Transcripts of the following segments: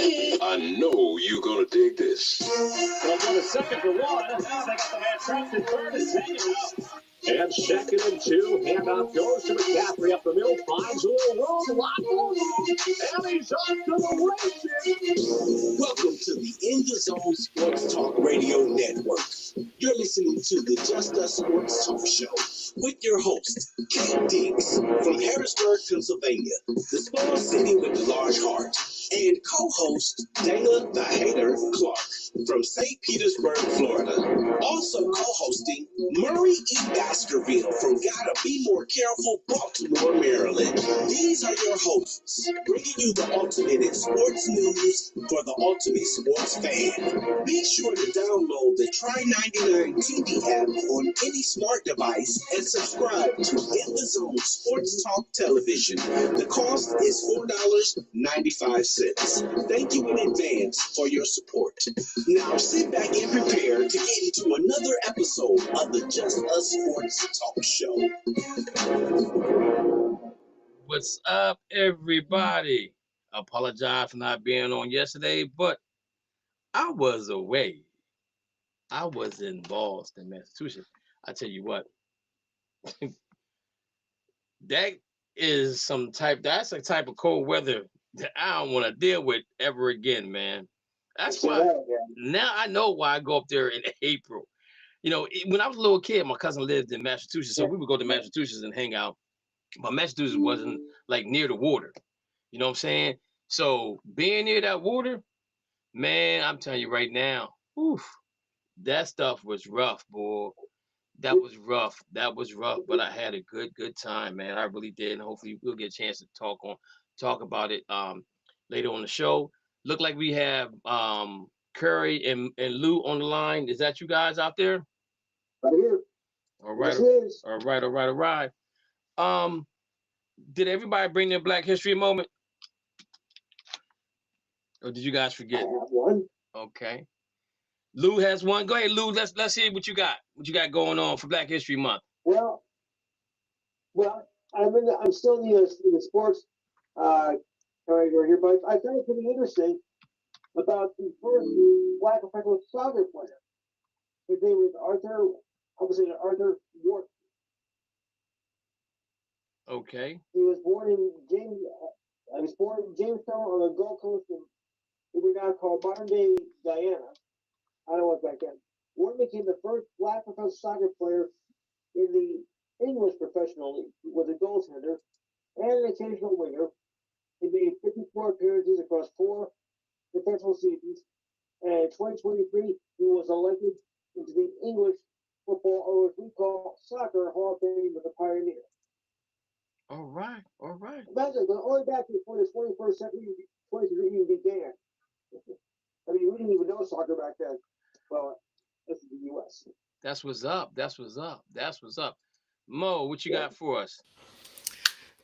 I know you're gonna dig this. Well, for the second for one, now they got the man trapped in third and hanging out. And second and two, handoff goes to McCaffrey up the middle, finds a little room, Waddle, and he's off to the races. Welcome to the In the Zone Sports Talk Radio Network. You're listening to the Just Us Sports Talk Show with your host, Kate Diggs from Harrisburg, Pennsylvania, the small city with the large heart, and co-host Dana the Hater Clark from St. Petersburg, Florida. Also co-hosting Murray E. Baskerville from Gotta Be More Careful, Baltimore, Maryland. These are your hosts, bringing you the ultimate in sports news for the ultimate sports fan. Be sure to download the Try99 TV app on any smart device and subscribe to In the Zone Sports Talk Television. The cost is $4.95. Thank you in advance for your support. Now sit back and prepare to get into another episode of the Just Us Sports Talk Show. What's up, everybody? I apologize for not being on yesterday, but I was away. I was in Boston, Massachusetts. I tell you what, that's a type of cold weather that I don't want to deal with ever again, man. That's why now I know why I go up there in April. You know, when I was a little kid, my cousin lived in Massachusetts, so we would go to Massachusetts and hang out. But Massachusetts wasn't like near the water. You know what I'm saying? So being near that water, man, I'm telling you right now, oof, that stuff was rough, boy. That was rough. But I had a good time, man. I really did. And hopefully we'll get a chance to talk about it later on the show. Look like we have Curry and Lou on the line. Is that you guys out there? Right here. All right. All right. Did everybody bring their Black History moment? Or did you guys forget? I have one. Okay. Lou has one. Go ahead, Lou. Let's hear what you got. What you got going on for Black History Month? Well, I'm still in the sports category here, but I found it pretty interesting about the first Black professional soccer player. His name was Arthur Wharton. Okay. He was born in Jamestown on the Gulf Coast of what we now call modern day Guyana. I don't know what back then. Wharton became the first Black professional soccer player in the English professional league. He was a goaltender and an occasional winger. He made 54 appearances across 4 professional seasons. And in 2023, he was elected into the English football, or what we call soccer, Hall of Fame with a pioneer. All right. Imagine, only back before the 21st century, 23 even began. I mean, we didn't even know soccer back then. Well, this is the U.S. That's what's up. Mo, what you got for us?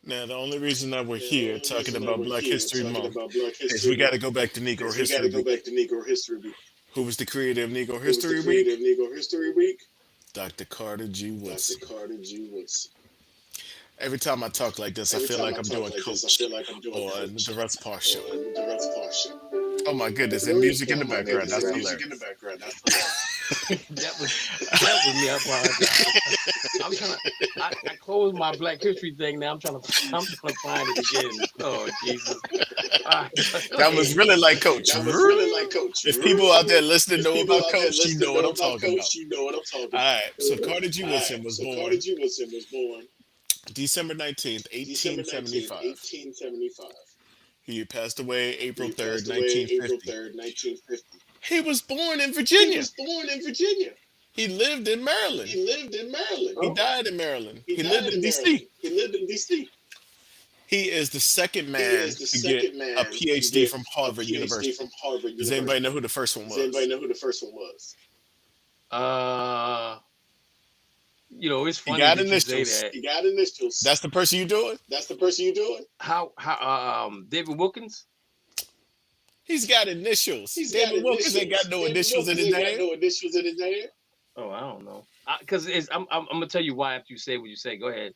Now, the only reason that we're here talking about Black History Month is we got to go back to Negro History Week. Who was the creator of Negro History Week? Dr. Carter G. Woodson. Every time I talk like this, I feel like I'm doing Coach on the Russ Park Show. Oh my goodness, and music in the background. That's hilarious. that was me. I apologize. I closed my Black History thing now. I'm trying to find it again. Oh Jesus! That was really like Coach. If people out there listening know about Coach, you know what I'm talking about. All right. So Carter G. Woodson was born December 19th, 1875. He passed away April 3rd, 1950. He was born in Virginia. He lived in Maryland. He died in Maryland. He lived in D.C. He is the second man to get a PhD from Harvard University. Does anybody know who the first one was? You know, it's funny. He got initials. That's the person you doing? How David Wilkins? He's got initials. David Wilkins ain't got no initials in his name. Oh, I don't know. Because I'm gonna tell you why after you say what you say. Go ahead.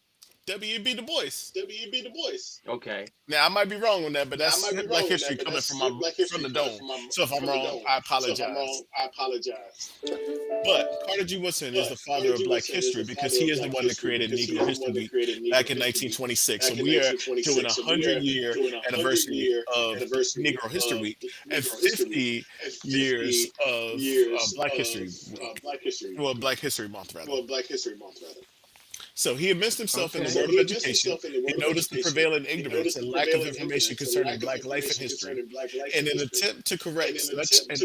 W.E.B. Du Bois. W.E.B. Du Bois. Okay. Now I might be wrong on that, but that's Black History coming from the dome. So if I'm wrong, I apologize. But Carter G. Woodson is the father of Black history because he is the one that created Negro History Week back in 1926. So we are doing a 100-year anniversary of Negro History Week and 50 years of Black History Week. Well, Black History Month, rather. So he immersed himself in the world of education. He noticed the prevailing ignorance and lack of information concerning Black life and history. In an attempt to correct such an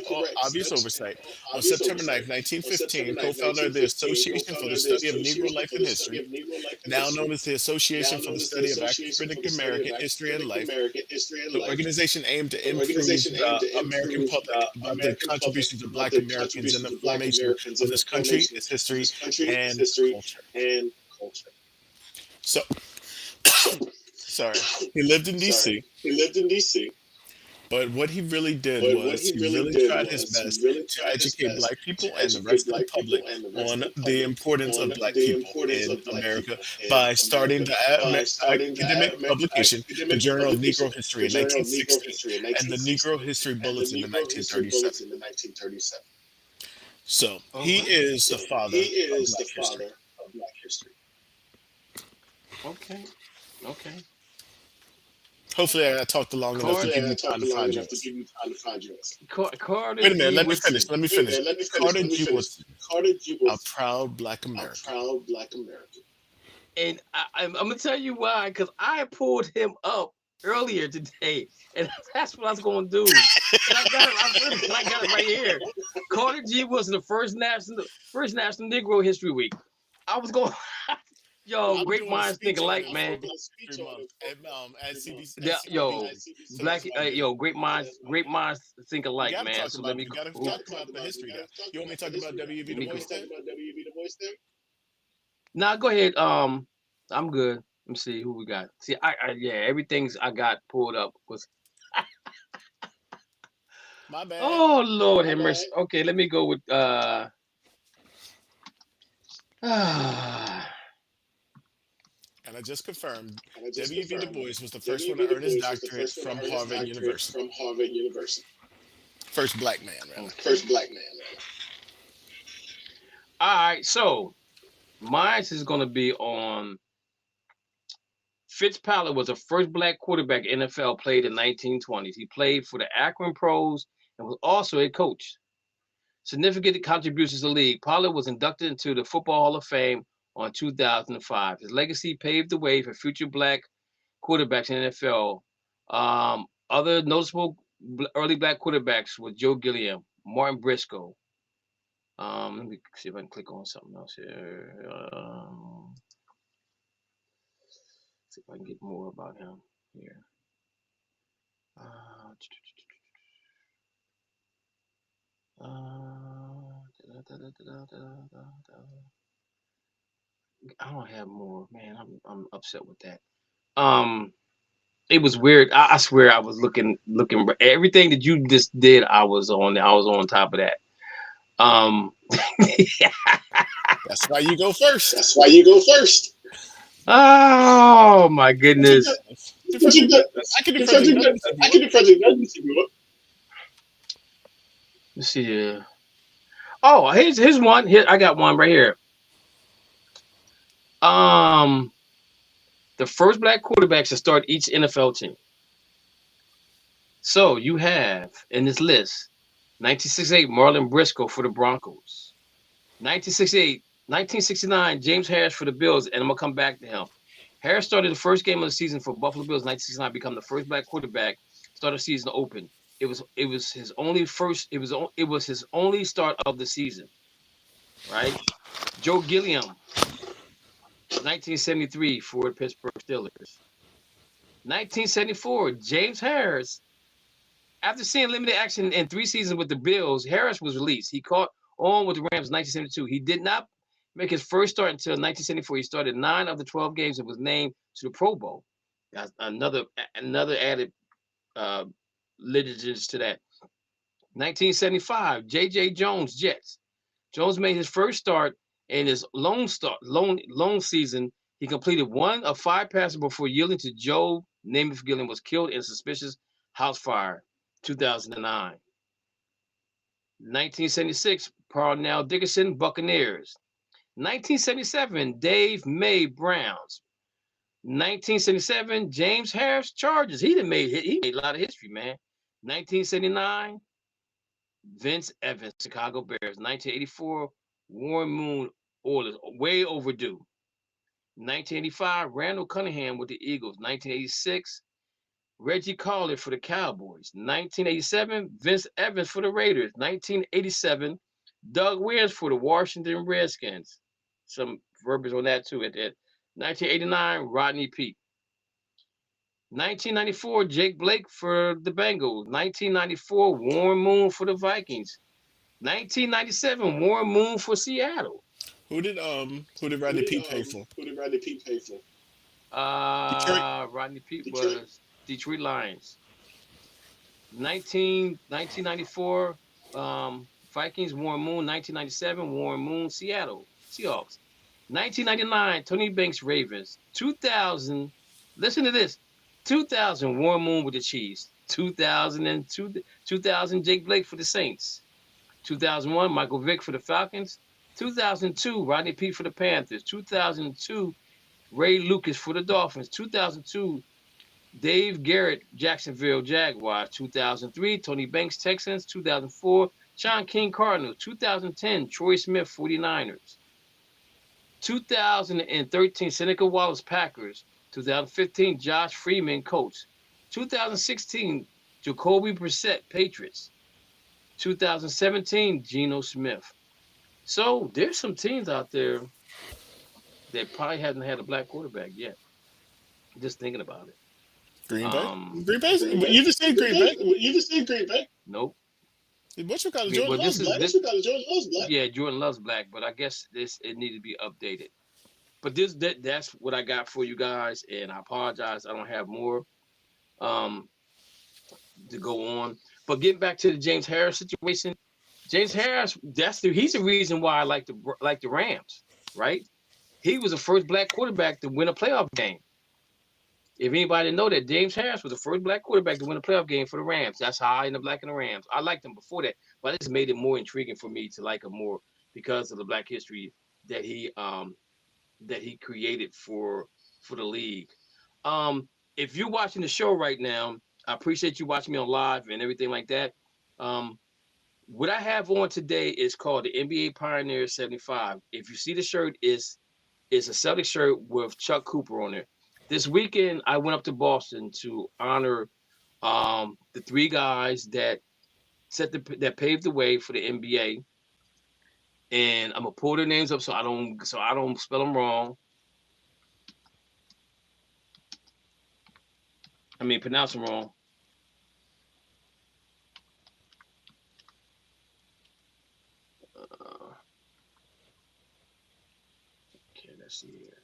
obvious oversight, on September 9, 1915, co-founder of the Association for the Study of Negro Life and History, now known as the Association for the Study of African American History and Life. The organization aimed to improve the American public about the contributions of Black Americans in the formation of this country, its history, and culture. So, sorry, he lived in D.C. But what he really did was he really tried his best to educate Black people and the rest of the public on the importance of Black people in America by starting the academic publication, the Journal of Negro History in 1960, and the Negro History Bulletin in 1937. So he is the father of Black history. Okay. Hopefully, I talked long enough to give you time to find yours. Carter Wait a minute. Let me finish. Carter G. Woodson, a proud Black American. And I'm gonna tell you why, because I pulled him up earlier today, and that's what I was gonna do. And I got it right here. Carter G. Woodson, the first National Negro History Week. I was going. Yo, great minds think alike, man. Great minds think alike, man. So let me talk about the history there. You want me to talk about W.E.B. Du Bois there? Nah, go ahead. I'm good. Let me see who we got. See, everything's I got pulled up was. My bad. Oh Lord, have mercy. Okay, let me go with And I just confirmed, W.E.B. Du Bois was the first one to earn his doctorate from Harvard University. First black man, rather. All right, so mine is going to be on Fitz Powler was the first Black quarterback NFL played in 1920s. He played for the Akron Pros and was also a coach. Significant contributions to the league. Pollard was inducted into the Football Hall of Fame on 2005. His legacy paved the way for future Black quarterbacks in the NFL. Other noticeable early Black quarterbacks were Joe Gilliam, Martin Briscoe. Let me see if I can click on something else here. See if I can get more about him here. I don't have more, man. I'm upset with that. It was weird. I swear I was looking everything that you just did. I was on top of that. That's why you go first. Oh my goodness. I can do Frederick Douglass if you want. Let's see here. Oh, here's one. Here I got one right here. The first Black quarterbacks to start each NFL team. So you have in this list 1968 Marlin Briscoe for the Broncos. 1969 James Harris for the Bills, and I'm gonna come back to him. Harris started the first game of the season for Buffalo Bills in 1969, become the first Black quarterback started the season open. It was his only start of the season, right? Joe Gilliam, 1973 for the Pittsburgh Steelers. 1974, James Harris. After seeing limited action in 3 seasons with the Bills, Harris was released. He caught on with the Rams in 1972. He did not make his first start until 1974. He started 9 of the 12 games and was named to the Pro Bowl. That's another added lineage to that. 1975, J.J. Jones, Jets. Jones made his first start in his lone season He completed 1 of 5 passes before yielding to Joe Namath Gilliam was killed in a suspicious house fire, 2009. 1976, Parnell Dickinson, Buccaneers. 1977, Dave May, Browns. 1977, James Harris, Chargers. He made a lot of history, man. 1979, Vince Evans, Chicago Bears. 1984, Warren Moon, Oilers. Way overdue. 1985, Randall Cunningham with the Eagles. 1986, Reggie Collier for the Cowboys. 1987, Vince Evans for the Raiders. 1987, Doug Williams for the Washington Redskins. Some verbiage on that too. At 1989, Rodney Peete. 1994, Jake Blake for the Bengals. 1994, Warren Moon for the Vikings. 1997, Warren Moon for Seattle. Who did Rodney Peete pay for? Rodney Peete pay for? Rodney Peete was Detroit Lions. 1994, Vikings, Warren Moon. 1997, Warren Moon, Seattle Seahawks. 1999, Tony Banks, Ravens. 2000, listen to this. 2000, Warren Moon with the Chiefs. 2000, Jake Blake for the Saints. 2001, Michael Vick for the Falcons. 2002, Rodney Peete for the Panthers. 2002, Ray Lucas for the Dolphins. 2002, Dave Garrett, Jacksonville Jaguars. 2003, Tony Banks, Texans. 2004, Sean King, Cardinals. 2010, Troy Smith, 49ers. 2013, Seneca Wallace, Packers. 2015, Josh Freeman, Colts. 2016, Jacoby Brissett, Patriots. 2017, Geno Smith. So there's some teams out there that probably hasn't had a black quarterback yet. Just thinking about it. Green Bay? Green Bay? You just said Green Bay. Nope. What you call it? Jordan Love's black? Yeah, Jordan Love's black, but I guess it needs to be updated. But that's what I got for you guys, and I apologize. I don't have more to go on. But getting back to the James Harris situation, James Harris, he's the reason why I like the Rams, right? He was the first black quarterback to win a playoff game. If anybody didn't know that, James Harris was the first black quarterback to win a playoff game for the Rams. That's how I ended up liking the Rams. I liked them before that, but it just made it more intriguing for me to like him more because of the black history that he created for the league. If you're watching the show right now, I appreciate you watching me on live and everything like that. What I have on today is called the NBA Pioneer 75. If you see the shirt, is a Celtics shirt with Chuck Cooper on it. This weekend, I went up to Boston to honor the 3 guys that paved the way for the NBA. And I'm gonna pull their names up so I don't spell them wrong. I mean, pronounce them wrong. Okay, let's see here.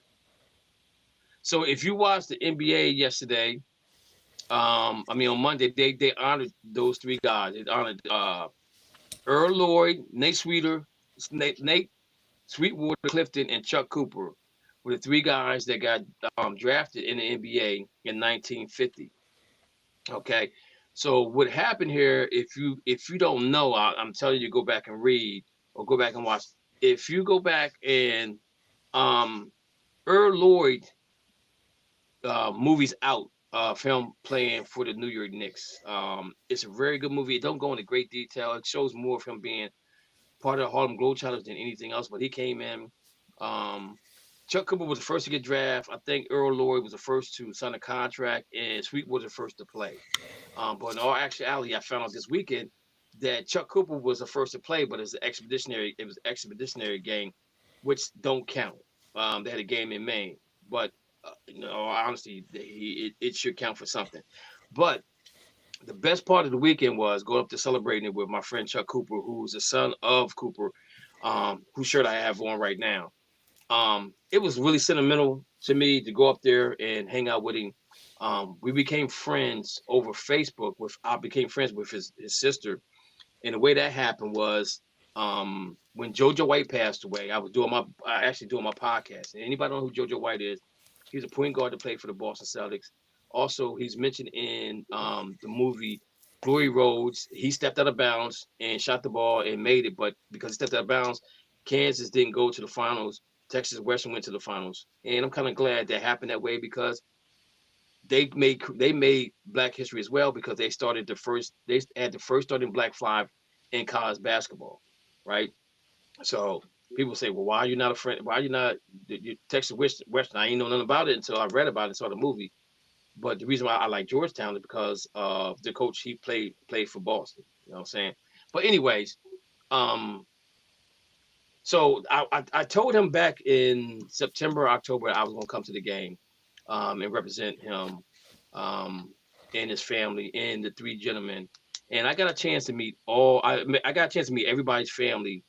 So if you watched the NBA yesterday, on Monday, they honored those 3 guys. They honored Earl Lloyd, Nate Sweetwater, Clifton, and Chuck Cooper were the 3 guys that got drafted in the NBA in 1950. Okay, so what happened here? If you don't know, I'm telling you, go back and read or go back and watch. If you go back and Earl Lloyd movie's out, film playing for the New York Knicks. It's a very good movie. It don't go into great detail. It shows more of him being part of the Harlem Globetrotters than anything else, but he came in. Chuck Cooper was the first to get drafted. I think Earl Lloyd was the first to sign a contract, and Sweetwater was the first to play. But in all actuality, I found out this weekend that Chuck Cooper was the first to play, but it was an expeditionary game, which don't count. They had a game in Maine, but honestly, it should count for something. But the best part of the weekend was going up to celebrating it with my friend Chuck Cooper, who's the son of Cooper, whose shirt I have on right now. It was really sentimental to me to go up there and hang out with him. We became friends over Facebook. I became friends with his sister, and the way that happened was when JoJo White passed away, I was actually doing my podcast. And anybody know who JoJo White is? He was a point guard that played for the Boston Celtics. Also, he's mentioned in the movie Glory Roads. He stepped out of bounds and shot the ball and made it, but because he stepped out of bounds, Kansas didn't go to the finals. Texas Western went to the finals, and I'm kind of glad that happened that way because they made Black history as well because they had the first starting Black five in college basketball, right? So people say, well, why are you not a friend? Why are you not Texas Western? I ain't know nothing about it until I read about it and saw the movie. But the reason why I like Georgetown is because of the coach he played for Boston. You know what I'm saying? But anyways, so I told him back in September, October, I was gonna come to the game and represent him and his family and the three gentlemen. And I got a chance to meet I got a chance to meet everybody's family.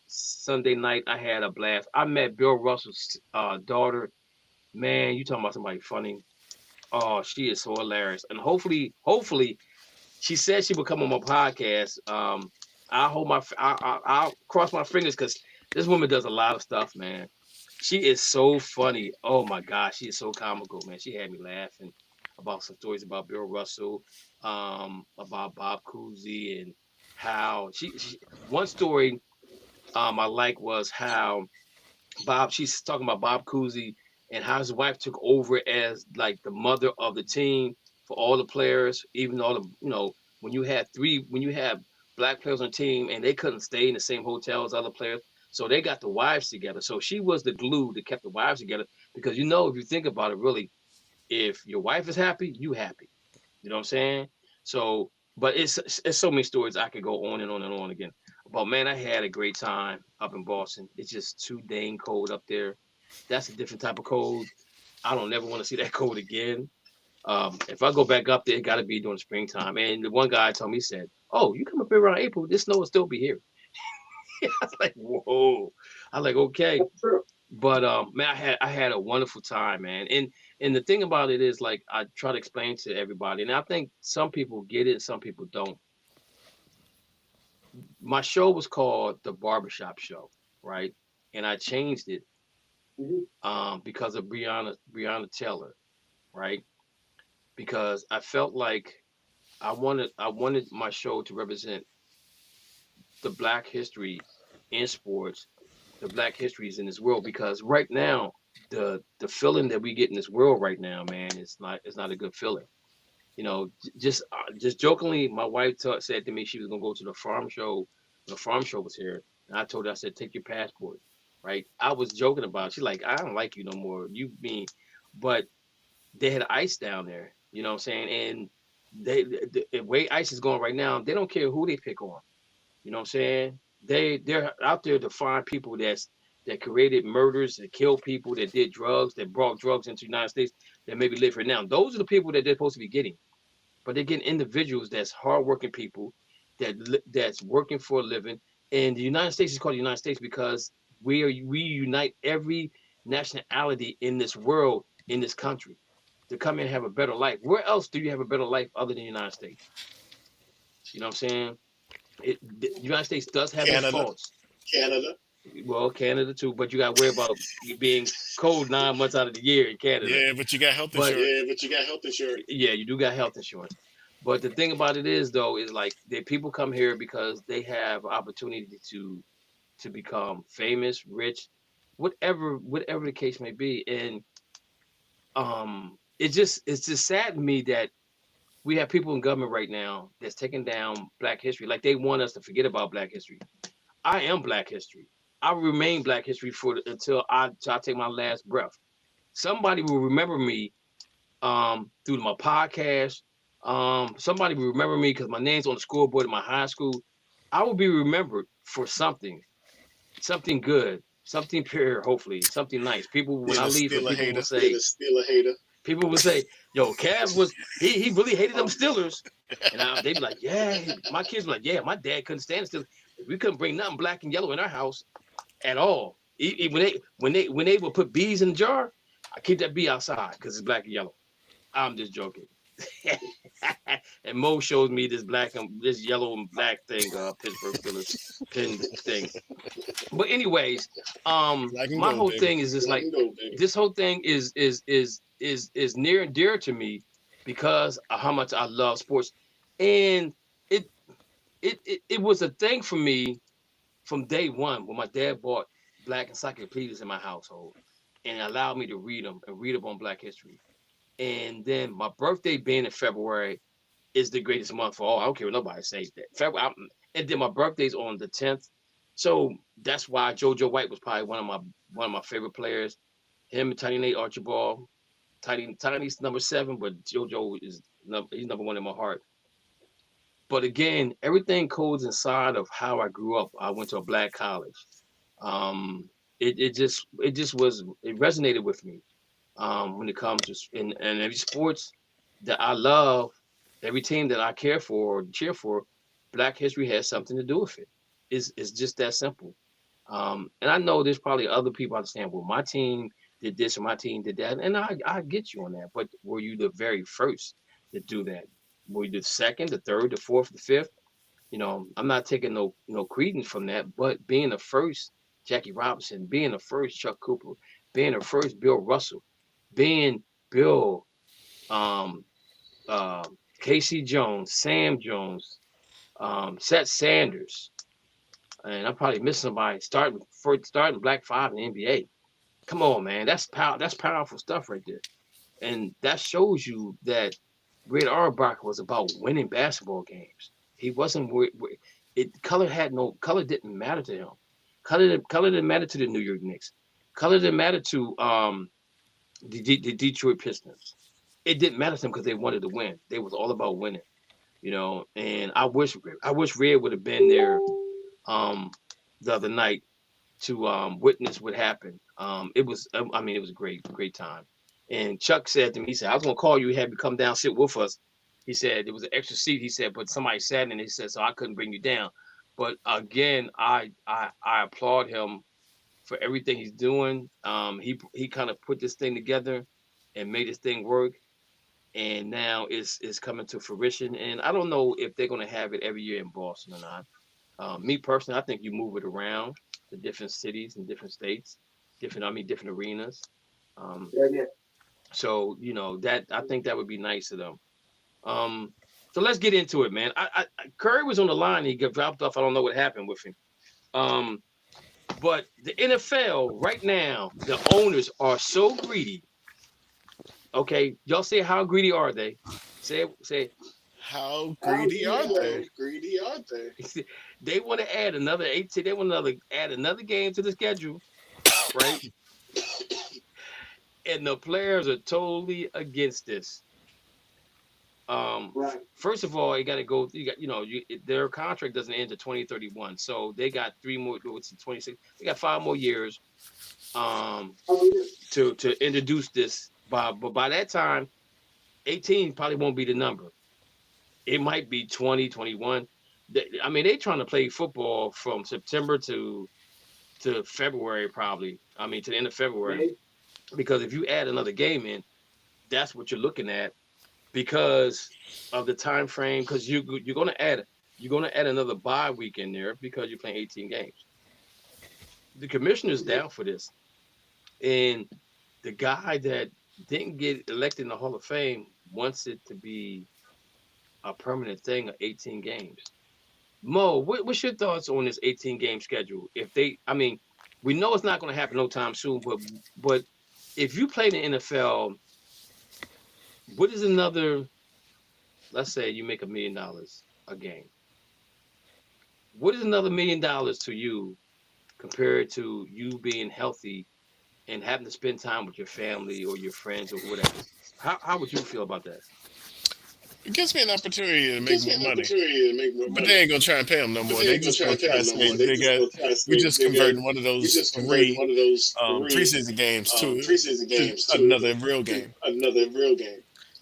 Sunday night, I had a blast. I met Bill Russell's daughter. Man, you talking about somebody funny. Oh, she is so hilarious. And hopefully, she said she would come on my podcast. I'll cross my fingers because this woman does a lot of stuff, man. She is so funny. Oh my gosh, she is so comical, man. She had me laughing about some stories about Bill Russell, about Bob Cousy, and how she one story I like was how she's talking about Bob Cousy and how his wife took over as like the mother of the team for all the players, even all the, when you have Black players on the team and they couldn't stay in the same hotel as other players. So they got the wives together. So she was the glue that kept the wives together because, if you think about it, really, if your wife is happy, you happy. You know what I'm saying? So, but it's so many stories I could go on and on and on again. But man, I had a great time up in Boston. It's just too dang cold up there. That's a different type of cold. I don't never want to see that cold again. If I go back up there, it got to be during springtime. And the one guy told me, he said, "Oh, you come up here around April, this snow will still be here." I was like, "Whoa!" I was like, "Okay." But man, I had a wonderful time, man. And the thing about it is, like, I try to explain to everybody, and I think some people get it, some people don't. My show was called The Barbershop Show, right? And I changed it because of Breonna Taylor, right? Because I felt like I wanted my show to represent the Black history in sports, the Black histories in this world. Because right now, the feeling that we get in this world right now, man, it's not a good feeling. Just jokingly, my wife said to me she was gonna go to the farm show. The farm show was here, and I told her, I said, take your passport, right? I was joking about it. She's like, I don't like you no more. You mean, but they had ice down there. You know what I'm saying? And the way ice is going right now, they don't care who they pick on. You know what I'm saying? They're out there to find people that created murders, that killed people, that did drugs, that brought drugs into the United States, that maybe live here now. Those are the people that they're supposed to be getting. But they're getting individuals that's hardworking people that's working for a living. And the United States is called the United States because we unite every nationality in this world, in this country, to come in and have a better life. Where else do you have a better life other than the United States? You know what I'm saying? The United States does have its faults. Canada. Well, Canada too, but you got to worry about it being cold 9 months out of the year in Canada. Yeah, but you got health insurance. Yeah, you do got health insurance. But the thing about it is, though, is like people come here because they have opportunity to become famous, rich, whatever the case may be. And it's just sad to me that we have people in government right now that's taking down Black history. Like they want us to forget about Black history. I am Black history. I remain Black history until I take my last breath. Somebody will remember me through my podcast. Somebody will remember me because my name's on the scoreboard at my high school. I will be remembered for something good, something pure, hopefully, something nice. People, when I leave, people will say, Still a hater. people will say, "Yo, Cavs was he really hated them Steelers," and they'd be like, "Yeah." My kids be like, "Yeah, my dad couldn't stand the Steelers. We couldn't bring nothing black and yellow in our house at all. When they would put bees in the jar, I keep that bee outside because it's black and yellow." I'm just joking. And Mo shows me this this yellow and black thing, Pittsburgh Steelers pin thing. But anyways, Black and my gold, whole baby. thing is just like this whole thing is near and dear to me because of how much I love sports, and it it was a thing for me from day one when my dad bought black encyclopedias in my household and allowed me to read them and read up on Black history. And then my birthday being in February is the greatest month for all. I don't care what nobody says that. February, and then my birthday's on the 10th. So that's why JoJo White was probably one of my favorite players. Him and Tiny Nate Archibald. Tiny's number 7, but JoJo he's number 1 in my heart. But again, everything codes inside of how I grew up. I went to a black college. It just resonated with me when it comes to and every sports that I love, every team that I care for or cheer for, Black history has something to do with it. It's just that simple. And I know there's probably other people understand, well, my team did this or my team did that. And I get you on that. But were you the very first to do that? Were you the second, the third, the fourth, the fifth? You know, I'm not taking no credence from that, but being the first Jackie Robinson, being the first Chuck Cooper, being the first Bill Russell, being Bill Casey Jones, Sam Jones, Seth Sanders, and I'm probably missing somebody starting Black 5 in the NBA. Come on, man, that's powerful stuff right there, and that shows you that Red Auerbach was about winning basketball games. He wasn't. Color didn't matter to him. Color didn't matter to the New York Knicks. Color didn't matter to the Detroit Pistons. It didn't matter to them because they wanted to win. They was all about winning, you know. And I wish Red would have been there the other night to witness what happened. It was a great time. And Chuck said to me, he said, I was gonna call you, have you come down, sit with us. He said it was an extra seat. He said, but somebody sat in it. He said, so I couldn't bring you down. But again, I applaud him for everything he's doing. He kind of put this thing together and made this thing work. And now it's coming to fruition. And I don't know if they're gonna have it every year in Boston or not. Me personally, I think you move it around to different cities and different states, different arenas. So you know that I think that would be nice of them. So let's get into it, man. Curry was on the line. He got dropped off. I don't know what happened with him. But the NFL right now, the owners are so greedy. Okay, y'all say how greedy are they? Say. How greedy are they? Greedy are they? They want to add another 18. They want to add another game to the schedule, right? And the players are totally against this. Right. First of all, you got to go. Their contract doesn't end to 2031, so they got 3 more. What's 26? They got 5 more years. To introduce this. But by that time, 18 probably won't be the number. It might be 20, 21. I mean, they're trying to play football from September to February, probably. I mean, to the end of February. Right. Because if you add another game in, that's what you're looking at because of the time frame. Because you're gonna add another bye week in there because you're playing 18 games. The commissioner's down for this, and the guy that didn't get elected in the Hall of Fame wants it to be a permanent thing of 18 games. Mo, what's your thoughts on this 18 game schedule? We know it's not going to happen no time soon, but if you play the NFL, what is another? Let's say you make $1 million a game. What is another $1 million to you compared to you being healthy and having to spend time with your family or your friends or whatever? How would you feel about that? It gives me an opportunity to make more money. But they ain't gonna try and pay them no more. They just gonna try to say we just converting one of those 3 preseason games to another real game.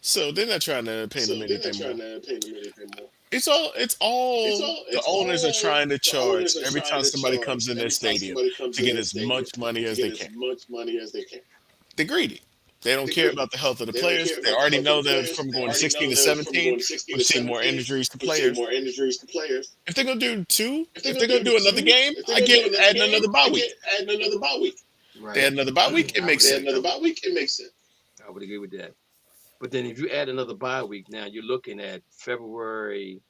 So they're not trying to pay them anything more. It's all the owners are trying to charge every time somebody comes in their stadium to get as much money as they can. They're greedy. They don't care about the health of the players. They already know that from going 16 to 17, we've seen more injuries to players. If they're gonna do two, if they're gonna do another game, I get adding another bye week. Right. They add another bye week, it makes sense. I would agree with that. But then if you add another bye week, now you're looking at February.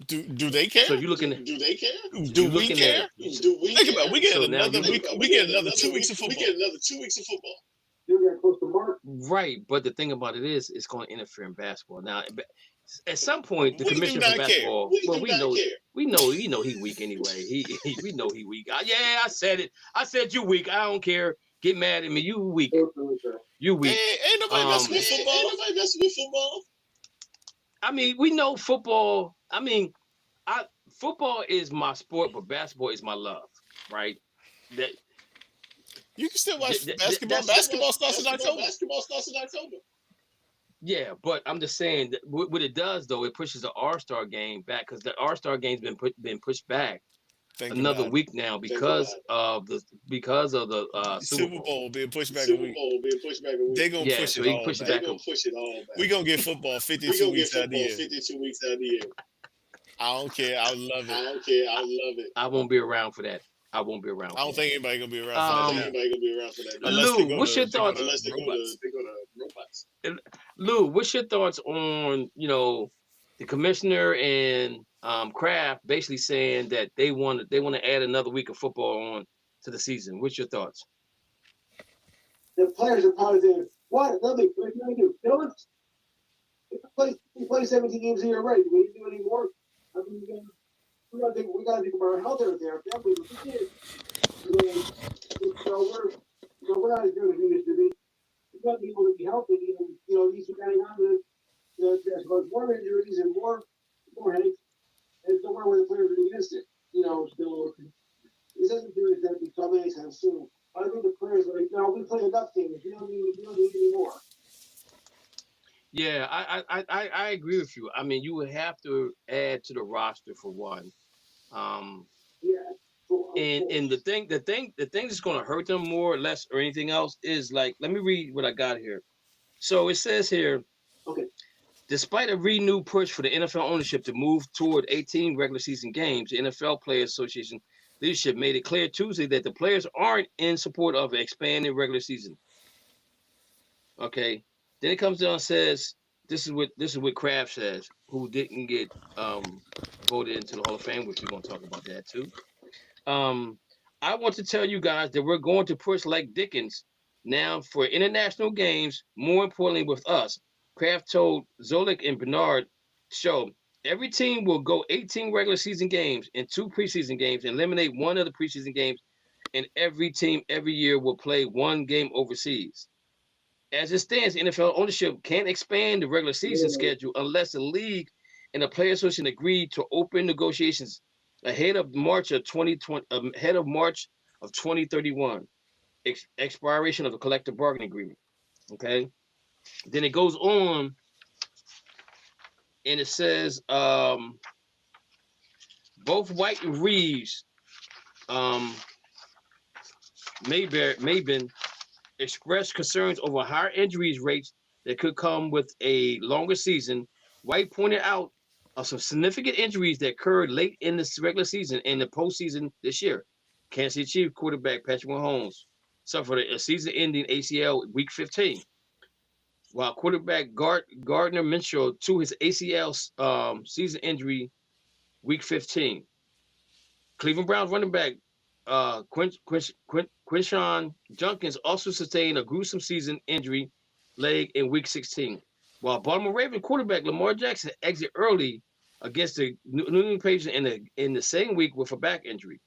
Do they care? So you're looking at. Do they care? you're Do we looking care? at- Think about it. We get So now another you- week. We get another 2 weeks of football. You're getting close to March. Right, but the thing about it is, it's going to interfere in basketball. Now, at some point, the We do commissioner not for care. basketball, well, we know he weak anyway. We know he weak. Yeah, I said it. I said you weak. I don't care. Get mad at me. You weak. You weak. Ain't nobody messing with football. I mean, we know football. I mean, football is my sport, but basketball is my love, right? That You can still watch Th- th- basketball. that's- Basketball starts in October. yeah, but I'm just saying that what it does though, it pushes the All-Star game back because the All-Star game's been pushed back Think another about it. week now because of the Super Bowl being pushed back a week. They're gonna Yeah, push so it he all pushed it back. back. We're gonna get football 52 weeks out of the year. I don't care. I love it. I won't be around for that. I won't be around. I don't for think anybody gonna be around for that. now. Unless Lou, they go what's to- your they go thoughts? to robots. Lou, what's your thoughts on the commissioner and Kraft basically saying that they want to add another week of football on to the season? What's your thoughts? The players are probably saying, what? What can I do? You know what? We play 17 games a year already. Do we need to do any more? I mean, we gotta think about our health over there. If that was what we did, we're not as good as we used to be. We gotta be able to be healthy, and these are getting on to there's more injuries and more headaches. And so where the players are against it, so this doesn't do it that become anytime soon. I think the players are like, no, we play enough games. We don't need any more. Yeah, I agree with you. I mean, you would have to add to the roster for one. Yeah. And the thing that's going to hurt them more or less or anything else is like, let me read what I got here. So it says here, Okay. despite a renewed push for the NFL ownership to move toward 18 regular season games, the NFL Players Association leadership made it clear Tuesday that the players aren't in support of expanding regular season. Okay. Then it comes down and says, this is what Kraft says, who didn't get voted into the Hall of Fame, which we're going to talk about that too. I want to tell you guys that we're going to push like Dickens now for international games, more importantly with us. Kraft told Zolik and Bernard show, every team will go 18 regular season games and 2 preseason games and eliminate one of the preseason games, and every team every year will play 1 game overseas. As it stands, NFL ownership can't expand the regular season schedule unless the league and the Players Association agree to open negotiations ahead of March of 2031, expiration of the collective bargaining agreement. Okay. Then it goes on and it says both White and Reeves Mabin expressed concerns over higher injuries rates that could come with a longer season. White pointed out some significant injuries that occurred late in the regular season and the postseason this year. Kansas City Chiefs quarterback Patrick Mahomes suffered a season-ending ACL week 15, while quarterback Gardner Minshew to his ACL season injury week 15. Cleveland Browns running back Quinshon Judkins also sustained a gruesome season injury leg in week 16, while Baltimore Ravens quarterback Lamar Jackson exited early against the New England Patriots in the same week with a back injury.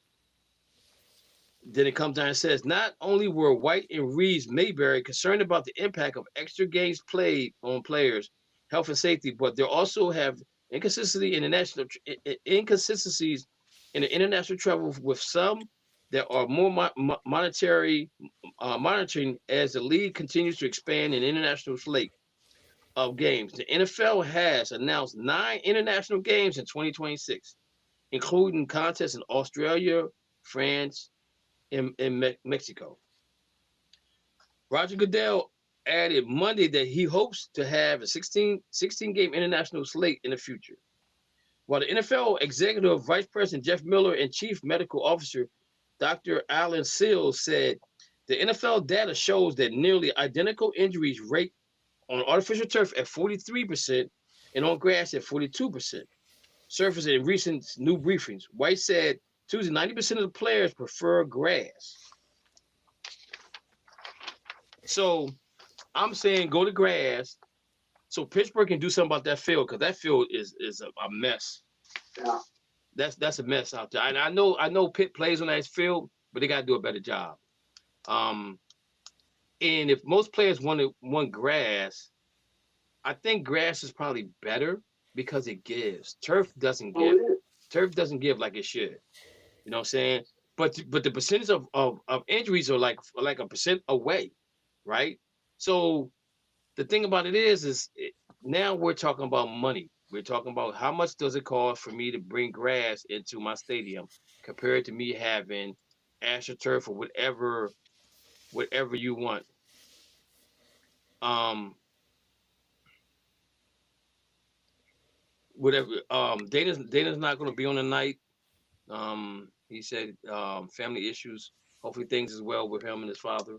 Then it comes down and says, not only were White and Reeves Mayberry concerned about the impact of extra games played on players' health and safety, but they also have inconsistencies in the international travel, with some that are more monitoring as the league continues to expand an international slate of games. The NFL has announced 9 international games in 2026, including contests in Australia, France, and Mexico. Roger Goodell added Monday that he hopes to have a 16 game international slate in the future. While the NFL Executive Vice President Jeff Miller and Chief Medical Officer Dr. Alan Seals said the NFL data shows that nearly identical injuries rate on artificial turf at 43% and on grass at 42%. Surfaced in recent new briefings. White said Tuesday 90% of the players prefer grass. So I'm saying go to grass so Pittsburgh can do something about that field, because that field is a mess. Yeah. That's a mess out there. And I know Pitt plays on that field, but they got to do a better job. And if most players want grass, I think grass is probably better because it gives. Turf doesn't give. Turf doesn't give like it should. You know what I'm saying? But the percentage of injuries are like a percent away, right? So the thing about it is now we're talking about money. We're talking about how much does it cost for me to bring grass into my stadium compared to me having AstroTurf or whatever you want. Whatever. Dana's not going to be on tonight. He said family issues. Hopefully things is well with him and his father.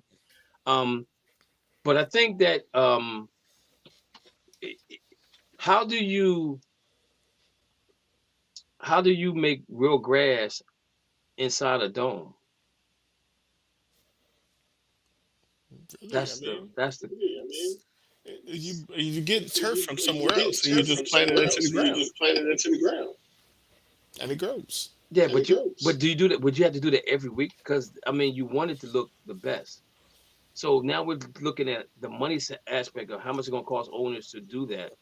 But I think that how do you make real grass inside a dome? That's the you get turf from somewhere else and you just plant it into the ground. And it grows. Yeah, but do you do that? Would you have to do that every week? Because I mean, you want it to look the best. So now we're looking at the money aspect of how much it's going to cost owners to do that,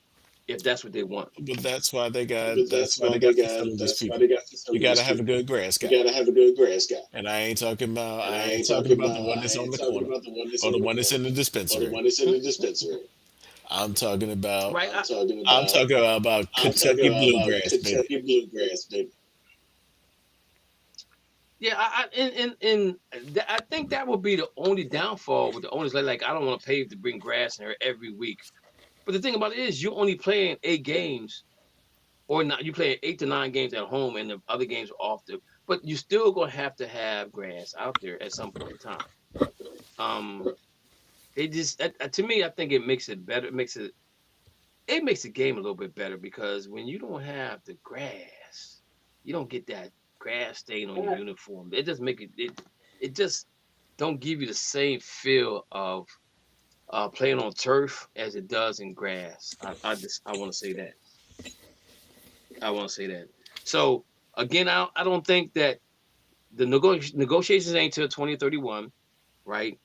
if that's what they want. But that's why they got facilities people. You got to have a good grass guy. And I ain't talking about the one that's on the corner or the one that's in the dispensary. I'm talking about Kentucky bluegrass, baby. Yeah, I think that would be the only downfall with the owners. Like I don't want to pay to bring grass in here every week. But the thing about it is, you're only playing 8 games, or not. You play 8 to 9 games at home, and the other games are off the. But you're still gonna have to have grass out there at some point in time. It just to me, I think it makes it better. It makes the game a little bit better, because when you don't have the grass, you don't get that grass stain on your uniform. It just make it just don't give you the same feel of playing on turf as it does in grass. I want to say that. I want to say that. So again, I don't think that the negotiations ain't till 2031, right?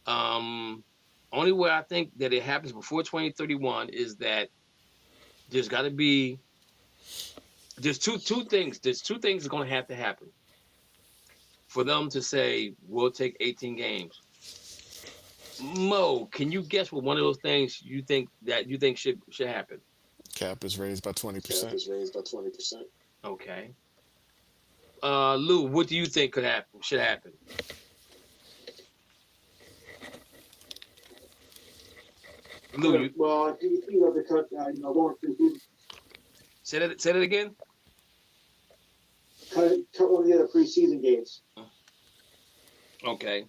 Only way I think that it happens before 2031 is that there's got to be. There's two things. There's 2 things that's going to have to happen for them to say we'll take 18 games. Mo, can you guess what one of those things you think should happen? Cap is raised by 20%. Okay. Lou, what do you think should happen? Lou, well, you know, because going through. Say that again. Cut one of the other preseason games. Okay.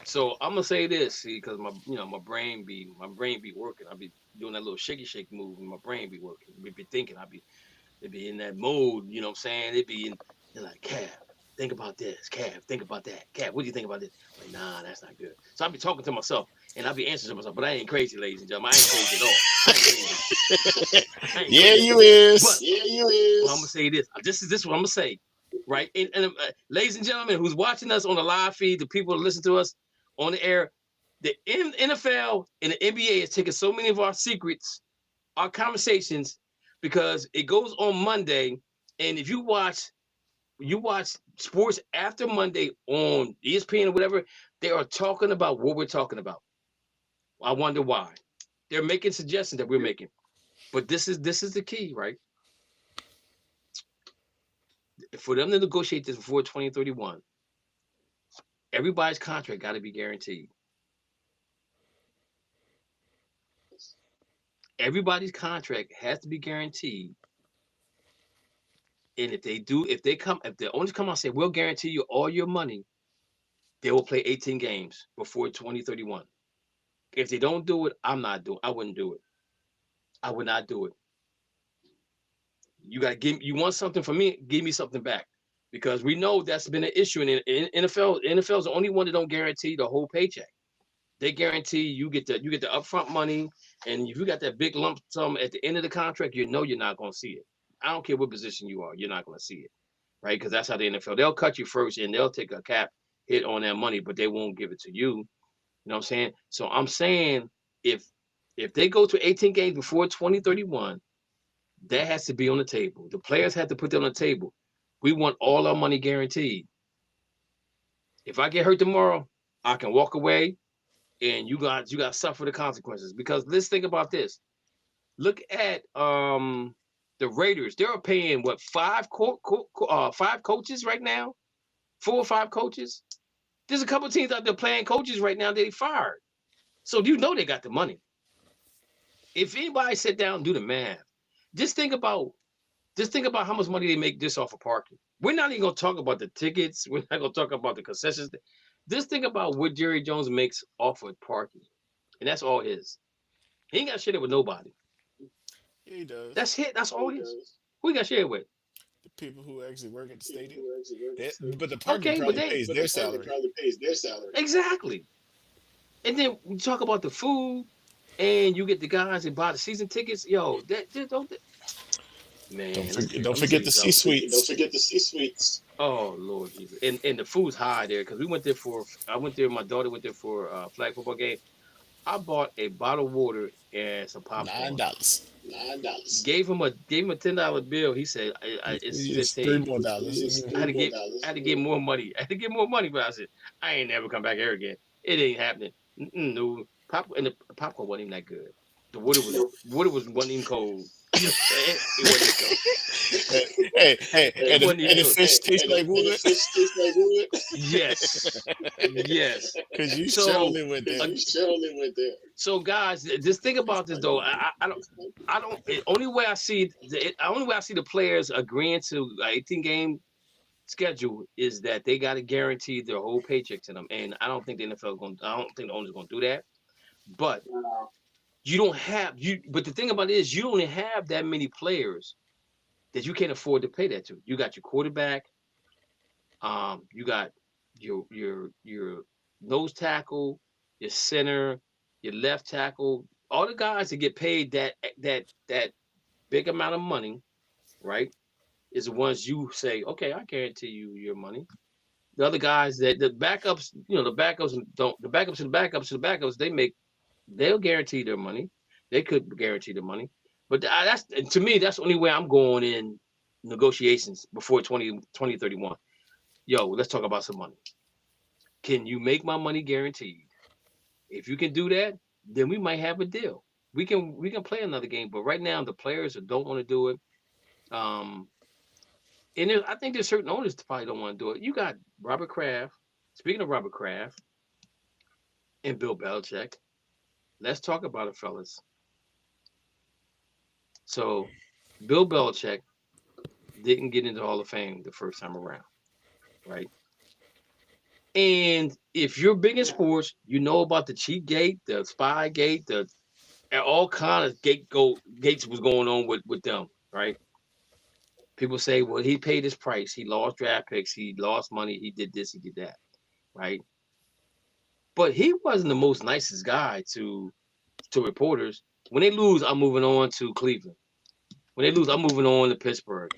So I'm gonna say this, see, because my brain be working. I be doing that little shaky shake move, and my brain be working. We be thinking. It be in that mode. You know what I'm saying? It be in like, Cav, think about this. Cav, think about that. Cav, what do you think about this? Like, nah, that's not good. So I be talking to myself, and I be answering to myself. But I ain't crazy, ladies and gentlemen. I ain't crazy at all. Yeah, you is. Well, I'm gonna say this. This is what I'm gonna say, right? And ladies and gentlemen, who's watching us on the live feed, the people who listen to us on the air, the NFL and the NBA is taking so many of our secrets, our conversations, because it goes on Monday, and if you watch sports after Monday on ESPN or whatever, they are talking about what we're talking about. I wonder why. They're making suggestions that we're making. But this is the key, right? For them to negotiate this before 2031, Everybody's contract got to be guaranteed. Everybody's contract has to be guaranteed. And if the owners come out and say, we'll guarantee you all your money, they will play 18 games before 2031. If they don't do it, I wouldn't do it. I would not do it. You got to you want something from me, give me something back. Because we know that's been an issue in NFL. NFL is the only one that don't guarantee the whole paycheck. They guarantee you get the upfront money, and if you got that big lump sum at the end of the contract, you know you're not going to see it. I don't care what position you are, you're not going to see it, right? Because that's how the NFL, they'll cut you first, and they'll take a cap hit on that money, but they won't give it to you. You know what I'm saying? So I'm saying if they go to 18 games before 2031, that has to be on the table. The players have to put that on the table. We want all our money guaranteed. If I get hurt tomorrow, I can walk away, and you got to suffer the consequences. Because let's think about this. Look at the Raiders. They're paying what, 5 coaches right now, 4 or 5 coaches. There's a couple of teams out there playing coaches right now that they fired. So you know they got the money. If anybody sit down and do the math, just think about how much money they make just off of parking. We're not even gonna talk about the tickets. We're not gonna talk about the concessions. Just think about what Jerry Jones makes off of parking, and that's all his. He ain't got to share it with nobody. Yeah, he does. That's it. That's all his. Who he got to share it with? The people who actually work at the stadium. But the parking probably pays their salary. Exactly. And then we talk about the food, and you get the guys that buy the season tickets. Yo, man. Don't forget the C-suites. Oh Lord Jesus. And the food's high there, because I went there, my daughter went there for a flag football game. I bought a bottle of water and some popcorn. $9. Gave him a $10 bill. He said it's $15. $3 more. I had to get more money. But I said, I ain't never come back here again. It ain't happening. No. The popcorn wasn't even that good. The water wasn't even cold. It wasn't cold. Hey, and the fish tastes like wood. Yes. Because you surely went there. So guys, just think about this though. I don't. The only way I see the players agreeing to an 18-game schedule is that they got to guarantee their whole paycheck to them, and I don't think the NFL I don't think the owner's going to do that. But But the thing about it is, you don't have that many players that you can't afford to pay that to. You got your quarterback. You got your nose tackle, your center, your left tackle, all the guys that get paid that big amount of money, right? Is the ones you say, okay, I guarantee you your money. The other guys the backups, the backups, they'll guarantee their money. They could guarantee the money. But to me, that's the only way I'm going in negotiations before 2031. Yo, let's talk about some money. Can you make my money guaranteed? If you can do that, then we might have a deal. We can play another game. But right now, the players don't want to do it. And I think there's certain owners that probably don't want to do it. You got Robert Kraft. Speaking of Robert Kraft and Bill Belichick, let's talk about it, fellas. So, Bill Belichick didn't get into the Hall of Fame the first time around, right? And if you're big in sports, you know about the cheat gate, the spy gate, all kind of gates was going on with them, right? People say, well, he paid his price. He lost draft picks. He lost money. He did this. He did that, right? But he wasn't the most nicest guy to reporters. When they lose, I'm moving on to Cleveland. When they lose, I'm moving on to Pittsburgh.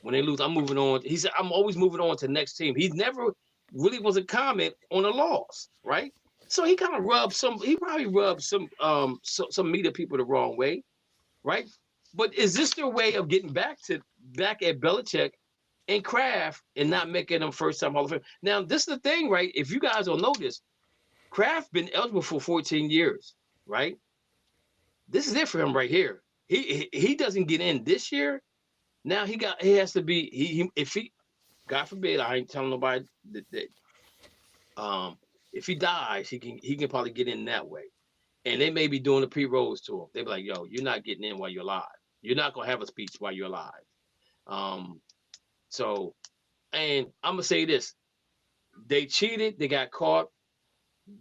When they lose, I'm moving on. He said, I'm always moving on to the next team. He never really was a comment on a loss, right? So he kind of probably rubbed some media people the wrong way, right? But is this their way of getting back at Belichick and Kraft and not making them first-time Hall of Fame? Now, this is the thing, right? If you guys don't know this, Kraft been eligible for 14 years, right? This is it for him right here. He doesn't get in this year. Now he has to be if he, God forbid, I ain't telling nobody that If he dies, he can probably get in that way. And they may be doing the pre-rolls to him. They be like, yo, you're not getting in while you're alive. You're not gonna have a speech while you're alive. So, and I'm gonna say this: they cheated. They got caught.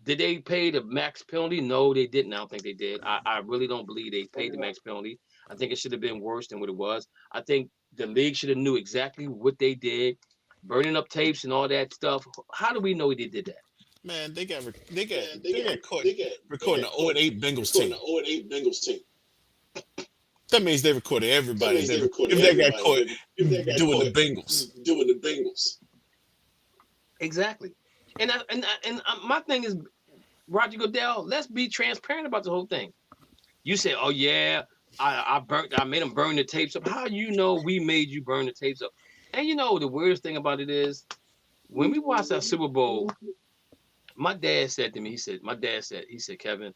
Did they pay the max penalty? No, they didn't. I don't think they did. I really don't believe they paid the max penalty. I think it should have been worse than what it was. I think the league should have knew exactly what they did, burning up tapes and all that stuff. How do we know they did that? Man, they got caught recording the 08 Bengals team. That means they recorded everybody. If they got caught doing the Bengals. Exactly. And my thing is, Roger Goodell, let's be transparent about the whole thing. You say, oh yeah, I made them burn the tapes up. How you know we made you burn the tapes up? And you know the weirdest thing about it is, when we watched that Super Bowl, my dad said to me, he said, Kevin,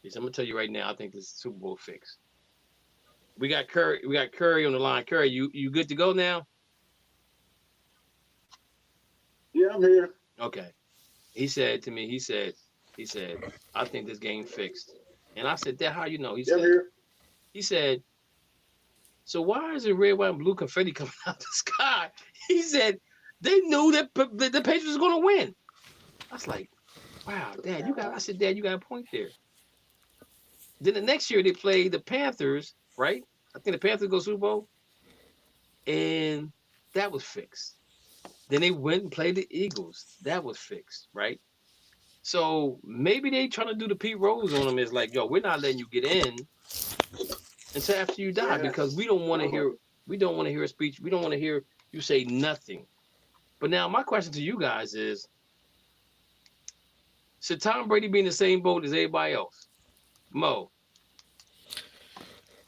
he said, I'm gonna tell you right now, I think this Super Bowl fixed. We got Curry on the line. Curry, you good to go now? Yeah, I'm here. Okay. He said to me, he said, I think this game fixed. And I said, Dad, how you know? He said, so why is it red, white, and blue confetti coming out the sky? He said, they knew that the Patriots was going to win. I was like, wow, Dad, Dad, you got a point there. Then the next year they played the Panthers, right? I think the Panthers go Super Bowl. And that was fixed. Then they went and played the Eagles. That was fixed, right? So maybe they trying to do the Pete Rose on them. Is like, yo, we're not letting you get in until after you die, because we don't want to hear a speech. We don't want to hear you say nothing. But now my question to you guys is, should Tom Brady be in the same boat as everybody else? Mo.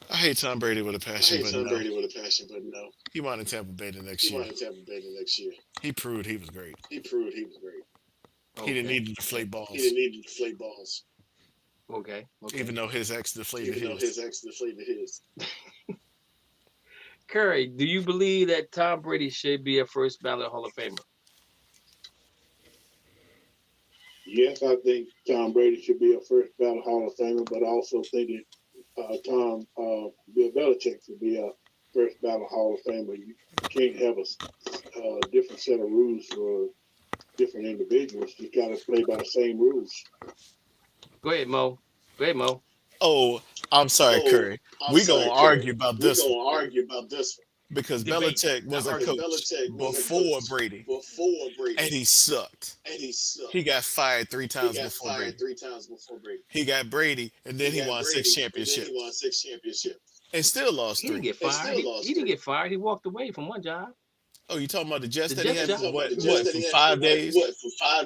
I hate Tom Brady with a passion, but no. He wanted Tampa Bay the next year. He proved he was great. Okay. He didn't need to deflate balls. Okay. Even though his ex deflated his. Curry, do you believe that Tom Brady should be a first ballot Hall of Famer? Yes, I think Tom Brady should be a first ballot Hall of Famer, but I also think Bill Belichick should be a first ballot Hall of Famer. You can't have a different set of rules for different individuals. You got to play by the same rules. Go ahead, Mo. Oh, I'm sorry, Curry. We're going to argue about this one. Because Debate. Belichick was a coach before Brady. And he sucked. He got fired 3 times before Brady. He got Brady, and then he won 6 championships. And still lost 3. He didn't get fired. He didn't get fired. He walked away from one job. Oh, you talking about the Jets The that he Jets had job. for for 5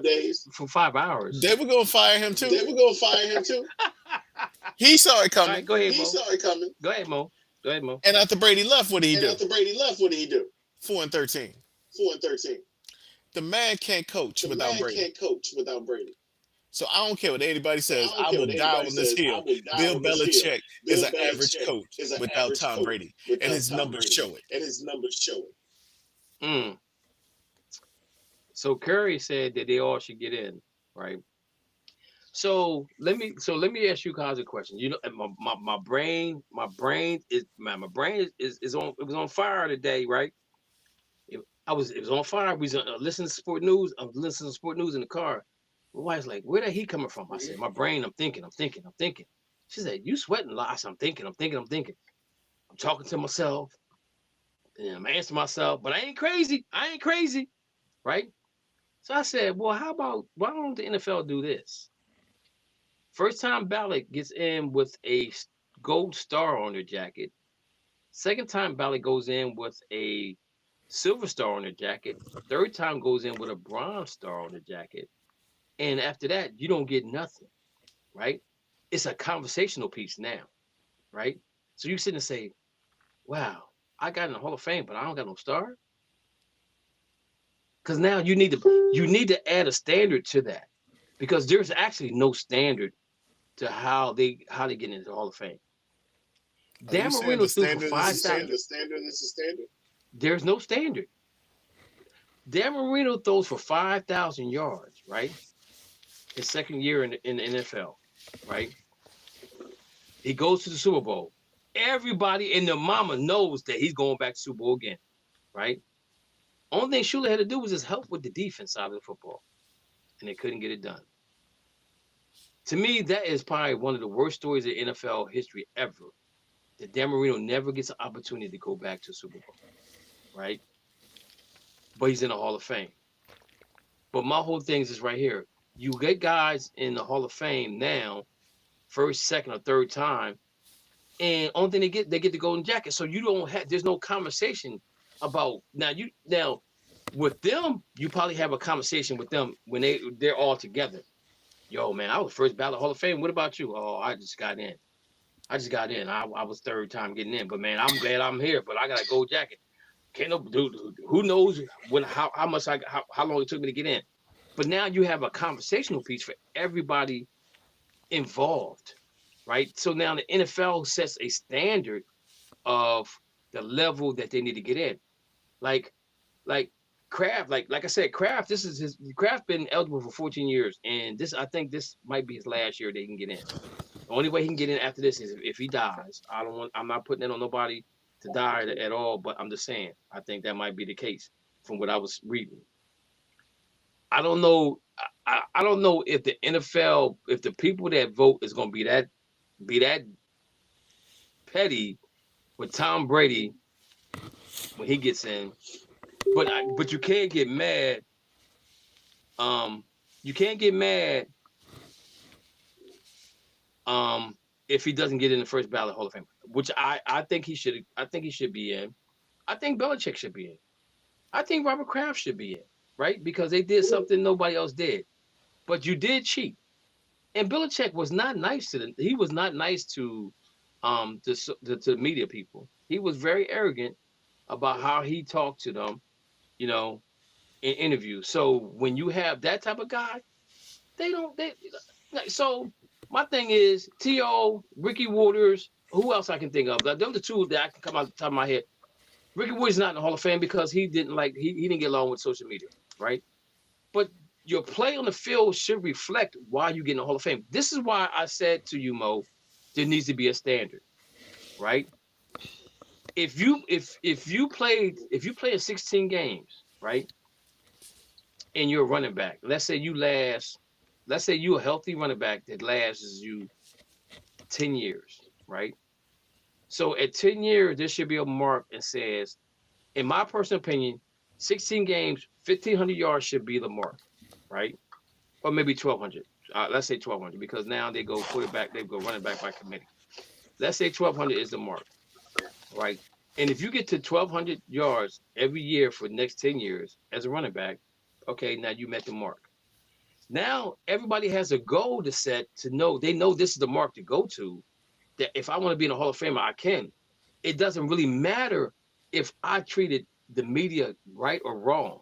days? For 5 hours. They were going to fire him too. He saw it All coming. right, go ahead, Mo. Go ahead, Mo. And after Brady left, what did he do? 4-13. The man can't coach without Brady. So I don't care what anybody says. I will die on this hill. Bill Belichick is an average coach without Tom Brady, and his numbers show it. So Curry said that they all should get in, right? So let me ask you guys a question. You know, my brain is on fire today, right? It was on fire. We was listening to sport news. I'm listening to sport news in the car. My wife's like, where did he coming from? I said, my brain, I'm thinking. She said, you sweating a lot. I said, I'm thinking. I'm talking to myself. And I'm answering myself, but I ain't crazy, right? So I said, well, why don't the NFL do this? First time ballot gets in with a gold star on their jacket. Second time ballot goes in with a silver star on their jacket. Third time goes in with a bronze star on the jacket. And after that, you don't get nothing, right? It's a conversational piece now, right? So you sit and say, wow, I got in the Hall of Fame, but I don't got no star. Because now you need to add a standard to that, because there's actually no standard to how they get into the Hall of Fame. Dan Marino threw for 5,000. The standard is the standard. There's no standard. Dan Marino throws for 5,000 yards. right? His second year in the NFL, right? He goes to the Super Bowl. Everybody and their mama knows that he's going back to Super Bowl again, right? Only thing Shula had to do was just help with the defense side of the football, and they couldn't get it done. To me, that is probably one of the worst stories in NFL history ever. That Dan Marino never gets an opportunity to go back to Super Bowl, right? But he's in the Hall of Fame. But my whole thing is this right here. You get guys in the Hall of Fame now, first, second, or third time, and only thing they get the golden jacket. So you don't have, there's no conversation about now with them, you probably have a conversation with them when they're all together. Yo, man, I was first ballot Hall of Fame. What about you? Oh, I just got in. I was third time getting in, but man, I'm glad I'm here. But I got a gold jacket. Can't no dude. Who knows how long it took me to get in? But now you have a conversational piece for everybody involved, right? So now the NFL sets a standard of the level that they need to get in. Like Kraft, like I said, Kraft. Kraft been eligible for 14 years, and I think this might be his last year they can get in. The only way he can get in after this is if he dies. I'm not putting it on nobody to die at all, but I'm just saying I think that might be the case from what I was reading. I don't know. I don't know if the NFL, if the people that vote is going to be that petty with Tom Brady when he gets in. But you can't get mad. You can't get mad. If he doesn't get in the first ballot Hall of Fame, which I think he should. I think he should be in. I think Belichick should be in. I think Robert Kraft should be in, right? Because they did something nobody else did. But you did cheat, and Belichick was not nice to them. He was not nice to the media people. He was very arrogant about how he talked to them, in interviews. So when you have that type of guy, so my thing is T.O., Ricky Waters, who else I can think of? Them the two that I can come out the top of my head. Ricky Waters is not in the Hall of Fame because he didn't get along with social media, right? But your play on the field should reflect why you get in the Hall of Fame. This is why I said to you, Mo, there needs to be a standard, right? If you play in 16 games, right, and you're a running back, let's say you're a healthy running back that lasts you 10 years, right? So at 10 years, there should be a mark that says, in my personal opinion, 16 games, 1,500 yards should be the mark, right? Or maybe 1,200. Let's say 1,200 because now they go quarterback, they go running back by committee. Let's say 1,200 is the mark, right? And if you get to 1,200 yards every year for the next 10 years as a running back, okay, now you met the mark. Now everybody has a goal to set to know. They know this is the mark to go to. That if I want to be in the Hall of Fame, I can. It doesn't really matter if I treated the media right or wrong.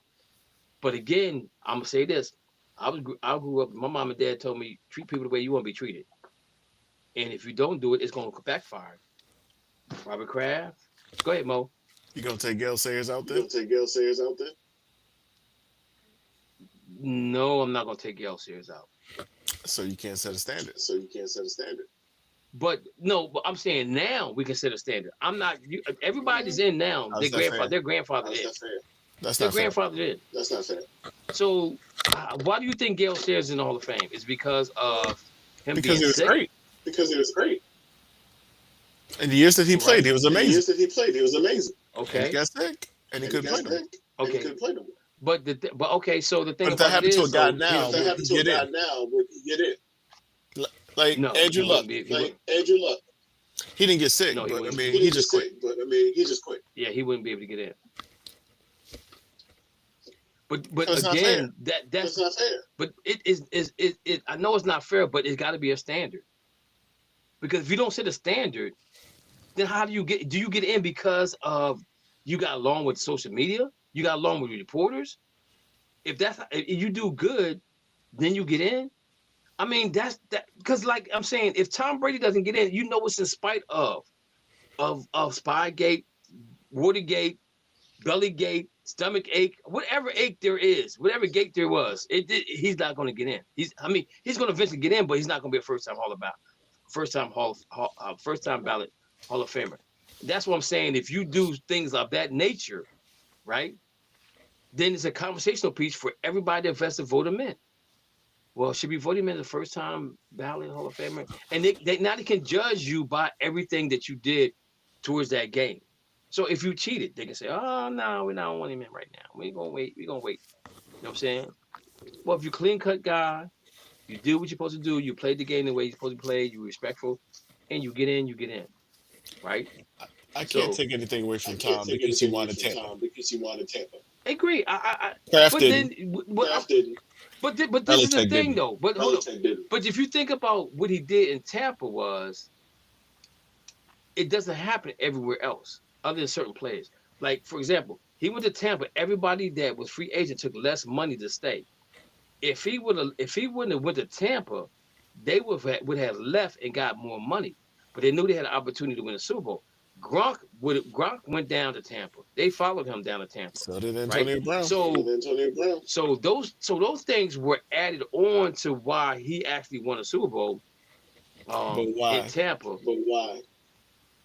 But again, I'm gonna say this: I grew up. My mom and dad told me treat people the way you want to be treated, and if you don't do it, it's gonna backfire. Robert Kraft, go ahead, Mo. You gonna take Gale Sayers out there? No, I'm not gonna take Gale Sayers out. So you can't set a standard. But I'm saying now we can set a standard. I'm not. Everybody's in now. Their grandfather is. That's their not fair. grandfather is. That's not fair. So why do you think Gale Sayers is in the Hall of Fame? It's because of him Because being he was sick? great. Because he was great. In the years that he played, he was The amazing. years that he played, he was amazing. And Okay. he got sick, and he couldn't play no more. Okay. He couldn't play no more. But okay. So the thing But if that about happened it to a is, guy so, now, If that happened to a guy now, would he get in? like no, Andrew he Luck, wouldn't be- Andrew Luck. he didn't get sick, No, he but I wouldn't. mean, He he didn't just get quit. sick, but I mean, he just quit. Yeah, he wouldn't be able to get in. But That's not again, That's that's not fair. but it is I know it's not fair, but it's got to be a standard. Because if you don't set a standard, then how do you get in because of you got along with social media, you got along with reporters? If you do good, then you get in. I mean, that's that because like I'm saying, if Tom Brady doesn't get in, it's in spite of Spygate, Watergate, Bellygate, stomach ache, whatever ache there is, whatever gate there was, he's not going to get in. He's going to eventually get in, but he's not going to be a first time ballot Hall of Famer. That's what I'm saying. If you do things of that nature, right, then it's a conversational piece for everybody that has to vote him in. Well, should we vote him in the first time ballot Hall of Famer? And they can judge you by everything that you did towards that game. So if you cheated, they can say, oh, no, we don't want him in right now. We're going to wait. You know what I'm saying? Well, if you're clean-cut guy, you do what you're supposed to do, you played the game the way you're supposed to play, you're respectful, and you get in, right? I can't take anything away from Tom because he wanted Tampa. I agree. Kraft didn't. But this is the thing, though. But if you think about what he did in Tampa was, it doesn't happen everywhere else other than certain players. Like, for example, he went to Tampa. Everybody that was free agent took less money to stay. If he wouldn't have went to Tampa, they would have left and got more money. But they knew they had an opportunity to win a Super Bowl. Gronk went down to Tampa. They followed him down to Tampa. So did Antonio Brown. So those things were added on to why he actually won a Super Bowl. In Tampa. But why?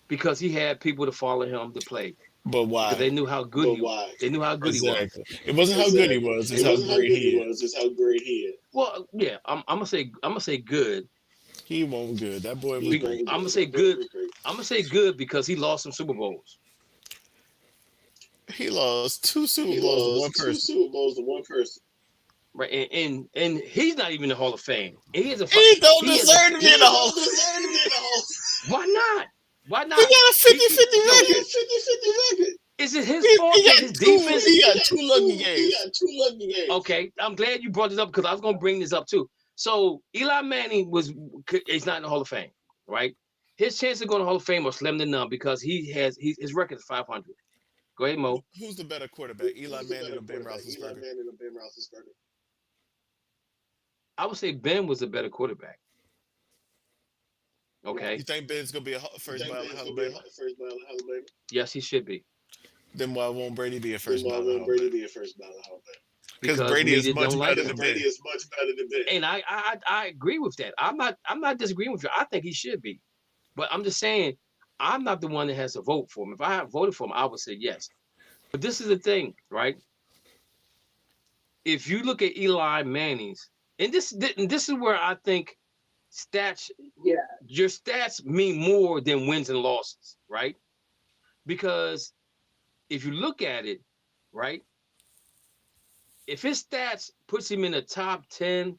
Because he had people to follow him to play. But why? Because they knew how good he was. They knew how good he was. It wasn't how good he was. It's how great he is. It's how great he is. Well, yeah, I'm gonna say good. He won't good. That boy was great. I'm gonna say good. I'm gonna say good because he lost some Super Bowls. He lost 2 Super Bowls to one person. Right, and he's not even in the Hall of Fame. He don't deserve to be in the Hall of Fame. Why not? Why not? He got a 50-50 record. Is it his fault that his defense? He got 2 lucky games. Okay, I'm glad you brought this up because I was gonna bring this up too. So Eli Manning is not in the Hall of Fame, right? His chance of going to the Hall of Fame are slim to none because his record is 500. Go ahead, Mo. Who's the better quarterback, Eli Manning or Ben Roethlisberger? I would say Ben was a better quarterback. Okay. You think Ben's gonna be a first ballot Hall of Famer? Yes, he should be. Then why won't Brady be a first ballot Hall of Famer? Because Brady is much better than Ben. And I agree with that. I'm not disagreeing with you. I think he should be. But I'm just saying, I'm not the one that has to vote for him. If I had voted for him, I would say yes. But this is the thing, right? If you look at Eli Manning's, and this is where I think your stats mean more than wins and losses, right? Because if you look at it, right, if his stats puts him in the top 10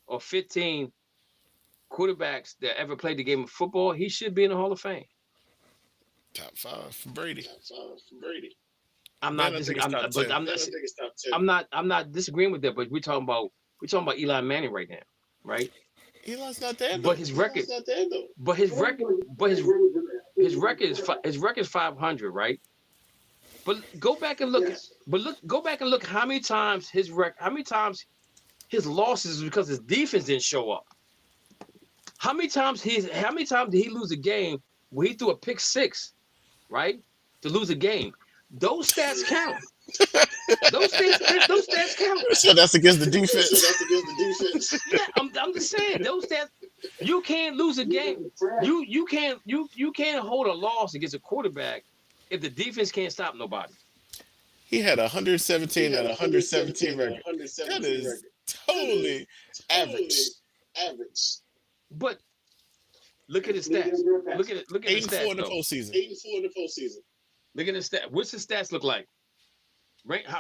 or 15 quarterbacks that ever played the game of football, he should be in the Hall of Fame. Top 5 for Brady. I'm not disagreeing with that, but we're talking about Eli Manning right now, right? Eli's not there, but his record is 500, right? But go back and look. Yes. Go back and look how many times his losses because his defense didn't show up. How many times did he lose a game where he threw a pick 6, right, to lose a game? Those stats count. Those stats count. So that's against the defense. Yeah, I'm just saying those stats. You can't lose a game. You can't hold a loss against a quarterback if the defense can't stop nobody. He had 117 and 117 record. That is totally average. But look at his stats. Look at the stats. 8-4 in the postseason. Look at his stats. What's his stats look like?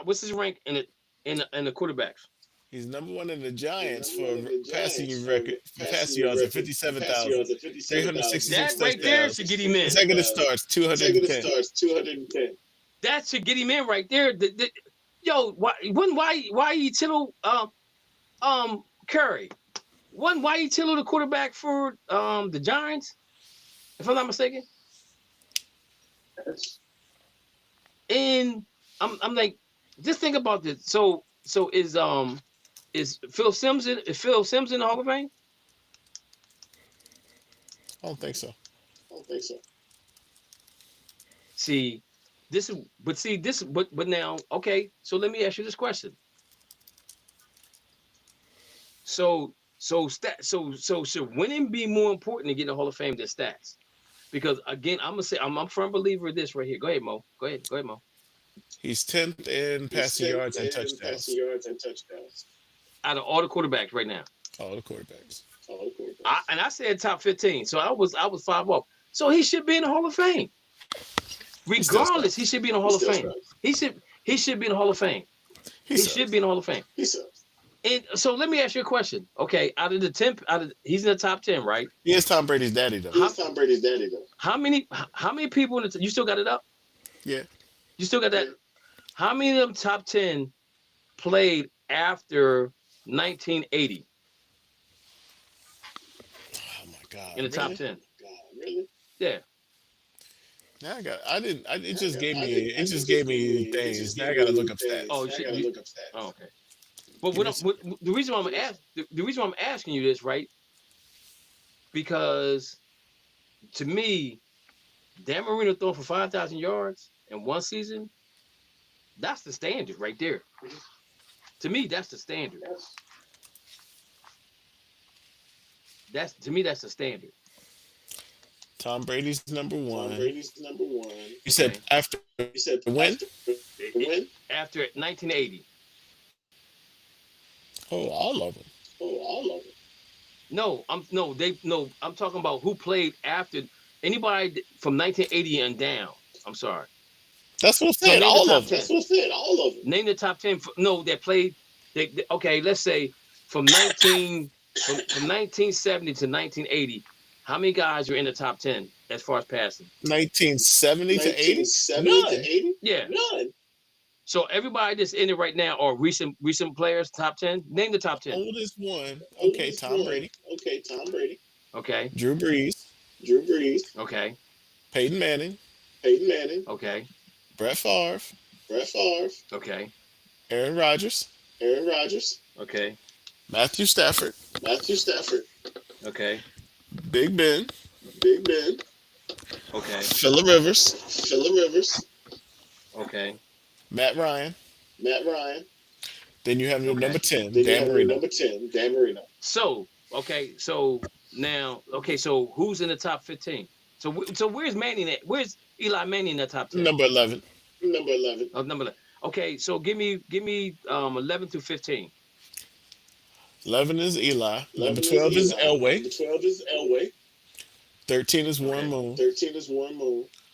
What's his rank in the quarterbacks? He's number 1 in the Giants for passing yards at 57,366. That right there should get him in. Second starts 210. That should get him in right there. Yo, why you Tittle Curry? Why you Tittle the quarterback for the Giants? If I'm not mistaken. And I'm like, just think about this. So is Phil Simms in the Hall of Fame? I don't think so. See, this is, but see, this, but now, okay. So let me ask you this question. So should winning be more important than getting a Hall of Fame than stats? Because again, I'm gonna say I'm a firm believer of this right here. Go ahead, Mo. Go ahead, Mo. He's 10th in passing yards and touchdowns. Out of all the quarterbacks right now, All the quarterbacks. I said top 15, so I was 5 off. So he should be in the Hall of Fame. Regardless, he should be in the Hall of Fame. He should be in the Hall of Fame. He should be in the Hall of Fame. And so let me ask you a question. Okay, out of the 10, he's in the top 10, right? He is Tom Brady's daddy, though. How many people in the you still got it up? Yeah. You still got that? How many of them top 10 played after 1980? Oh my God. In the top 10. Really? Yeah. Now it just gave me things. Now I gotta look up stats. Oh, oh, okay. But the reason why I'm asking you this, right? Because to me, Dan Marino throwing for 5,000 yards in one season, that's the standard right there. To me, that's the standard. That's the standard. Tom Brady's number one. You Okay. said after when? After 1980. Oh, all of them. No, I'm talking about who played after anybody from 1980 and down. I'm sorry. That's what I No, said. name the All top of them. 10. Name the top 10. That played. Okay, let's say from 1970 to 1980. How many guys are in the top 10 as far as passing? 1970 to 80? None. Yeah. So everybody that's in it right now are recent players, top 10. Name the top 10. Oldest one. Okay, Tom Brady. Okay. Drew Brees. Okay. Peyton Manning. Okay. Brett Favre. Okay. Aaron Rodgers. Okay. Matthew Stafford. Okay. Big Ben. Okay. Phillip Rivers. Okay. Matt Ryan. Then you have your number 10, Dan Marino. So now, so who's in the top 15? So where's Manning at? Where's Eli Manning in the top 10? Number 11. Oh, number 11. Okay, so give me 11 through 15. 11 is Eli. Number 12 is Elway. 13 is Warren Moon.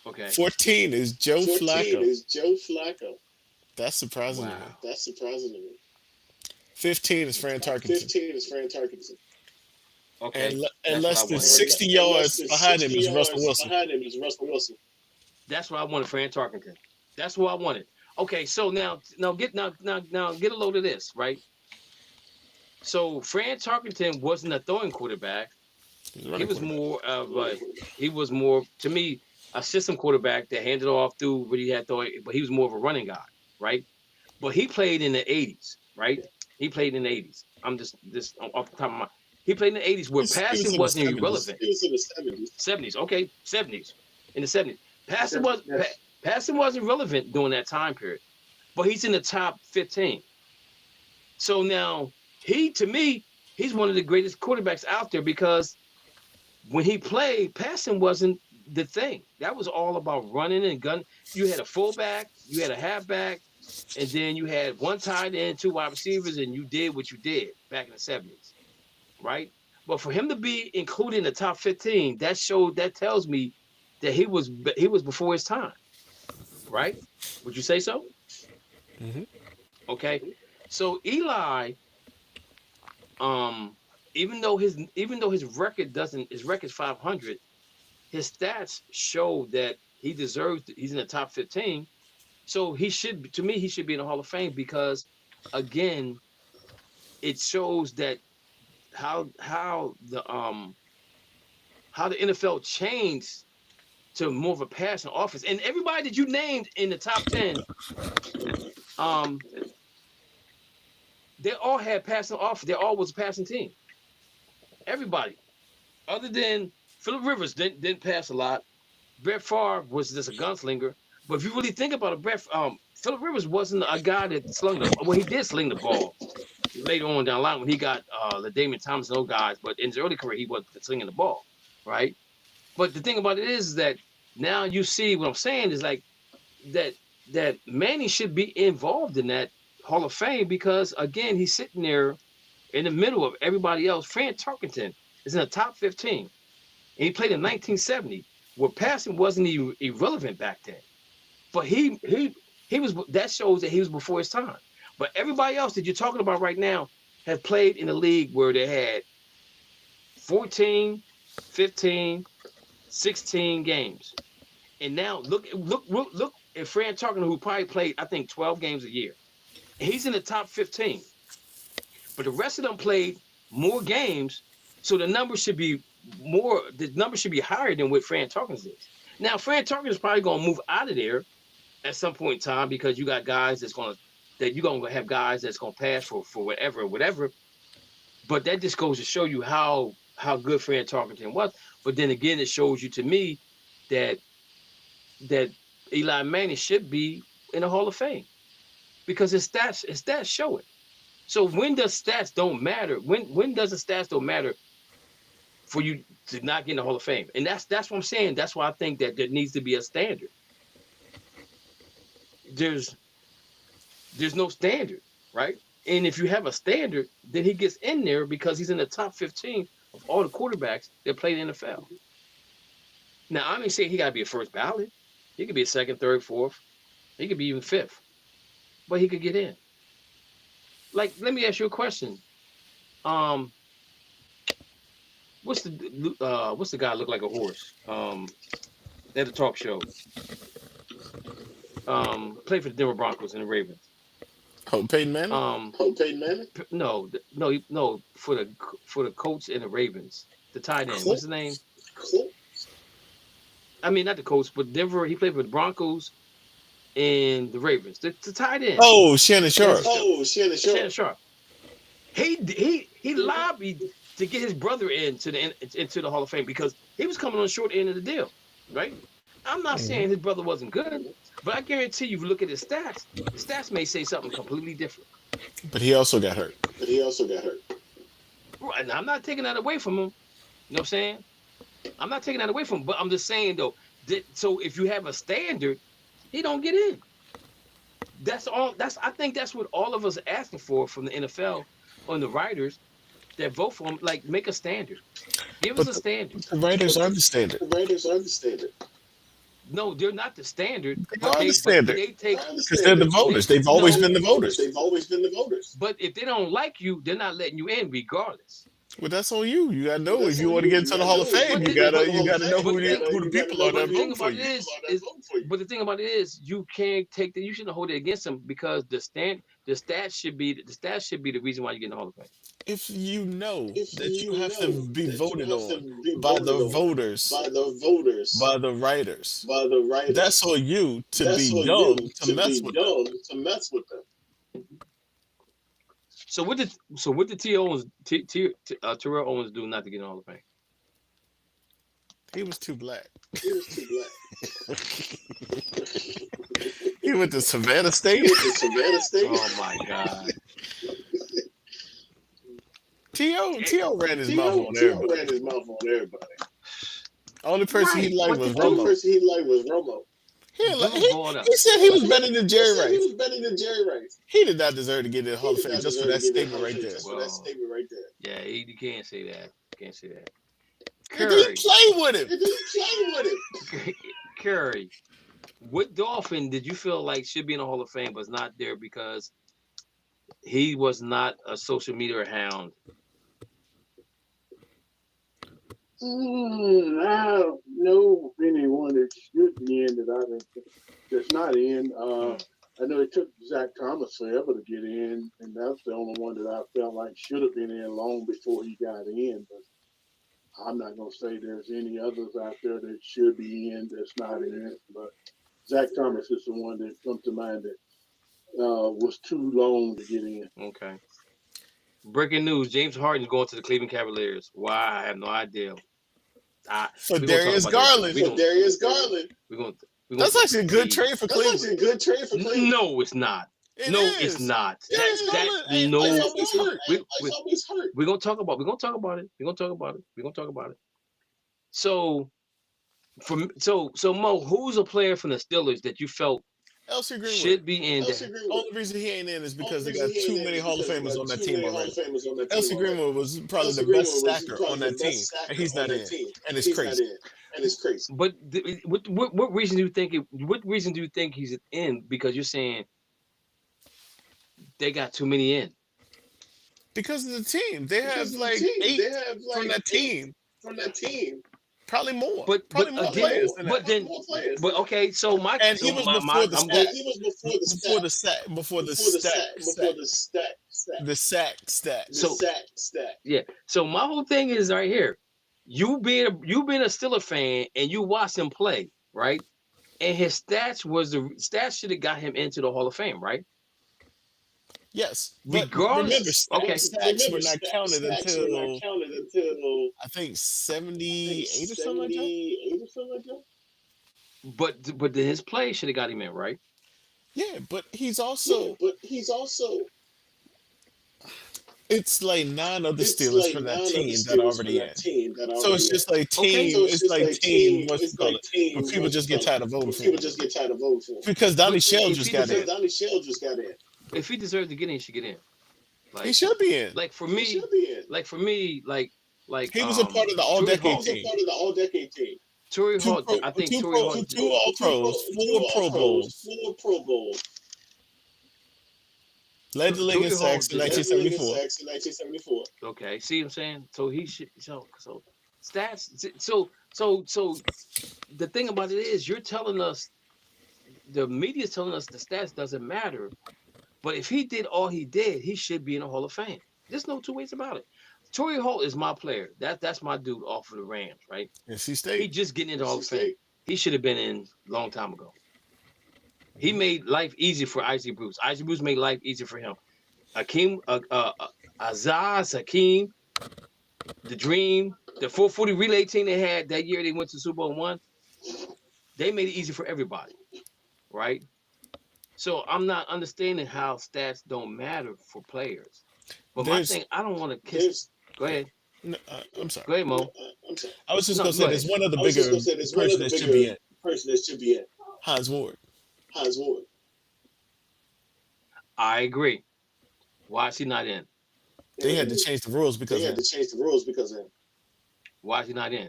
Okay. 14 is Joe Flacco. That's surprising Wow. to me. 15 is Fran Tarkenton. Okay. And less what I than wanted. 60 yards behind him is Russell Wilson. That's what I wanted, Fran Tarkenton. That's what I wanted. Okay, so now get a load of this, right? So Fran Tarkenton wasn't a throwing quarterback. He was more to me a system quarterback that handed off through what he had throwing, but he was more of a running guy, right? But he played in the 80s, right? He played in the 80s. I'm just off the top of my. He played in the 80s where passing wasn't irrelevant. It was in the 70s. 70s, okay, 70s. In the 70s, passing wasn't relevant during that time period, but he's in the top 15. So now to me, he's one of the greatest quarterbacks out there because when he played, passing wasn't the thing. That was all about running and gun. You had a fullback, you had a halfback, and then you had one tight end, 2 wide receivers, and you did what you did back in the 70s, right? But for him to be included in the top 15, that tells me that he was before his time, right? Would you say so? Mm-hmm. Okay. So Eli, even though his record's 500, his stats show that he deserves. He's in the top 15, so he should be in the Hall of Fame because, again, it shows that how the NFL changed to more of a passing offense. And everybody that you named in the top 10, they all had passing offense. They all was a passing team. Everybody, other than Phillip Rivers, didn't pass a lot. Brett Favre was just a gunslinger. But if you really think about it, Brett, Phillip Rivers wasn't a guy that slung the. Well, he did sling the ball later on down the line when he got the Damian Thomas and those guys. But in his early career, he wasn't slinging the ball, right? But the thing about it is that now you see what I'm saying is like that Manning should be involved in that Hall of Fame because again he's sitting there in the middle of everybody else. Fran Tarkenton is in the top 15, and he played in 1970, where passing wasn't even irrelevant back then. But he was, that shows that he was before his time. But everybody else that you're talking about right now has played in a league where they had 14, 15, 16 games. And now look at Fran Tarkenton, who probably played, I think, 12 games a year. He's in the top 15. But the rest of them played more games, so the number should be higher than what Fran Tarkenton is. Now, Fran Tarkenton is probably going to move out of there at some point in time because you got guys you're going to have guys that's going to pass for whatever. But that just goes to show you how good Fran Tarkenton was. But then again, it shows you to me that Eli Manning should be in the Hall of Fame because his stats show it. So when does stats don't matter? When does the stats don't matter for you to not get in the Hall of Fame? And that's what I'm saying. That's why I think that there needs to be a standard. There's no standard, right? And if you have a standard, then he gets in there because he's in the top 15 of all the quarterbacks that play in the NFL. Now, I'm not saying he got to be a first ballot. He could be a second, third, fourth. He could be even fifth. But he could get in. Like, let me ask you a question. What's the guy look like a horse? At the talk show. Played for the Denver Broncos and the Ravens. Oh, Peyton Manning? Peyton Manning? No, for the Colts and the Ravens. The tight end. What's his name? I mean, not the Colts, but Denver. He played for the Broncos and the Ravens. The tight end. Oh, Shannon Sharp. Shannon Sharp. He lobbied to get his brother into the Hall of Fame because he was coming on the short end of the deal, right? I'm not saying his brother wasn't good, but I guarantee you, if you look at his stats, the stats may say something completely different. But he also got hurt. Right, and I'm not taking that away from him. You know what I'm saying? I'm not taking that away from him, but I'm just saying, though, so if you have a standard, he don't get in. That's all. I think that's what all of us are asking for from the NFL on the writers that vote for him. Like, make a standard. Give us a standard. The writers are the standard. No, they're not the standard. They are the standard. Because they're the voters. They've always been the voters. But if they don't like you, they're not letting you in regardless. Well, that's on you. You gotta know if you want to get into the Hall of Fame. You gotta know who the people are that vote for you. But the thing about it is, you can't take you shouldn't hold it against them because the stats should be the reason why you get in the Hall of Fame. If you know that you have to be voted on by the voters, by the writers, that's on you to be dumb to mess with them. So what did Terrell Owens do not to get in the Hall of Fame? He was too black. He went to Savannah State. Oh my God. T.O. ran his mouth on everybody. Only person he liked was Romo. He said he was better than Jerry Rice. He did not deserve to get in the Hall of Fame just for that statement right there. Yeah, you can't say that. Curry. He played with him. Curry. What Dolphin did you feel like should be in the Hall of Fame but not there because he was not a social media hound? I don't know anyone that should be in that I think that's not in. I know it took Zach Thomas forever to get in, and that's the only one that I felt like should have been in long before he got in. But I'm not going to say there's any others out there that should be in that's not in. But Zach Thomas is the one that comes to mind that was too long to get in. Okay. Breaking news: James Harden's going to the Cleveland Cavaliers. Why? I have no idea. Darius Garland. We're That's actually a good trade for Cleveland. No, it's not. It No, is. it's not. It That, is. that Hey, no. Ice always hurt. We're gonna talk about. We're gonna talk about it. We're gonna talk about it. We're gonna talk about it. So, so Mo, who's a player from the Steelers that you felt Elsie Greenwood. should be in there? The only reason he ain't in is because they got too many Hall of Famers on that team already. Elsie Greenwood was probably the best stacker on that team, and he's not in, and it's crazy. But what reason do you think? What reason do you think he's in? Because you're saying they got too many in. Because of the team, they have like eight from that team. Probably more. But probably more again, players than but that. then, but okay. So my And so he was my, before my, the I'm stat. going, Before the sack. so yeah. So my whole thing is right here. You being a Steelers fan and you watch him play, right? And his stats should have got him into the Hall of Fame, right? Yes. But Regardless, remember, okay. sacks were not counted until I think 78 or something like that. But then his play should have got him in, right? Yeah, but he's also it's like 9 other Steelers from that team that are already in. So it's just like team. It's like team. What's it called? But people just get tired of voting for him. Because Donnie Shell just got in. If he deserved to get in, he should get in. Like, He should be in. like for me, he He was a part of the all-decade team. Torrey Hall, I think Torrey Hall. 2 All-Pros, 4 Pro Bowls. Led the league in sacks in 1974. Okay, see what I'm saying? So he should. So stats. So the thing about it is, you're telling us, the media's telling us the stats doesn't matter. But if he did all he did, he should be in the Hall of Fame. There's no two ways about it. Torrey Holt is my player. That's my dude off of the Rams, right? NC He State. just getting into the Hall of Fame. He should have been in a long time ago. He made life easy for Isaac Bruce. Isaac Bruce made life easy for him. Azaz, Hakeem, the Dream, the 440 relay team they had that year, they went to Super Bowl and won. They made it easy for everybody, right? So I'm not understanding how stats don't matter for players. But my thing, I don't want to kiss. Go ahead. No, I'm sorry. Go ahead, Mo. I was just No, going to say go there's one of the bigger person that should be in. Hans Ward. I agree. Why is he not in? They had to change the rules because of him. Why is he not in?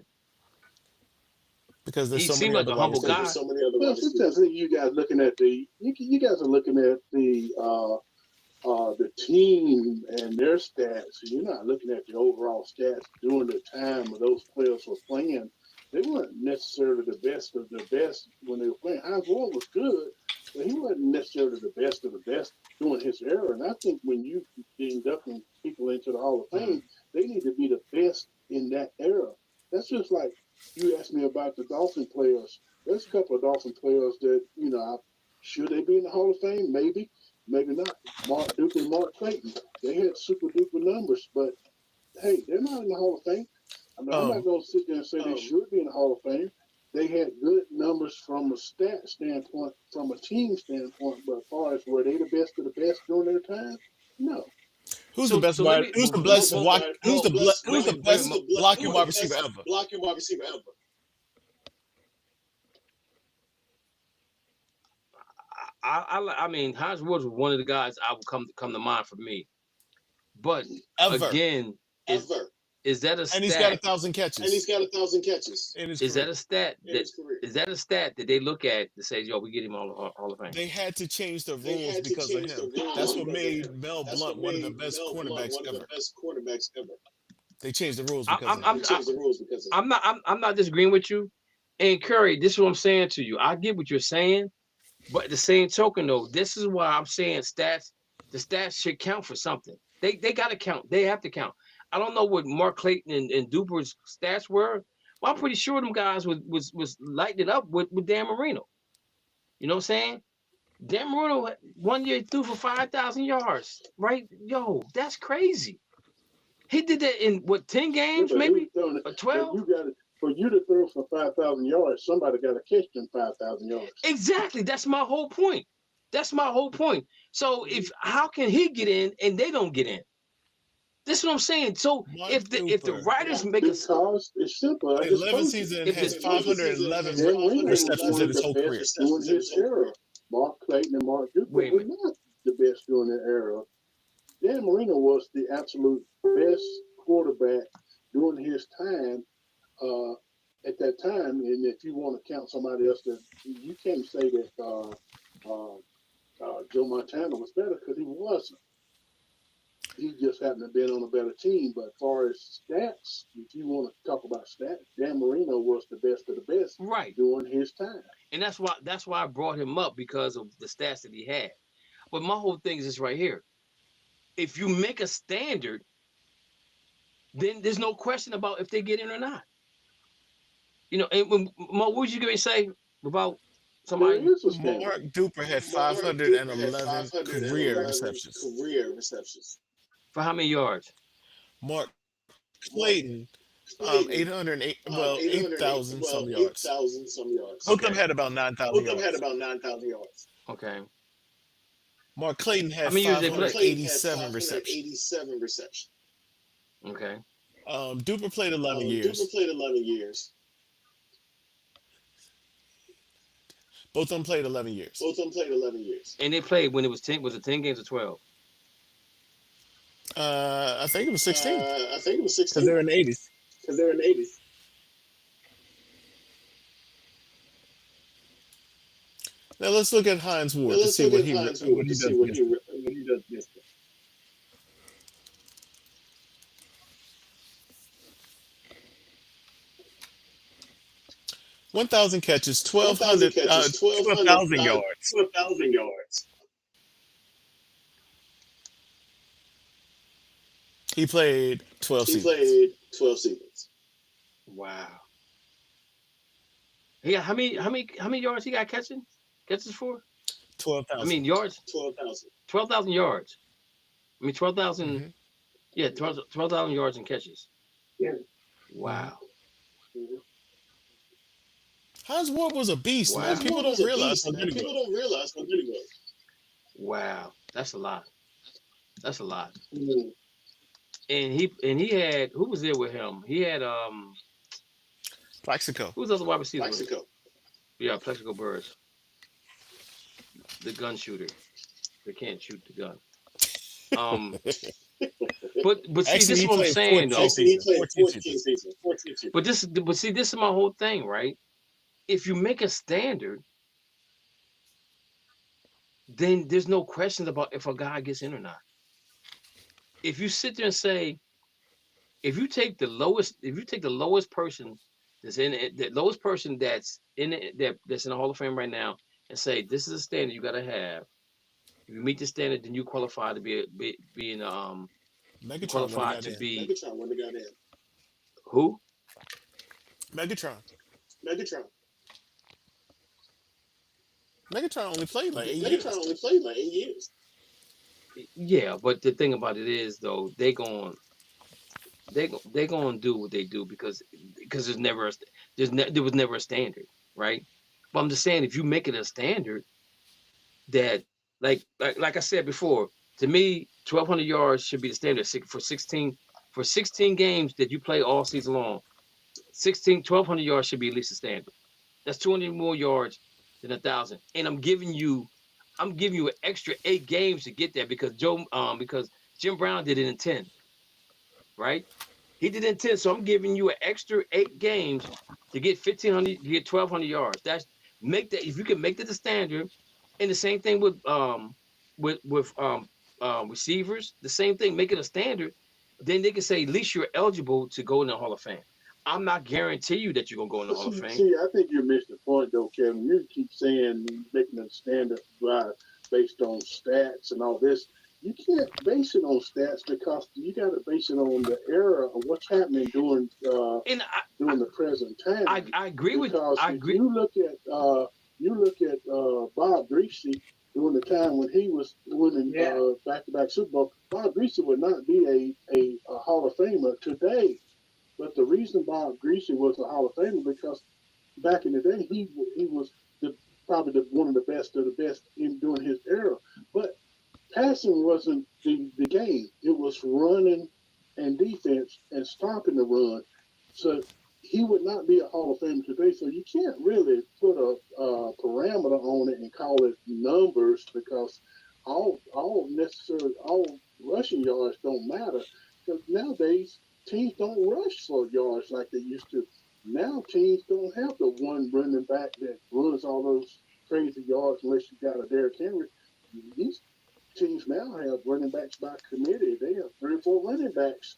Because there's He so seemed many like other a humble wide guy. receivers. Well, sometimes you guys looking at you guys are looking at the team and their stats. You're not looking at the overall stats during the time of those players were playing. They weren't necessarily the best of the best when they were playing. Hans Ward was good, but he wasn't necessarily the best of the best during his era. And I think when you inducting people into the Hall of Fame, they need to be the best in that era. That's just like you asked me about the Dolphin players. There's a couple of Dolphin players that, should they be in the Hall of Fame? Maybe, maybe not. Mark Duke and Mark Clayton, they had super duper numbers, but hey, they're not in the Hall of Fame. I'm not going to sit there and say they should be in the Hall of Fame. They had good numbers from a stat standpoint, from a team standpoint, but as far as were they the best of the best during their time? No. Who's the best blocking wide receiver ever? I mean, Hans Ward was one of the guys I would come to mind for me. But Ever. again, is that a stat? And he's got 1,000 catches. Is that a stat? Is that a stat that they look at to say, yo, we get him Hall of Fame? They had to change the rules because of him. That's what made Mel Blount one of the best cornerbacks ever. They changed the rules because of him. I'm not disagreeing with you. And Curry, this is what I'm saying to you. I get what you're saying, but at the same token, though, this is why I'm saying stats. The stats should count for something. They got to count. They have to count. I don't know what Mark Clayton and Duper's stats were. Well, I'm pretty sure them guys was lighting it up with Dan Marino. You know what I'm saying? Dan Marino 1 year threw for 5,000 yards, right? Yo, that's crazy. He did that in 10 games, maybe? Or 12? for you to throw for 5,000 yards, somebody got to catch them 5,000 yards. Exactly. That's my whole point. So how can he get in and they don't get in? This is what I'm saying. So Mark if the Duper. writers make us, Because it's simple. I just 11 told you. season If has the- 511 Dan Marino was receptions one in of his the whole career. best doing his era. Mark Clayton and Mark Duper Wait a were minute. not the best during their era. Dan Marino was the absolute best quarterback during his time at that time. And if you want to count somebody else, that you can't say that Joe Montana was better, because he wasn't. He just happened to have been on a better team. But as far as stats, if you want to talk about stats, Dan Marino was the best of the best right. during his time. And that's why I brought him up, because of the stats that he had. But my whole thing is this right here. If you make a standard, then there's no question about if they get in or not. You know, and Mo, what was you going to say about somebody? There is a standard. Mark Duper had 511 career receptions. For how many yards? Mark Clayton, 808, well, 8,000 some yards. Both of them had about 9,000 yards. Okay. Mark Clayton had How many years they played? 587 receptions. Okay. Duper played 11 years. Both of them played 11 years. And they played when it was 10. Was it 10 games or 12? I think it was 16. Because they're in the 80s. Now let's look at Hines Ward to see what he does. What he does this. 1,000 catches, 12,000 yards. He played 12 seasons. Wow. Yeah. How many yards he got catches for? 12,000. I mean yards. 12,000 yards. I mean 12,000. Mm-hmm. Yeah, 12,000 yards and catches. Yeah. Wow. Mm-hmm. Hines Ward was a beast, Wow. man. People don't realize how good he was. Wow. That's a lot. Mm-hmm. And he had, who was there with him? He had Plaxico. who's the other wide receiver? Yeah, Plexico Burris. The gun shooter. They can't shoot the gun. But see, Actually, this is he what I'm played saying 14 though. seasons. But see, this is my whole thing, right? If you make a standard, then there's no questions about if a guy gets in or not. If you sit there and say, if you take the lowest person that's in it, the lowest person that's in the Hall of Fame right now, and say this is a standard you got to have. If you meet the standard, then you qualify to be in Megatron qualified when to he got be in. who? Megatron. Megatron only played like 8 years. Yeah, but the thing about it is though, they gonna do what they do because there was never a standard, right? But I'm just saying, if you make it a standard that like I said before, to me 1,200 yards should be the standard for 16 games that you play all season long. 1,200 yards should be at least a standard. That's 200 more yards than 1,000. And I'm giving you an extra 8 games to get there because Jim Brown did it in 10, right? He did it in 10, so I'm giving you an extra 8 games to get 1,500, to get 1,200 yards. If you can make that the standard, and the same thing with receivers, the same thing, make it a standard, then they can say at least you're eligible to go in the Hall of Fame. I'm not guarantee you that you're gonna go in the Hall of Fame. See, I think you missed the point though, Kevin. You keep saying making a standard based on stats and all this. You can't base it on stats because you got to base it on the era of what's happening during the present time. I agree with because I agree. You look at Bob Griese during the time when he was winning back-to-back Super Bowl. Bob Griese would not be a Hall of Famer today. But But the reason Bob Greasy was a Hall of Famer because back in the day he was probably one of the best in during his era. But passing wasn't the game. It was running and defense and stopping the run. So he would not be a Hall of Famer today. So you can't really put a parameter on it and call it numbers because all rushing yards don't matter. Because nowadays teams don't rush for yards like they used to. Now teams don't have the one running back that runs all those crazy yards unless you got a Derrick Henry. These teams now have running backs by committee. They have 3 or 4 running backs,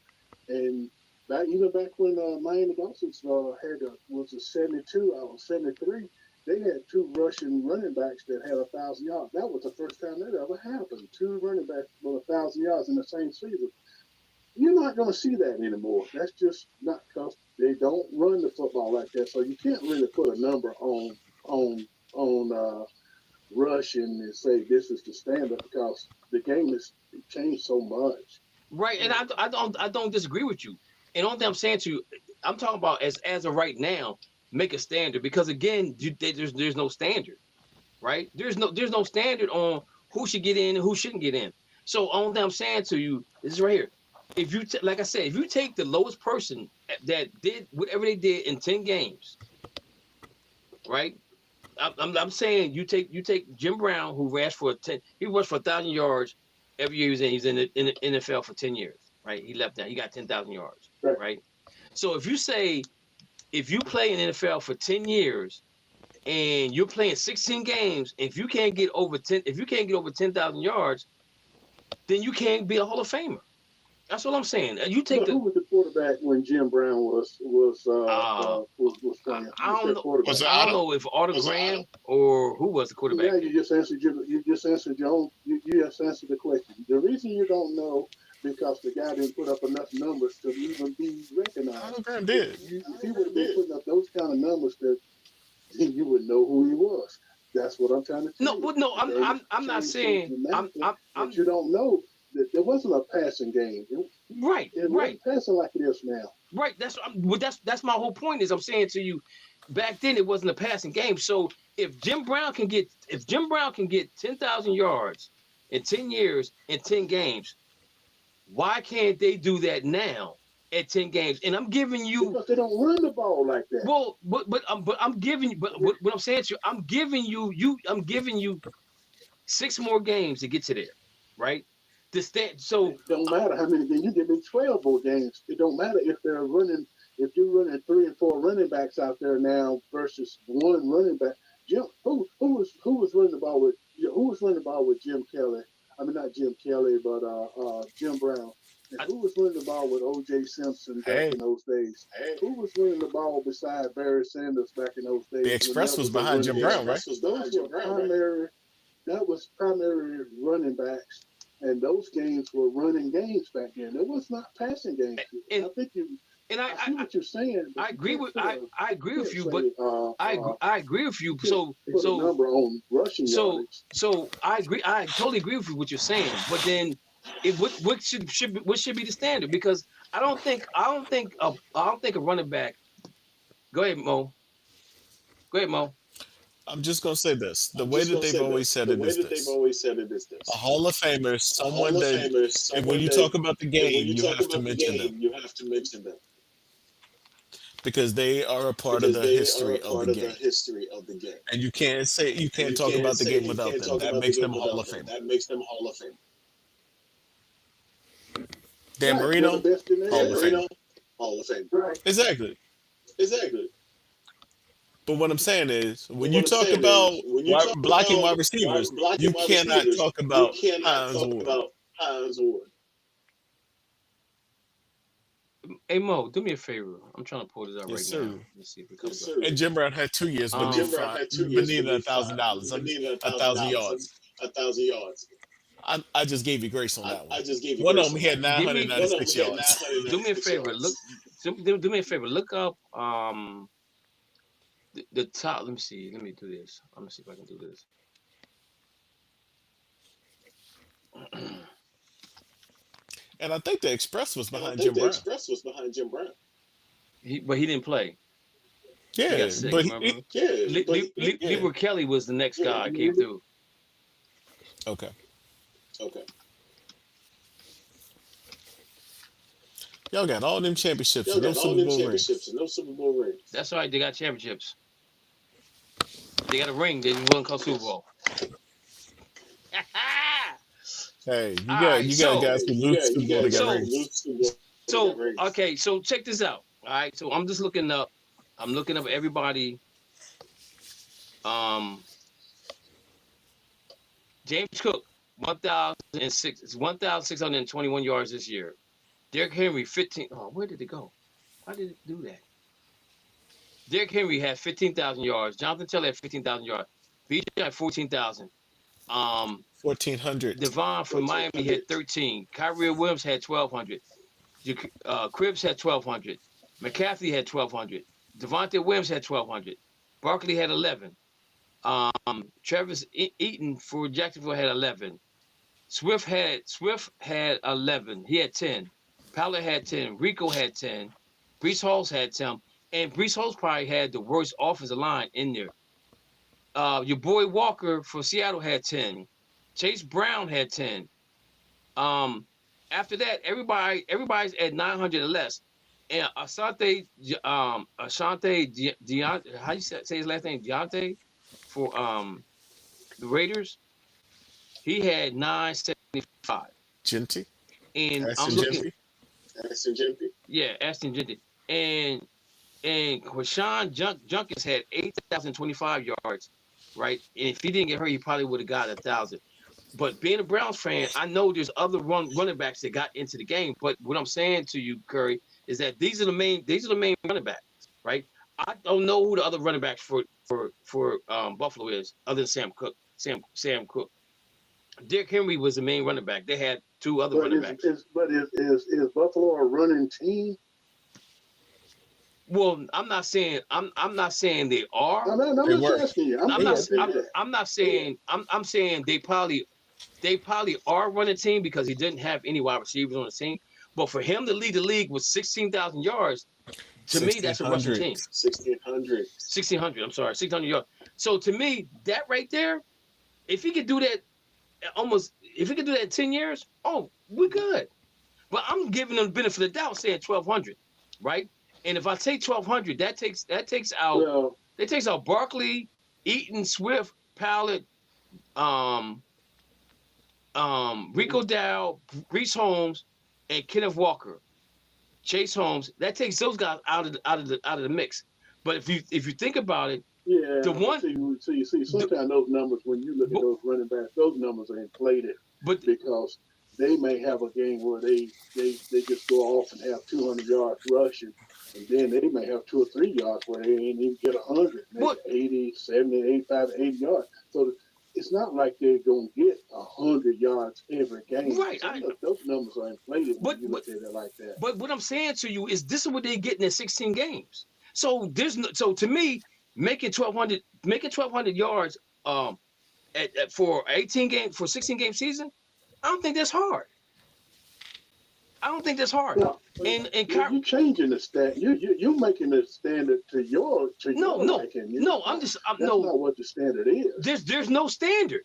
and even back when Miami Dolphins was a 72 or 73, they had 2 Russian running backs that had 1,000 yards. That was the first time that ever happened. 2 running backs with 1,000 yards in the same season. You're not going to see that anymore. That's just not because they don't run the football like that. So you can't really put a number on rushing and say this is the standard because the game has changed so much. Right, and I don't disagree with you. And only thing I'm saying to you, I'm talking about as of right now, make a standard because again, there's no standard, right? There's no standard on who should get in and who shouldn't get in. So only thing I'm saying to you is right here. If you like I said, if you take the lowest person that did whatever they did in 10 games, right? I'm saying you take Jim Brown who rushed for 1,000 yards every year he's in the NFL for 10 years, right? He left that. He got 10,000 yards, right? So if you play in the NFL for 10 years and you're playing 16 games, if you can't get over 10,000 yards, then you can't be a Hall of Famer. That's what I'm saying. You take who was the quarterback when Jim Brown was playing? I don't know if Otto Graham or who was the quarterback. Yeah, you just answered your own. You just answered the question. The reason you don't know because the guy didn't put up enough numbers to even be recognized. Otto Graham did. If he would have been putting up those kind of numbers, that you would know who he was. That's what I'm trying to tell you. No, I'm not saying you don't know. There wasn't a passing game. Right. It wasn't passing like it is now. Right. That's my whole point. Is I'm saying to you, back then it wasn't a passing game. So if Jim Brown can get 10,000 yards in 10 years in 10 games, why can't they do that now at 10 games? And I'm giving you because they don't run the ball like that. Well, but I'm giving you. But what I'm saying to you, I'm giving you 6 more games to get to there, right? So it don't matter how many games you give me 12 more games. It don't matter if you're running 3 and 4 running backs out there now versus 1 running back. Who was running the ball with Jim Kelly? I mean not Jim Kelly, but Jim Brown. And who was running the ball with O.J. Simpson back in those days? Who was running the ball beside Barry Sanders back in those days? The Express was behind Jim Brown, right? That was primary running backs. And those games were running games back then. It was not passing games. I think I see what you're saying. I agree with you, but I agree with you. So number on rushing yards. So I agree. I totally agree with you what you're saying. But then, what should be the standard? Because I don't think a running back. Go ahead, Mo. I'm just gonna say this: the way that they've always said it is this: a Hall of Famer is someone that, and when you talk about the game, you have to mention them because they are a part of the history of the game. And you can't talk about the game without them. That makes them Hall of Fame. Dan Marino, Hall of Fame. Right. Exactly. But what I'm saying is, when you talk about blocking wide receivers, you cannot talk about Hines Ward. Hey Mo, do me a favor. I'm trying to pull this out now. Let's see if it comes up. And Jim Brown had 2 years beneath $1,000, 1,000 yards. 1,000 yards. I just gave you grace on that one. One of them he had 996 yards. Do me a favor. Do me a favor. Look up the top. Let me see. Let me do this. I'm gonna see if I can do this. And I think the Express was behind Jim Brown. But he didn't play. He Yeah, got sick. but Remember? Leroy Kelly was the next guy came through. okay. Y'all got all them championships and no Super Bowl rings. That's right. They got championships. They got a ring. They just wouldn't call Super Bowl. Hey, you got guys who lose Super Bowl to get rings. So okay, so check this out. All right, so I'm just looking up. I'm looking up everybody. James Cook, 1,621 yards this year. Derrick Henry, 15. Oh, where did it go? Why did it do that? Derrick Henry had 15,000 yards. Jonathan Taylor had 15,000 yards. BJ had 14,000. 1,400. Devon from Miami had 13. Kyrie Williams had 1,200. Cribbs had 1,200. McCaffrey had 1,200. Devontae Williams had 1,200. Barkley had 11. Travis Eaton for Jacksonville had 11. Swift had 11. He had 10. Powell had 10. Rico had 10. Brees Hall had 10. And Brees Hall probably had the worst offensive line in there. Your boy Walker for Seattle had 10. Chase Brown had 10. After that, everybody's at 900 or less. And Asante Deontay, how you say his last name? Deontay for the Raiders. He had 975. Genty. And Ashton I'm looking. Genty. Yeah, Ashton Genty. And Quashawn Junkins had 8,025 yards, right? And if he didn't get hurt, he probably would have got 1,000. But being a Browns fan, I know there's other running backs that got into the game. But what I'm saying to you, Curry, is that these are the main running backs, right? I don't know who the other running backs for Buffalo is, other than Sam Cook. Derrick Henry was the main running back. They had two other running backs. Is Buffalo a running team? Well, I'm not saying they are. I'm just asking you. I'm saying they probably are running team because he didn't have any wide receivers on the team. But for him to lead the league with 16,000 yards, to me, that's a rushing team. 1,600. I'm sorry, 600 yards. So to me, that right there, if he could do that, if he could do that in 10 years, oh, we're good. But I'm giving them the benefit of the doubt, saying 1,200, right? And if I take 1,200, that takes out Barkley, Eaton, Swift, Powell, Rico Dow, Brees Holmes, and Kenneth Walker, Chase Holmes. That takes those guys out of the mix. But if you think about it, the one. So you see, sometimes those numbers, when you look at those running backs, those numbers are inflated. Because they may have a game where they just go off and have 200 yards rushing, and then they may have 2 or 3 yards where they ain't even get 100, maybe 80, 70, 85, 80 yards. So it's not like they're going to get 100 yards every game. Right. Those numbers are inflated when you look at it like that. But what I'm saying to you is this is what they're getting in 16 games. So to me, making 1,200 yards for 18 game for 16 game season, I don't think that's hard. No, and you're changing the stat. You're making the standard to your liking. That's not what the standard is. There's no standard.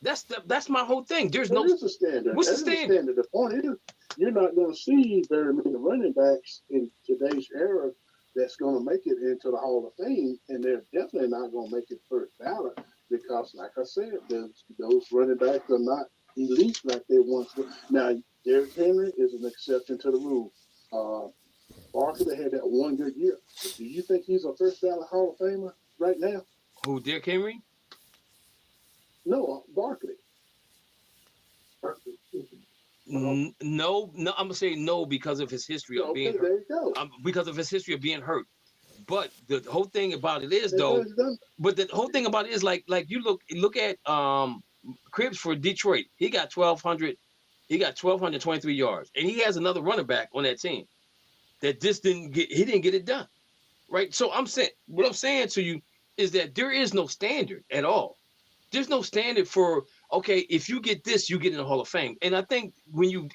That's my whole thing. There's no a standard. What's the standard? The point is you're not going to see very many running backs in today's era that's going to make it into the Hall of Fame, and they're definitely not going to make it first ballot because, like I said, those running backs are not elite like they once were. Now, Derrick Henry is an exception to the rule. Barkley had that one good year. Do you think he's a first ballot Hall of Famer right now? Who, Derrick Henry? No, Barkley. No, I'm gonna say no because of his history of being hurt. There you go. Because of his history of being hurt. But the whole thing about it is like you look at Cribbs for Detroit. He got 1,223 yards, and he has another running back on that team that didn't get it done, right? So what I'm saying to you is that there is no standard at all. There's no standard for, okay, if you get this, you get in the Hall of Fame. And I think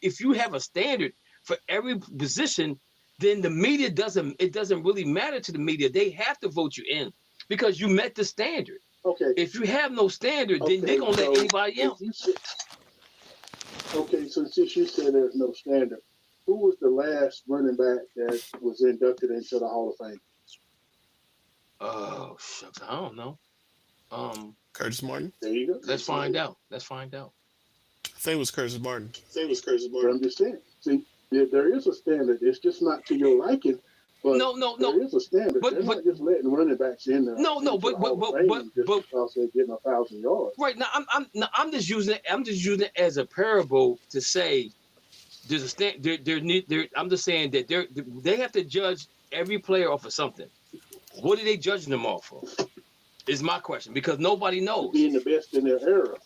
if you have a standard for every position, then the media doesn't really matter to the media. They have to vote you in because you met the standard. Okay. If you have no standard, then they're gonna let anybody else. Okay, so since you said there's no standard, who was the last running back that was inducted into the Hall of Fame? Oh shucks, I don't know. Curtis Martin. There you go. Let's find out. Let's find out. I think it was Curtis Martin. But I'm just saying. See, there is a standard. It's just not to your liking. But No. there is a standard. But- They're but- not just letting running backs in there. No, into the Hall of Fame just because they're getting 1,000 yards. Right now, I'm just using it as a parable to say there's a stand. I'm just saying that they have to judge every player off of something. What are they judging them off of? Is my question because nobody knows. Being the best in their era.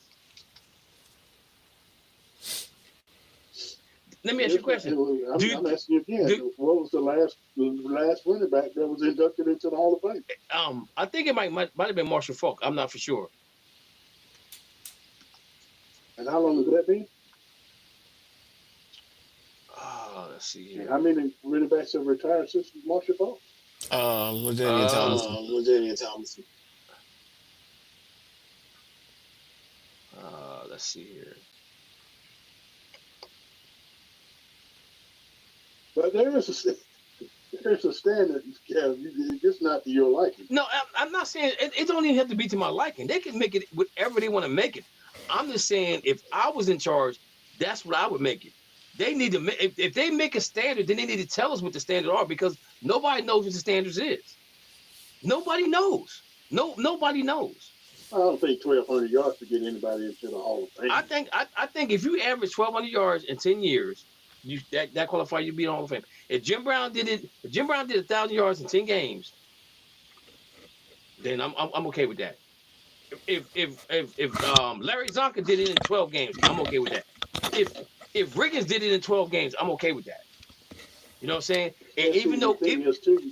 Let me ask you a question. I'm asking you again. What was the last running back that was inducted into the Hall of Fame? I think it might have been Marshall Faulk. I'm not for sure. And how long has that been? Let's see And here. how many running backs have retired since Marshall Faulk? LaDainian Tomlinson. Let's see here. But there's a standard. Yeah, it's just not to your liking. No, I'm not saying it don't even have to be to my liking. They can make it whatever they want to make it. I'm just saying if I was in charge, that's what I would make it. They need to if they make a standard, then they need to tell us what the standards are because nobody knows what the standards is. Nobody knows. Nobody knows. I don't think 1,200 yards to get anybody into the Hall of Fame. I think if you average 1,200 yards in 10 years, that qualifies you to be in the Hall of Fame. If Jim Brown did 1,000 yards in 10 games, then I'm okay with that. If Larry Zonka did it in 12 games, I'm okay with that. If Riggins did it in 12 games, I'm okay with that. You know what I'm saying? And Yeah, even though the thing is too, you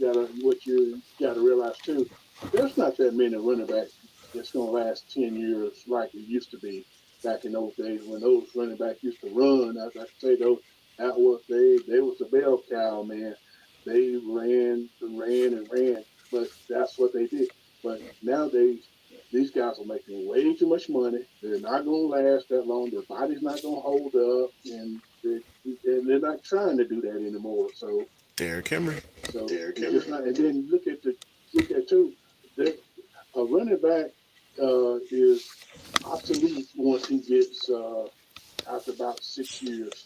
gotta realize too, there's not that many running backs that's gonna last 10 years like it used to be back in those days when those running backs used to run. As I say, they was the bell cow, man. They ran, but that's what they did. But nowadays, these guys are making way too much money. They're not going to last that long. Their body's not going to hold up, and they're not trying to do that anymore. So Derrick Henry. It's not, and then look at too. A running back is obsolete once he gets after about 6 years.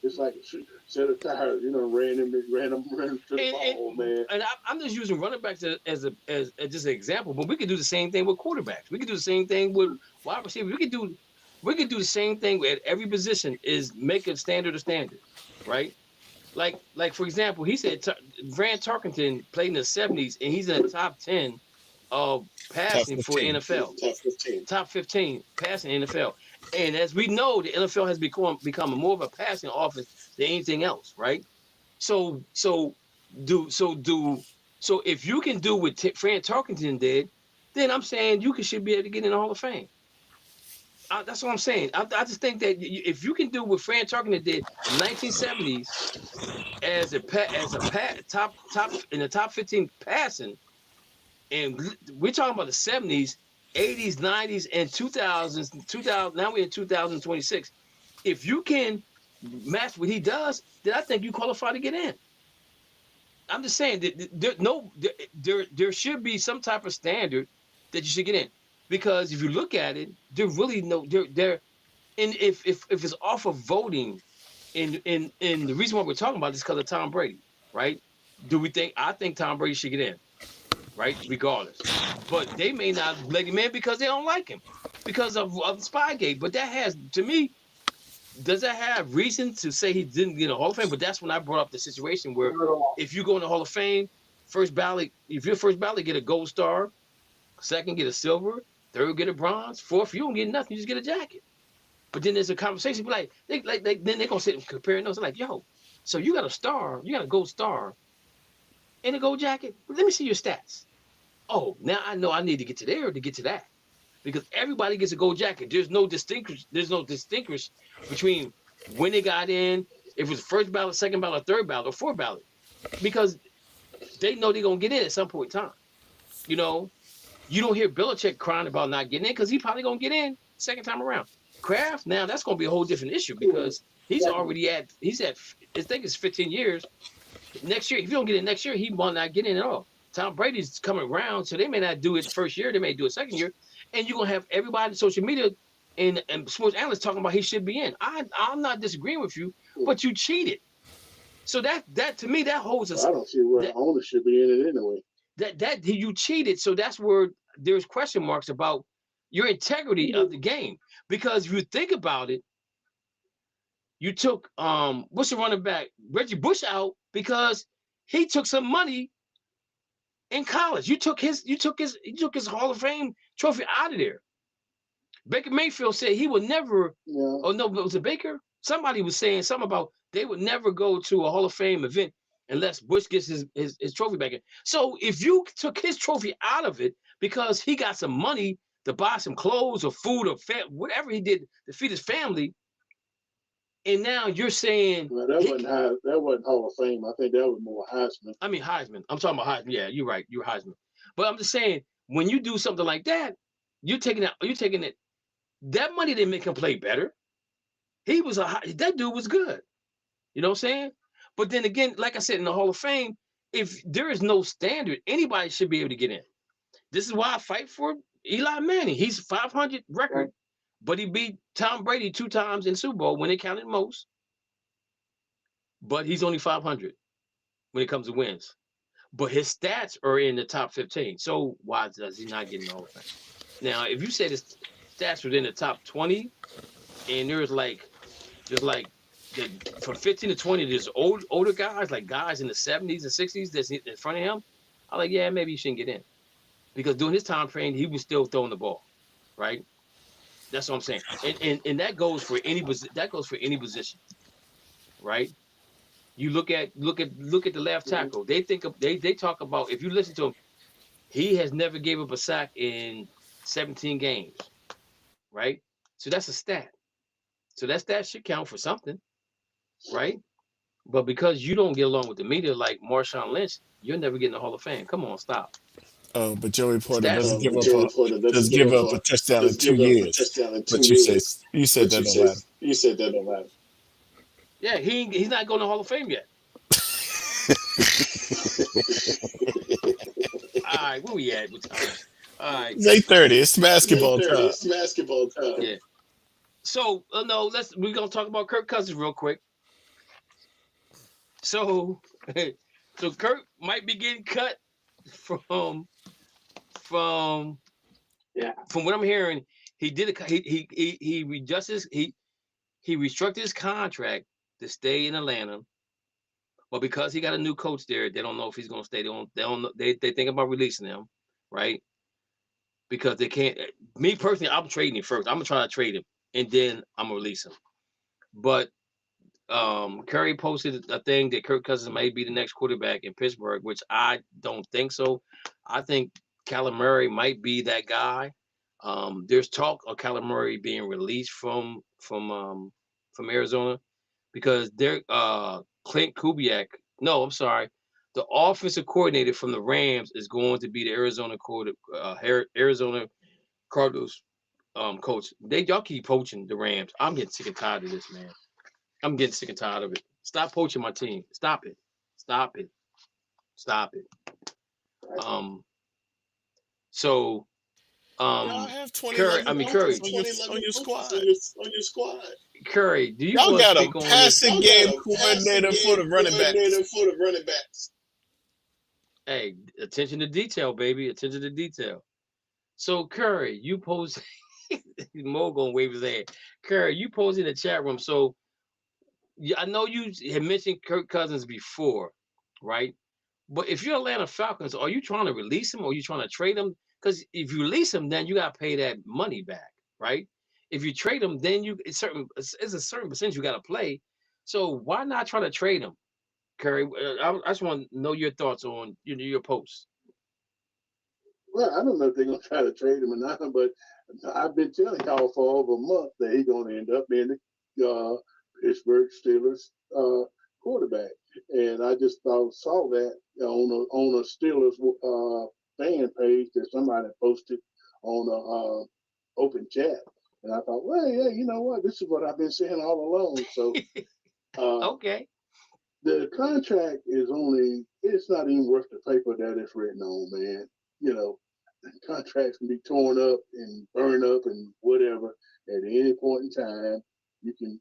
It's like set a tire, ran him to the ball, man. And I'm just using running backs as just an example, but we could do the same thing with quarterbacks. We could do the same thing with wide receivers. We could do the same thing at every position is make a standard, right? Like for example, he said Van Tarkenton played in the 70s and he's in the top 10 of passing for NFL. Top 15 passing in NFL. And as we know, the NFL has become more of a passing offense than anything else, right? So if you can do what Fran Tarkenton did, then I'm saying you should be able to get in the Hall of Fame. That's what I'm saying. I just think that if you can do what Fran Tarkenton did in the 1970s as a top in the top 15 passing, and we're talking about the 70s, 80s, 90s, and 2000s. Now we're in 2026. If you can match what he does, then I think you qualify to get in. I'm just saying that there should be some type of standard that you should get in, because if you look at it, there really and if it's off of voting, and the reason why we're talking about this is because of Tom Brady, right? I think Tom Brady should get in, right? Regardless. But they may not let him in because they don't like him, because of Spygate. But that has, to me, does that have reason to say he didn't get a Hall of Fame? But that's when I brought up the situation where if you go in the Hall of Fame, if your first ballot, get a gold star, second get a silver, third get a bronze, fourth you don't get nothing, you just get a jacket. But then there's a conversation, then they're gonna sit and compare notes. Like, yo, so you got a star, you got a gold star, and a gold jacket. Let me see your stats. Oh, now I know I need to get to there to get to that, because everybody gets a gold jacket. There's no distinguish between when they got in, if it was first ballot, second ballot, third ballot, or fourth ballot, because they know they're gonna get in at some point in time. You know, you don't hear Belichick crying about not getting in because he's probably gonna get in second time around. Kraft, now that's gonna be a whole different issue because he's already at I think it's 15 years. Next year, if you don't get in next year, he might not get in at all. Tom Brady's coming around, so they may not do it the first year, they may do it second year, and you're gonna have everybody on social media and sports analysts talking about he should be in. I'm not disagreeing with you, but you cheated. So that to me that holds us. I don't see where the owner should be in it anyway. That you cheated, so that's where there's question marks about your integrity of the game. Because if you think about it, you took what's the running back Reggie Bush out because he took some money in college. You took his Hall of Fame trophy out of there. Baker Mayfield said he would never. Yeah. Oh no, was it Baker? Somebody was saying something about they would never go to a Hall of Fame event unless Bush gets his trophy back in. So if you took his trophy out of it because he got some money to buy some clothes or food or whatever he did to feed his family, and now you're saying well, that wasn't Hall of Fame. I think that was more Heisman. I mean Heisman. I'm talking about Heisman. Yeah, you're right. You're Heisman. But I'm just saying when you do something like that, you're taking it. That money didn't make him play better. That dude was good. You know what I'm saying? But then again, like I said, in the Hall of Fame, if there is no standard, anybody should be able to get in. This is why I fight for Eli Manning. He's 500 record, right, but he beat Tom Brady 2 times in Super Bowl when it counted most. But he's only 500 when it comes to wins. But his stats are in the top 15. So why does he not get in the Hall of Fame? Now, if you say the stats were in the top 20, and there's like from 15 to 20, there's older guys, like guys in the 70s and 60s that's in front of him. I'm like, yeah, maybe you shouldn't get in. Because during his time frame, he was still throwing the ball, right? That's what I'm saying. And that goes for any position, right? You look at the left tackle. They talk about, if you listen to him, he has never gave up a sack in 17 games, right? So that's a stat. So that stat should count for something, right? But because you don't get along with the media like Marshawn Lynch, you'll never get in the Hall of Fame. Come on, stop. Oh, but Joey Porter doesn't give up a touchdown in 2 years. But you said that don't matter. You said that don't matter. Yeah, he's not going to the Hall of Fame yet. All right, where we at with time? All right. It's 8:30. It's basketball time. It's basketball time. Yeah. So we're gonna talk about Kirk Cousins real quick. So Kirk might be getting cut from what I'm hearing. He restructured his contract to stay in Atlanta, but because he got a new coach there, they don't know if he's gonna stay. They think about releasing him, right? Because they can't. Me personally, I'm trading him first. I'm gonna try to trade him, and then I'm gonna release him. But Curry posted a thing that Kirk Cousins may be the next quarterback in Pittsburgh, which I don't think so. I think Kyler Murray might be that guy. There's talk of Kyler Murray being released from Arizona because they're Clint Kubiak. No, I'm sorry. The offensive coordinator from the Rams is going to be the Arizona Cardinals coach. Y'all keep poaching the Rams. I'm getting sick and tired of this, man. I'm getting sick and tired of it. Stop poaching my team. Stop it. Stop it. Stop it. Y'all have 20 Curry on your squad. Curry, do you y'all got a on passing game coordinator for the running backs? Hey, attention to detail, baby. Attention to detail. So Curry, you post Mo gonna wave his hand. Curry, you post in the chat room. So I know you had mentioned Kirk Cousins before, right? But if you're Atlanta Falcons, are you trying to release him or are you trying to trade him? Because if you release him, then you got to pay that money back, right? If you trade him, then it's a certain percentage you got to play. So why not try to trade him, Curry? I just want to know your thoughts on your post. Well, I don't know if they're going to try to trade him or not, but I've been telling y'all for over a month that he's going to end up being the Pittsburgh Steelers quarterback. And I just saw that on a Steelers fan page that somebody posted on a open chat. And I thought, well, yeah, you know what? This is what I've been saying all along. So Okay. the contract is it's not even worth the paper that it's written on, man. You know, contracts can be torn up and burned up and whatever at any point in time. You can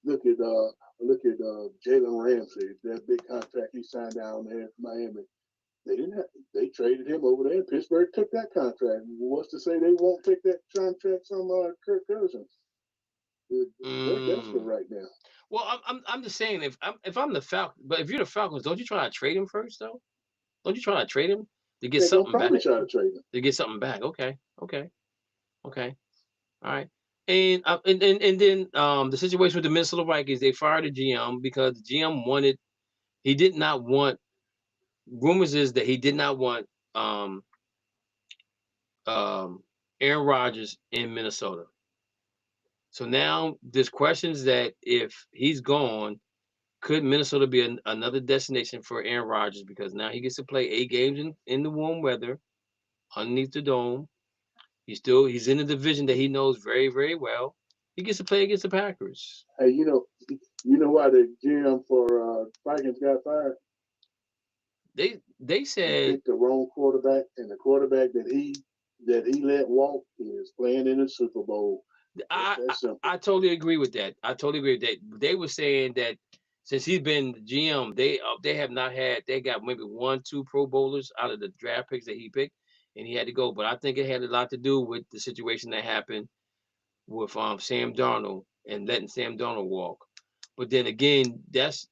look at Jalen Ramsey, that big contract he signed down there in Miami. They traded him over there. Pittsburgh took that contract. What's to say they won't take that contract from Kirk Cousins? They're desperate right now. Well, I'm just saying, if I'm the Falcons, but if you're the Falcons, don't you try to trade him first though? Don't you try to trade him to get something back? Probably try to trade him to get something back. Okay. All right. And then the situation with the Minnesota Vikings, they fired the GM because the GM did not want. Rumors is that he did not want Aaron Rodgers in Minnesota. So now there's questions that if he's gone, could Minnesota be another destination for Aaron Rodgers? Because now he gets to play 8 games in the warm weather, underneath the dome. He's in a division that he knows very, very well. He gets to play against the Packers. Hey, you know why the GM for Vikings got fired? They said he picked the wrong quarterback, and the quarterback that he let walk is playing in the Super Bowl. I totally agree with that. They were saying that since he's been the GM, they have not had. They got maybe 1-2 Pro Bowlers out of the draft picks that he picked, and he had to go. But I think it had a lot to do with the situation that happened with Sam Darnold and letting Sam Darnold walk. But then again, that's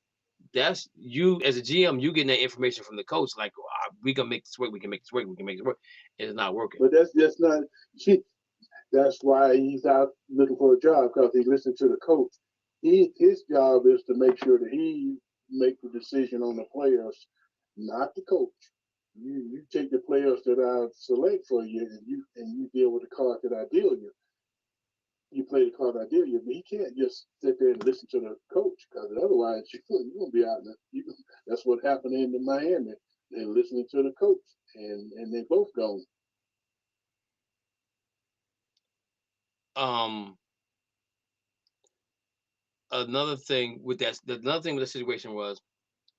you as a GM, you getting that information from the coach. Like, we can make this work. We can make this work. We can make this work. And it's not working. But that's just not. That's why he's out looking for a job, because he listened to the coach. His job is to make sure that he make the decision on the players, not the coach. You take the players that I select for you, and you deal with the cards that I deal you. You play the card I deal you, but he can't just sit there and listen to the coach, because otherwise you're gonna be out there. That's what happened in Miami. They're listening to the coach, and they both gone. Another thing with the situation was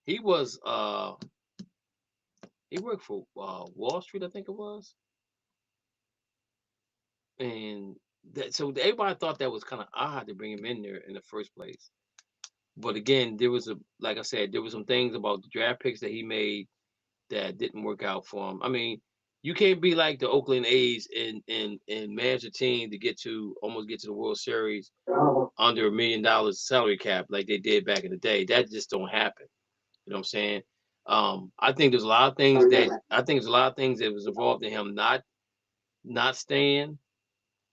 he worked for Wall Street, I think it was, and so everybody thought that was kind of odd to bring him in there in the first place. But again, like I said, there was some things about the draft picks that he made that didn't work out for him. I mean, you can't be like the Oakland A's and manage a team to almost get to the World Series under $1 million salary cap like they did back in the day. That just don't happen. You know what I'm saying? I think there's a lot of things that was involved in him not staying.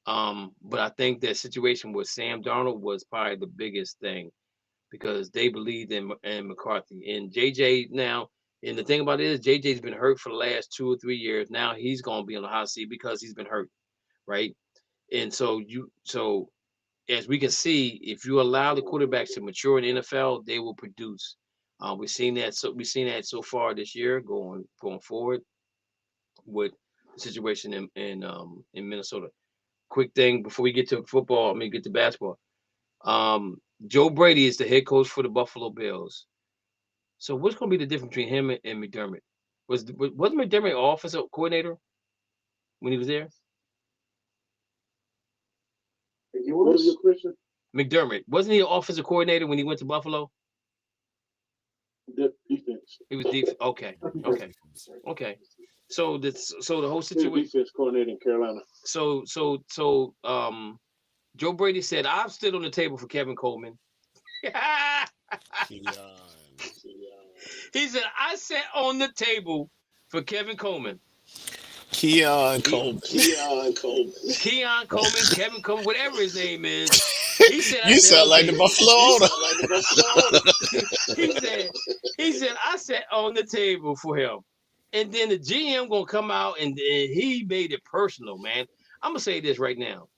But I think that situation with Sam Darnold was probably the biggest thing, because they believed in McCarthy and JJ now. And the thing about it is, JJ's been hurt for the last 2 or 3 years. Now he's going to be on the hot seat because he's been hurt, right? And so as we can see, if you allow the quarterbacks to mature in the NFL, they will produce. We've seen that so far this year, going forward with the situation in Minnesota. Quick thing before we get to football, get to basketball. Joe Brady is the head coach for the Buffalo Bills. So what's going to be the difference between him and McDermott? Wasn't McDermott offensive coordinator when he was there? What was your question? McDermott, wasn't he an offensive coordinator when he went to Buffalo? Defense. He was defense. Okay. So the whole situation. Defense coordinator in Carolina. So Joe Brady said, "I've stood on the table for Kevin Coleman." He said, "I sat on the table for Kevin Coleman." Keon Coleman, Kevin Coleman, whatever his name is. He said, "You sound like the Buffalo owner." He said, "I sat on the table for him," and then the GM gonna come out and he made it personal, man. I'm gonna say this right now: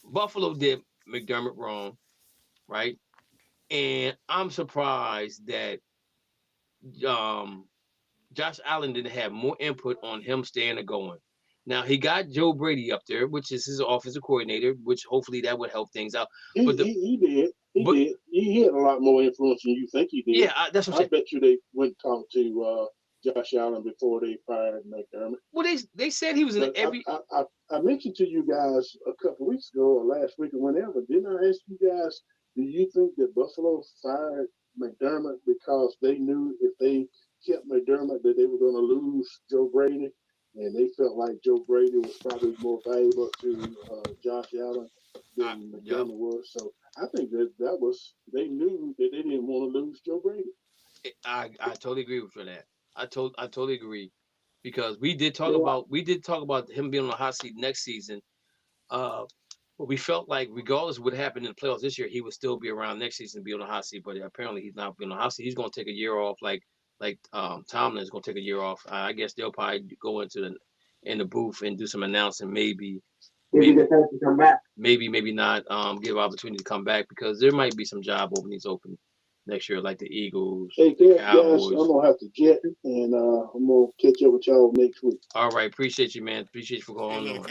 Buffalo did McDermott wrong, right? And I'm surprised that Josh Allen didn't have more input on him staying or going. Now he got Joe Brady up there, which is his offensive coordinator, which hopefully that would help things out. He did. He had a lot more influence than you think he did. Yeah, that's what I'm saying. I bet you they went and talked to Josh Allen before they fired McDermott. Well, they said he was in every. I mentioned to you guys a couple of weeks ago or last week or whenever. Didn't I ask you guys? Do you think that Buffalo fired McDermott because they knew if they kept McDermott that they were going to lose Joe Brady, and they felt like Joe Brady was probably more valuable to Josh Allen than McDermott was? So I think that was they knew that they didn't want to lose Joe Brady. I totally agree with you on that. I totally agree, because we did talk about him being on the hot seat next season. But we felt like regardless of what happened in the playoffs this year, he would still be around next season and be on the hot seat. But apparently he's not being on the hot seat. He's going to take a year off, like Tomlin is going to take a year off. I guess they'll probably go into the booth and do some announcing. Maybe they have to come back. Maybe not. Give opportunity to come back, because there might be some job openings open next year, like the Eagles. Hey, guys, I'm gonna have to jet, and I'm gonna catch up with y'all next week. All right, appreciate you, man. Appreciate you for going on.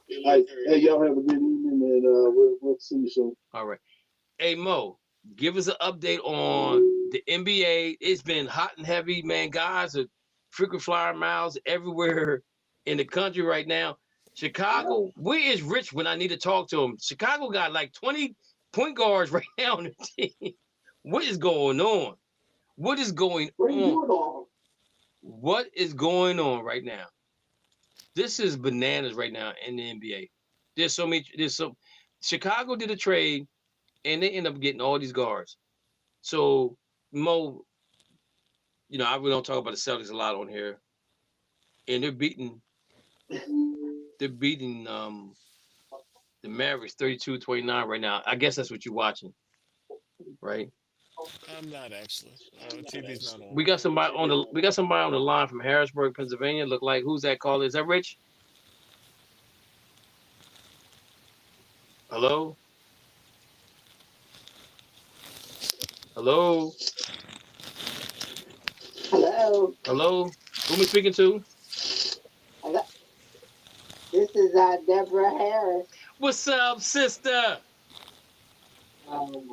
Hey, y'all have a good evening, and we'll see you soon. All right. Hey, Mo, give us an update on the NBA. It's been hot and heavy, man. Guys are freaking flying miles everywhere in the country right now. Chicago, where is Rich when I need to talk to him? Chicago got like 20 point guards right now on the team. What is going on? What is going on? What is going on right now? This is bananas right now in the NBA. Chicago did a trade, and they end up getting all these guards. So, Mo, I really don't talk about the Celtics a lot on here. And they're beating the Mavericks 32-29 right now. I guess that's what you're watching, right? I'm not actually. TV's not on. We got somebody on the line from Harrisburg, Pennsylvania. Look like, who's that caller? Is that Rich? Hello? Hello. Hello? Who am I speaking to? Hello. This is Deborah Harris. What's up, sister?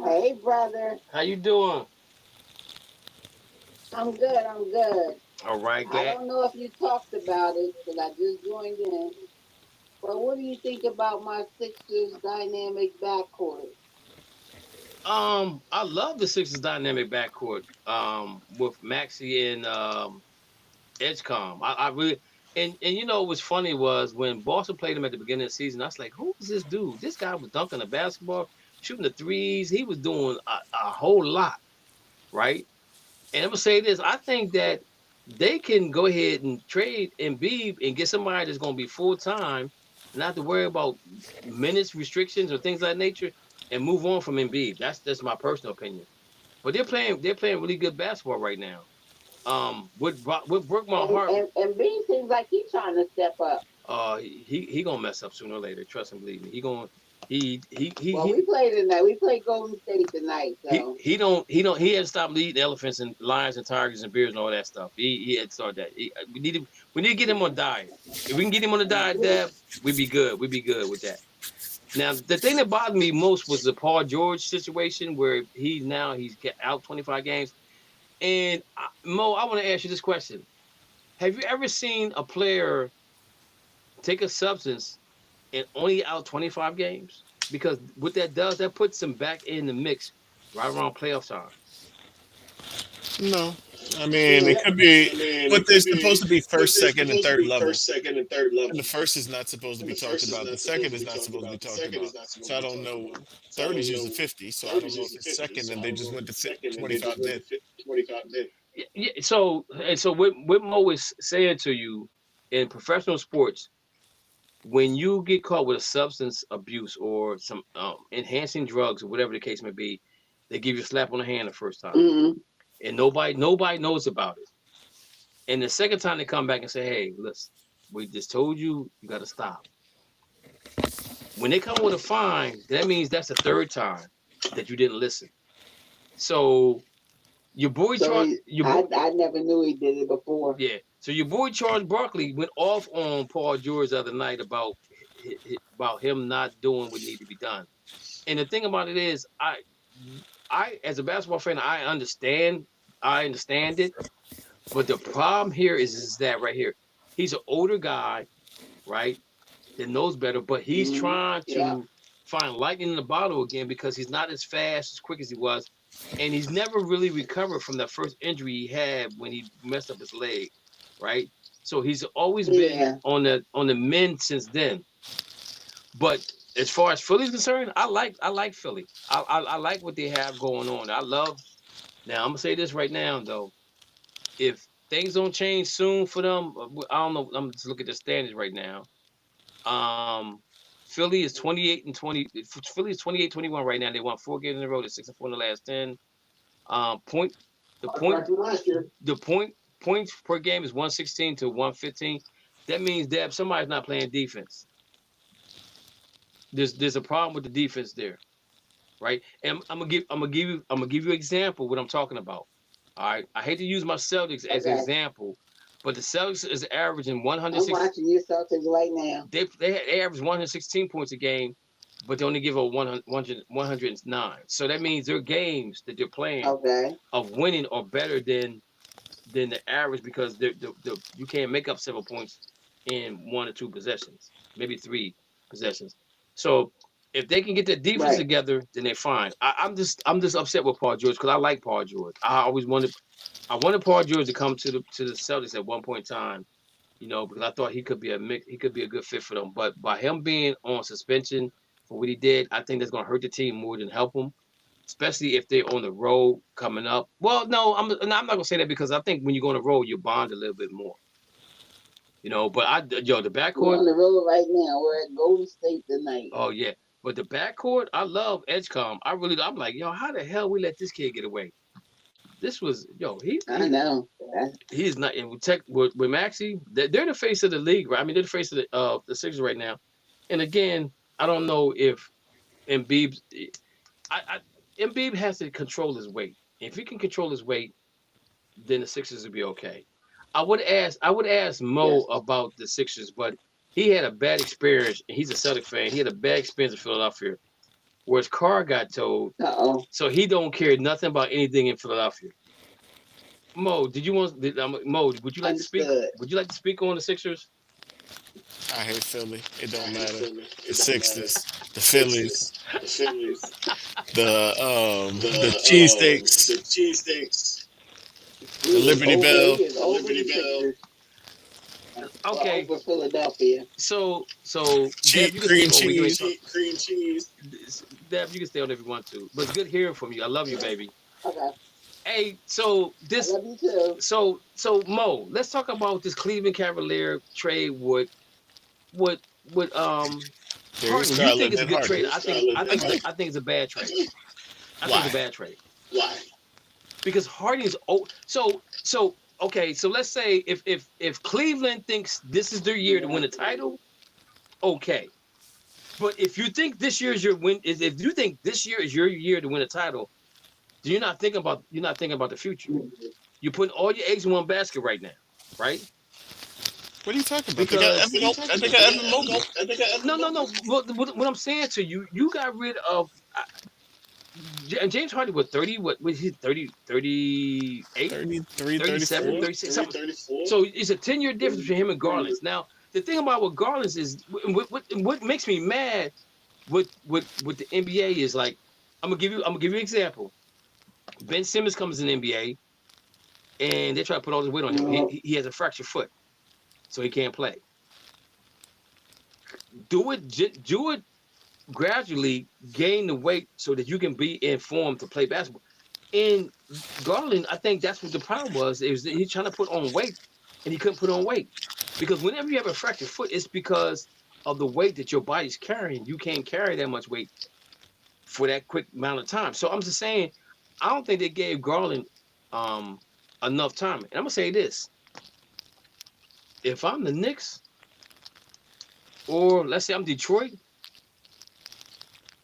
Hey, brother. How you doing? I'm good. All right, glad. I don't know if you talked about it, because I just joined in. But what do you think about my Sixers dynamic backcourt? I love the Sixers dynamic backcourt. With Maxey and Edgecombe. I really and what's funny was when Boston played him at the beginning of the season, I was like, who is this dude? This guy was dunking the basketball, shooting the threes. He was doing a whole lot, right? And I'm gonna say this: I think that they can go ahead and trade Embiid and get somebody that's gonna be full time, not have to worry about minutes restrictions or things of that nature, and move on from Embiid. That's my personal opinion. But they're playing really good basketball right now. With Brook my heart. And B seems like he's trying to step up. He gonna mess up sooner or later. Trust and believe me. Well, we played tonight. We played Golden State tonight. So he hasn't stopped eating elephants and lions and tigers and bears and all that stuff. He had started that. We need to get him on a diet. If we can get him on a diet, Deb, we'd be good. We'd be good with that. Now, the thing that bothered me most was the Paul George situation, where he's out 25 games. And Mo, I want to ask you this question: have you ever seen a player take a substance and only out 25 games? Because what that does, that puts them back in the mix right around playoff time. No. I mean, it could be, but they're supposed to be first, second, and third level. And the first is not supposed to be talked about. The second is not supposed to be talked about. So I don't know. Third is usually 50. So I don't know if it's second and they just went to 25 then. Yeah. So what Mo is saying to you, in professional sports, when you get caught with a substance abuse or some enhancing drugs or whatever the case may be, they give you a slap on the hand the first time. Mm-hmm. And nobody knows about it. And the second time they come back and say, hey, listen, we just told you got to stop. When they come with a fine, that means that's the third time that you didn't listen. So your boy Charles, I never knew he did it before. yeah. So your boy Charles Barkley went off on Paul George the other night about him not doing what needed to be done. And the thing about it is, I as a basketball fan, I understand it. But the problem here is that right here, he's an older guy, right? That knows better, but he's trying to find lightning in the bottle again because he's not as fast, as quick as he was, and he's never really recovered from that first injury he had when he messed up his leg, right? So he's always been on the mend since then. But as far as Philly's concerned, I like Philly. I like what they have going on. I love. Now I'm gonna say this right now though, if things don't change soon for them, I don't know. I'm just looking at the standings right now. Philly is 28-20. Philly is 28-21 right now. They won 4 games in a row. They're 6-4 in the last 10. The points per game is 116 to 115. That means that somebody's not playing defense. There's a problem with the defense there, right? And I'm gonna give you an example of what I'm talking about. All right, I hate to use my Celtics as an example, but the Celtics is averaging 106. I'm watching your Celtics right now. They average 116 points a game, but they only give up 109. So that means their games that they're playing of winning are better than the average because you can't make up 7 points in 1 or 2 possessions, maybe 3 possessions. So if they can get their defense together, then they're fine. I'm just upset with Paul George because I like Paul George. I wanted Paul George to come to the Celtics at one point in time, because I thought he could be a good fit for them. But by him being on suspension for what he did, I think that's going to hurt the team more than help them, especially if they're on the road coming up. Well, no, I'm not going to say that because I think when you go on the road, you bond a little bit more. But the backcourt. We're on the road right now. We're at Golden State tonight. Oh yeah. But the backcourt, I love Edgecombe. I'm like, how the hell we let this kid get away? This was, I know. He's not in with Maxey. They're the face of the league, right? I mean, they're the face of the Sixers right now. And again, I don't know if Embiid. Embiid has to control his weight. If he can control his weight, then the Sixers will be okay. I would ask Mo about the Sixers, but he had a bad experience. He's a Celtic fan. He had a bad experience in Philadelphia, whereas Carr got told. So he don't care nothing about anything in Philadelphia. Mo, would you like to speak? Would you like to speak on the Sixers? I hate Philly. It don't matter. The Sixers, the Phillies, the cheesesteaks, the Liberty Bell. Okay. For Philadelphia. So cream cheese. Deb, you can stay on if you want to. But it's good hearing from you. I love you, baby. Okay. Hey, so this. I love you too. So Mo, let's talk about this Cleveland Cavalier trade with Harden. You think it's a good trade? I think it's a bad trade. I think it's a bad trade. Why? Because Harden is old. So okay, so let's say if Cleveland thinks this is their year to win a title, okay. But if you think this year is if you think this year is your year to win a title, then you're not thinking about the future. You're putting all your eggs in one basket right now, right? What are you talking about? No. What I'm saying to you, you got rid of James Harden was 30. What was he? 38? 33, 37, 36, something. So it's a 10-year difference between him and Garland. Now, the thing about what Garland is, what makes me mad with the NBA is like, I'm gonna give you an example. Ben Simmons comes in the NBA, and they try to put all this weight on him. He has a fractured foot, so he can't play. Do it gradually, gain the weight so that you can be in form to play basketball. In Garland, I think that's what the problem was. He's trying to put on weight, and he couldn't put on weight. Because whenever you have a fractured foot, it's because of the weight that your body's carrying. You can't carry that much weight for that quick amount of time. So I'm just saying, I don't think they gave Garland enough time. And I'm going to say this. If I'm the Knicks, or let's say I'm Detroit,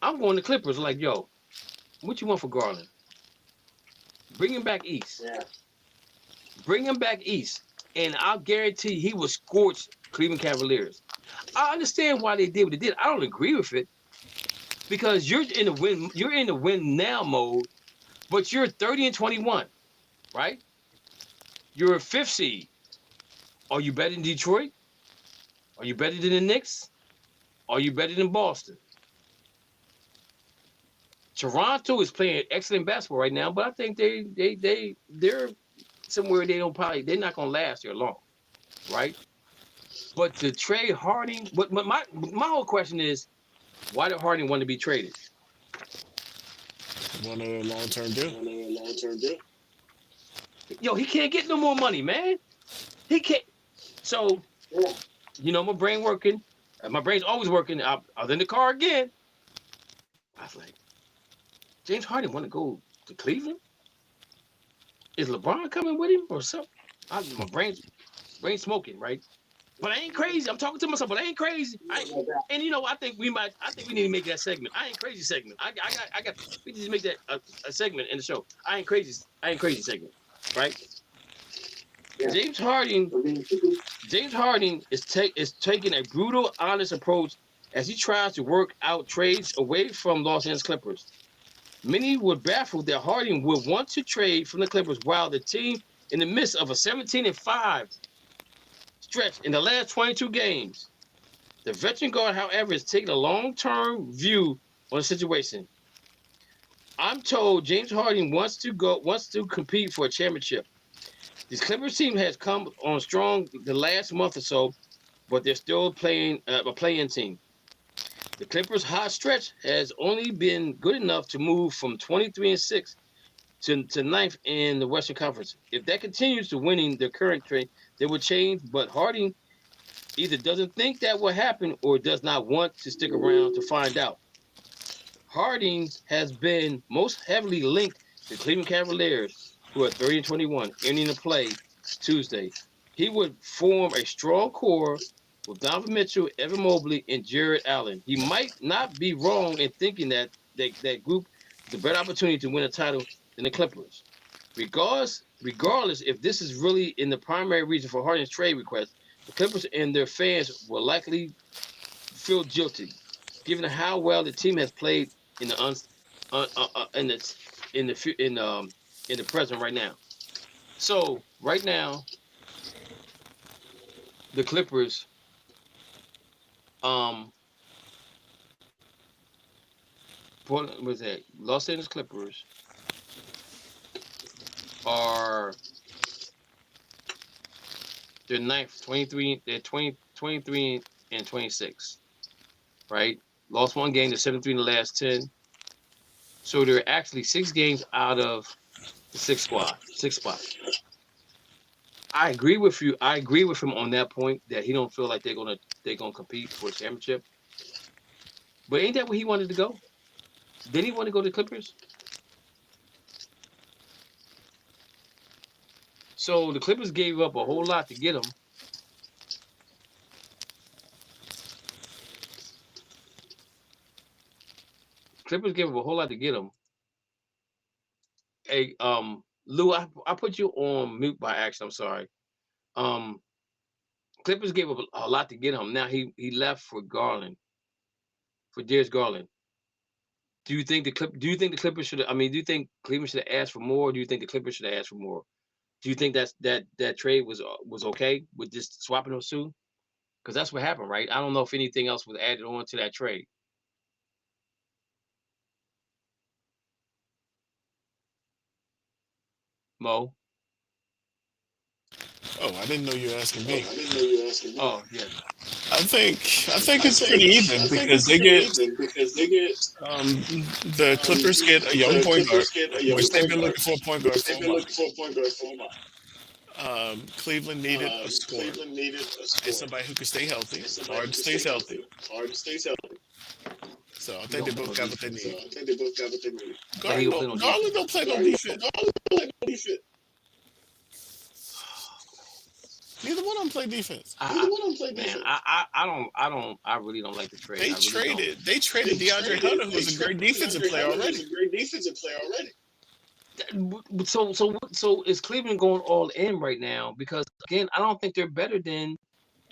I'm going to Clippers like, yo, what you want for Garland? Bring him back east. Yeah. Bring him back east, and I'll guarantee he will scorch Cleveland Cavaliers. I understand why they did what they did. I don't agree with it because you're in the win. You're in the win now mode, but you're 30-21, right? You're a 5th seed. Are you better than Detroit? Are you better than the Knicks? Are you better than Boston? Toronto is playing excellent basketball right now, but I think they're somewhere they're not gonna last there long, right? But to trade Harden, but my whole question is, why did Harden want to be traded? Want a long-term deal. Yo, he can't get no more money, man. He can't. So, you know, my brain working. My brain's always working. I was in the car again. I was like, James Harden want to go to Cleveland? Is LeBron coming with him or something? My brain smoking, right? But I ain't crazy. I'm talking to myself, but I ain't crazy. And you know, I think we need to make that segment. I ain't crazy segment. We need to make that a segment in the show. I ain't crazy segment, right? Yeah. James Harden is taking a brutal, honest approach as he tries to work out trades away from Los Angeles Clippers. Many were baffled that Harden would want to trade from the Clippers while the team in the midst of a 17-5 stretch in the last 22 games. The veteran guard, however, is taking a long-term view on the situation. I'm told James Harden wants to compete for a championship. This Clippers team has come on strong the last month or so, but they're still playing a play-in team. The Clippers' hot stretch has only been good enough to move from 23-6 to 9th in the Western Conference. If that continues to winning the current trend, they will change, but Harden either doesn't think that will happen or does not want to stick around to find out. Harden has been most heavily linked to Cleveland Cavaliers, who are 30-21, ending the play Tuesday. He would form a strong core with Donovan Mitchell, Evan Mobley, and Jared Allen. He might not be wrong in thinking that group is a better opportunity to win a title than the Clippers. Regardless if this is really in the primary reason for Harden's trade request, the Clippers and their fans will likely feel guilty, given how well the team has played in the present right now. So right now, the Clippers, Los Angeles Clippers are they're 9th, 23. They're 23 and 26, right? Lost one game. They're 7-3 in the last 10. So they're actually 6 games out of the 6th spot. I agree with you. I agree with him on that point that he don't feel like they're gonna compete for a championship. But ain't that where he wanted to go? Didn't he want to go to the Clippers? So the Clippers gave up a whole lot to get him. Clippers gave up a whole lot to get him. Hey, Lou, I put you on mute by accident. I'm sorry. Clippers gave up a lot to get him. Now he left for Garland, for Darius Garland. Do you think the Clippers should? I mean, do you think Cleveland should have asked for more? Or do you think the Clippers should have asked for more? Do you think that trade was okay with just swapping those two? Because that's what happened, right? I don't know if anything else was added on to that trade. Mo? Oh, I didn't know you were asking me. Oh, yeah. I think it's pretty even because they get the Clippers get a young point guard, which they've been looking for a point guard for a while. Cleveland needed a scorer and somebody who could stay healthy. Harden stays healthy. So I think they both got what they need. Garland don't play no defense. Neither one of them play defense. I really don't like the trade. They traded DeAndre Hunter, who was a great defensive player already. So is Cleveland going all in right now? Because again, I don't think they're better than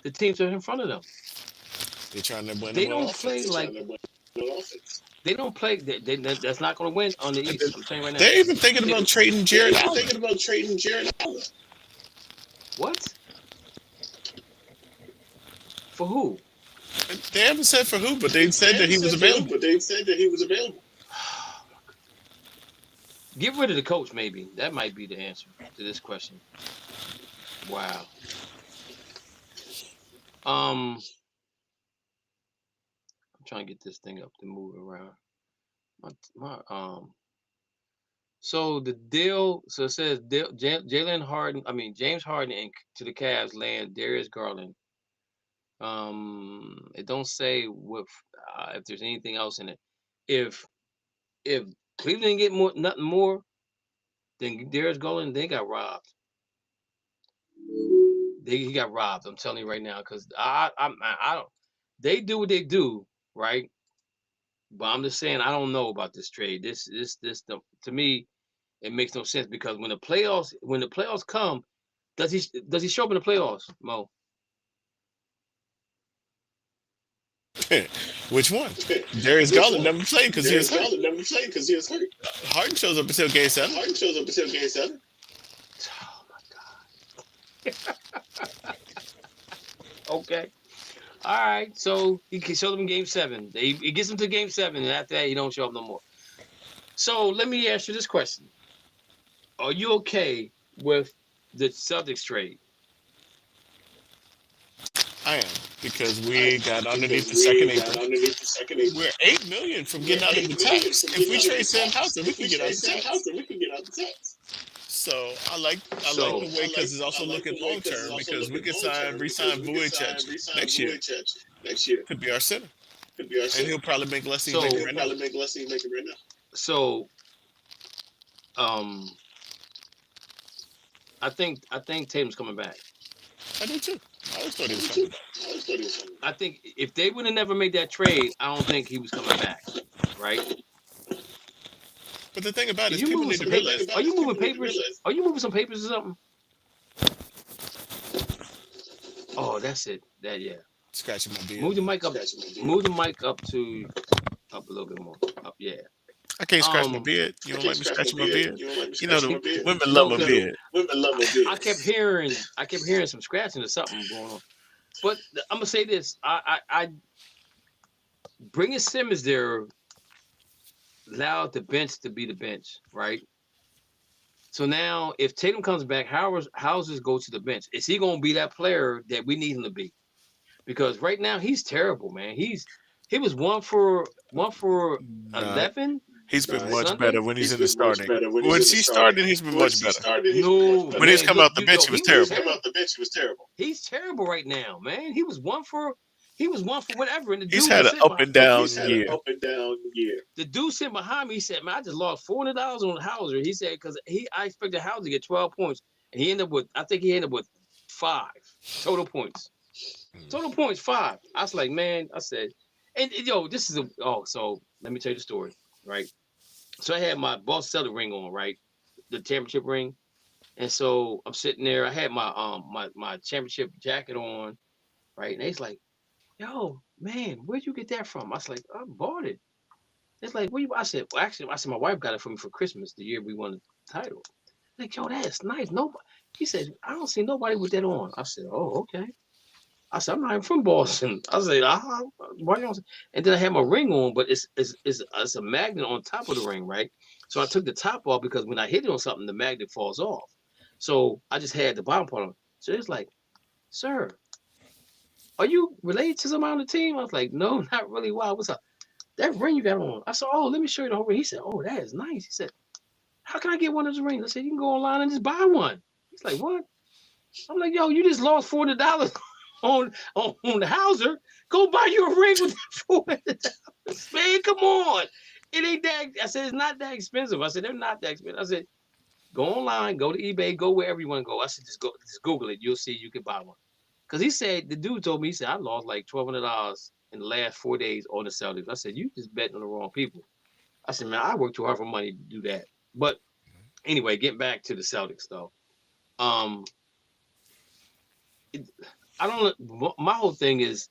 the teams that are in front of them. They're trying to win They them with don't play offense. like they don't play. That's not going to win on the East. I'm saying right now. They're even thinking about trading Jared Allen. What? For who? They haven't said for who, but they said that he was available. Get rid of the coach, maybe. That might be the answer to this question. Wow. I'm trying to get this thing up to move around. So the deal. So it says James Harden and to the Cavs land Darius Garland. It don't say if there's anything else in it. If Cleveland get nothing more, then Darius Garland, they got robbed. He got robbed. I'm telling you right now, because I don't. They do what they do, right? But I'm just saying I don't know about this trade. To me, it makes no sense because when the playoffs come, does he show up in the playoffs, Mo? Which one? Darius Garland never played because he was hurt. Harden shows up until Game 7. Oh my God. Okay. All right. So he can show them in Game 7. He gets them to Game 7, and after that, he don't show up no more. So let me ask you this question: are you okay with the Celtics trade? I am, because we got underneath the second April. We're $8 million from getting out of the tax. If we trade Sam Houston, we can get out of the tax. So I like the way, because it's also looking long term, because we can re-sign Vujic next year to be our center, and he'll probably make less than he's making right now. So, I think Tatum's coming back. I do too. I always thought he was coming back. I think if they would have never made that trade, I don't think he was coming back, right? But the thing about it is, people need to realize. Are you moving papers? Are you moving some papers or something? Oh, that's it. Yeah. Scratching my beard. Move the mic up. Move the mic up a little bit more. Up, yeah. I can't scratch my beard. You don't like me scratching my beard? You know, the women love my beard. I kept hearing some scratching or something going on. But I'm gonna say this: I bringing Simmons there allowed the bench to be the bench, right? So now, if Tatum comes back, Hauser goes to the bench. Is he gonna be that player that we need him to be? Because right now he's terrible, man. He was 1 for 11. He's been much better when he's in the starting. When he started, he's been much better. No, when he's come out the bench, he was terrible. He's terrible right now, man. He was one for whatever. And he's had an up and down year. The dude sitting behind me, he said, "Man, I just lost $400 on Hauser." He said, "Because I expected Hauser to get 12 points, and he ended up with 5 total points. Total points 5." I was like, man, I said, and yo, this is so let me tell you the story, right? So I had my Boss Celtic ring on, right? The championship ring. And so I'm sitting there. I had my my championship jacket on, right? And he's like, "Yo, man, where'd you get that from?" I was like, "I bought it." It's like, "Where you?" I said, "Well, actually, my wife got it for me for Christmas the year we won the title." Like, "Yo, that's nice." Nobody. He said, "I don't see nobody with that on." I said, "Oh, okay." I said, "I'm not even from Boston." I said, "Why you?" And then I had my ring on, but it's a magnet on top of the ring, right? So I took the top off because when I hit it on something, the magnet falls off. So I just had the bottom part on. So it's like, "Sir, are you related to somebody on the team?" I was like, "No, not really." Wow, what's up? That ring you got on. I said, "Oh, let me show you the whole ring." He said, "Oh, that is nice." He said, "How can I get one of those rings?" I said, "You can go online and just buy one." He's like, "What?" I'm like, "Yo, you just lost $400 on the Hauser. Go buy you a ring with $400. Man, come on. It ain't that." I said, "It's not that expensive." I said, "They're not that expensive." I said, "Go online, go to eBay, go wherever you want to go." I said, just Google it. You'll see you can buy one." Because he said, the dude told me, he said, "I lost like $1,200 in the last 4 days on the Celtics." I said, "You just betting on the wrong people." I said, "Man, I work too hard for money to do that." But Anyway, getting back to the Celtics though. Um, I don't know. My whole thing is,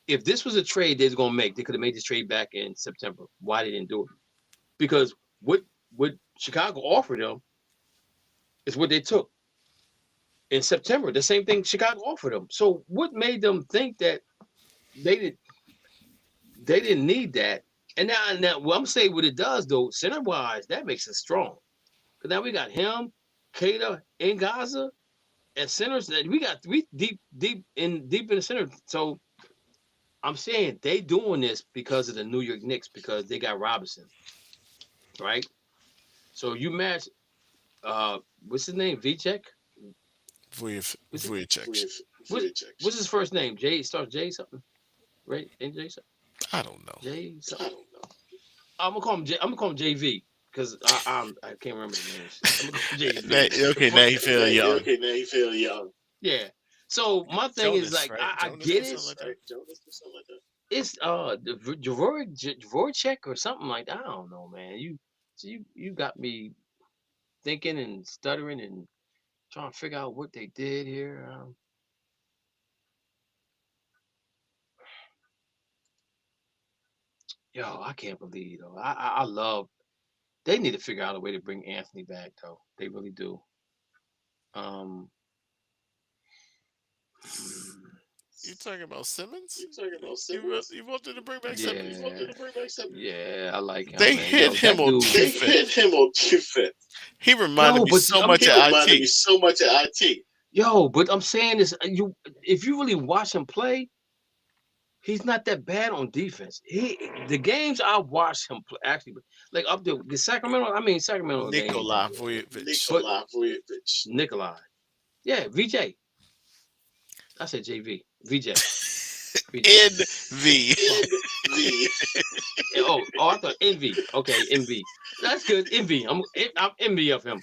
if this was a trade they're gonna make, they could have made this trade back in September. Why they didn't do it? Because what Chicago offered them is what they took in September. The same thing Chicago offered them. So what made them think that they didn't need that? And now well, I'm saying what it does though, center wise, that makes it strong. Because now we got him, Kata, and Gaza, and centers that we got three deep in the center. So I'm saying they doing this because of the New York Knicks, because they got Robinson, right? So you match what's his name? Vcek? Vujicic. What's his first name? J starts J something, right? And J something. I don't know. J something. I don't know. I'm gonna call him JV because I can't remember the names. I'm gonna call him JV. Okay, now he feel young. Okay, now he feel young. Yeah. So my thing Jonas, is like right? I Jonas get or it. something like that? Jonas or something like that. It's the Dvorak or something like that. I don't know, man. You got me thinking and stuttering and trying to figure out what they did here. Yo, I can't believe though. I love. They need to figure out a way to bring Anthony back though. They really do. Um. You talking about Simmons? You talking about Simmons? You wanted to bring back Yeah. Simmons? You wanted to bring back Simmons? Yeah, I like him. They man. hit Yo, him that on dude- They hit him on defense. He reminded me but so I'm- much He of reminded me IT. so much of IT. Yo, but I'm saying this, if you really watch him play, he's not that bad on defense. The games I watched him play, actually, like up there, the Sacramento game. Nikola Vujovic. Nikola Vujovic. Nikolai. Yeah, VJ. I said JV. VJ. NV. NV. Oh, I thought Envy. Okay, Envy. That's good. Envy. I'm envy of him.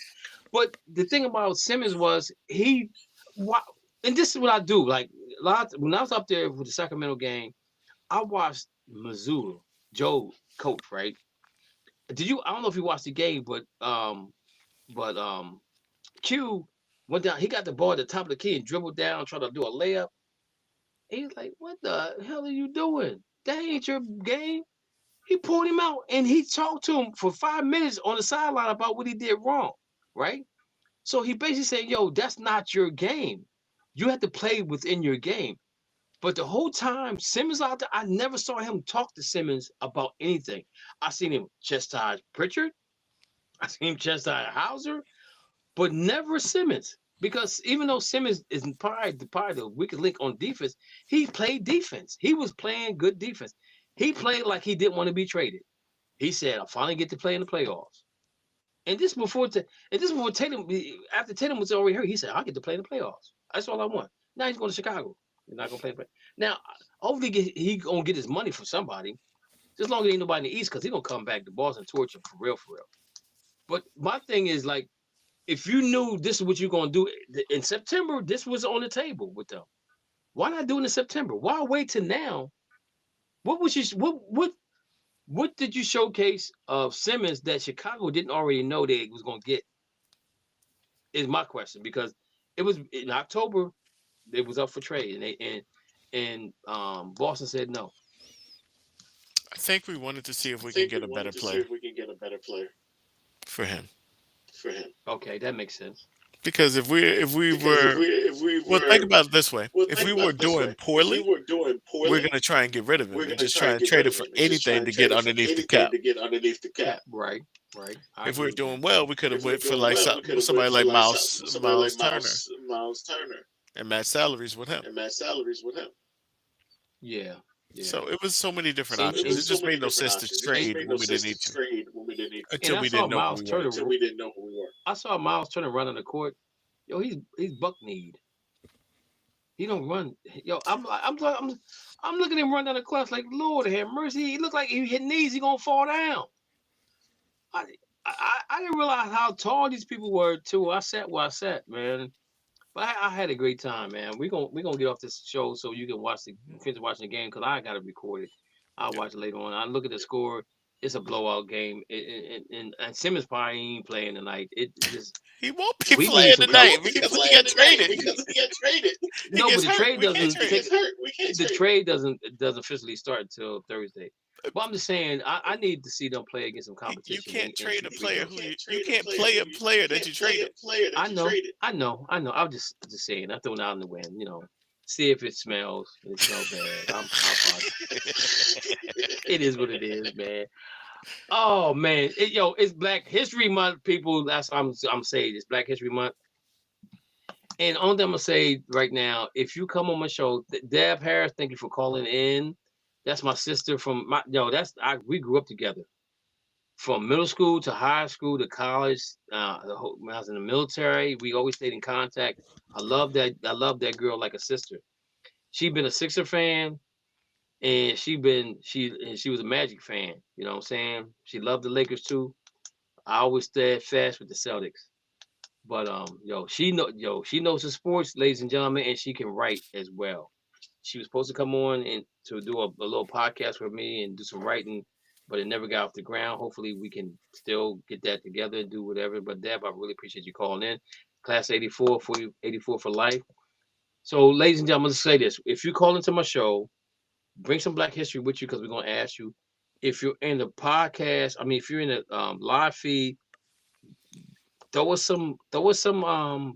But the thing about Simmons was and this is what I do. Like when I was up there with the Sacramento game, I watched Missoula, Joe coach, right? I don't know if you watched the game, but Q went down, he got the ball at the top of the key and dribbled down, trying to do a layup. He's like, what the hell are you doing? That ain't your game. He pulled him out and he talked to him for 5 minutes on the sideline about what he did wrong, right? So he basically said, yo, that's not your game. You have to play within your game. But the whole time Simmons out there, I never saw him talk to Simmons about anything. I seen him chastise Pritchard. I seen him chastise Hauser, but never Simmons. Because even though Simmons is probably the weakest link on defense, he played defense. He was playing good defense. He played like he didn't want to be traded. He said, "I finally get to play in the playoffs." And this before Tatum, after Tatum was already hurt, he said, "I get to play in the playoffs. That's all I want." Now he's going to Chicago. He's not going to play. Now, hopefully he gonna get his money from somebody. Just long as ain't nobody in the East, because he's gonna come back to Boston and torch him for real. But my thing is like, if you knew this is what you're gonna do in September, this was on the table with them. Why not do it in September? Why wait till now? What did you showcase of Simmons that Chicago didn't already know they was gonna get? Is my question, because it was in October, it was up for trade, and Boston said no. I think we wanted to see if we can get a better player for him. Okay, that makes sense. Because if we were well, think about it this way: if we were doing poorly, we're gonna try and get rid of him and just try and trade him for anything to get underneath the cap. Right. If we're doing well, we could have went for like somebody like Miles Turner and match salaries with him. Yeah. So it was so many different And- options. and It just made no sense to trade when we didn't need to until I we saw didn't know Miles who we Turner. wanted. I saw Miles Turner run on the court. Yo, he's buck-kneed. He don't run. Yo, I'm looking at him run down the court like, Lord have mercy. He look like he hit knees. He gonna fall down. I didn't realize how tall these people were too. I sat where I sat, man. But I had a great time, man. We gonna get off this show so you can finish watching the game, because I got to record it. I'll watch it later on. I look at the score. it's a blowout game. And Simmons probably ain't playing tonight. It just He won't be we need playing some tonight competition. because he got traded. He No, but gets the hurt. trade We can't doesn't trade take, him. the trade doesn't officially start until Thursday. But I'm just saying I need to see them play against some You competition can't in trade some a free player throws. you can't play a player that you traded. I know. I was just saying. I throw it out in the wind. See if it smells. It smells bad. I'm positive. It is what it is, man. Oh man, it's Black History Month, people. That's what I'm saying. It's Black History Month. And only thing I'm gonna say right now, if you come on my show, Deb Harris, thank you for calling in. That's my sister from we grew up together from middle school to high school to college. When I was in the military, we always stayed in contact. I love that. I love that girl like a sister. She been a Sixer fan, and she was a Magic fan. You know what I'm saying? She loved the Lakers too. I always stayed fast with the Celtics. But she knows the sports, ladies and gentlemen, and she can write as well. She was supposed to come on and to do a little podcast with me and do some writing, but it never got off the ground. Hopefully, we can still get that together and do whatever. But Deb, I really appreciate you calling in. Class 84 for life. So, ladies and gentlemen, let's say this: if you call into my show, bring some Black History with you because we're gonna ask you. If you're in the podcast, if you're in the live feed, throw us some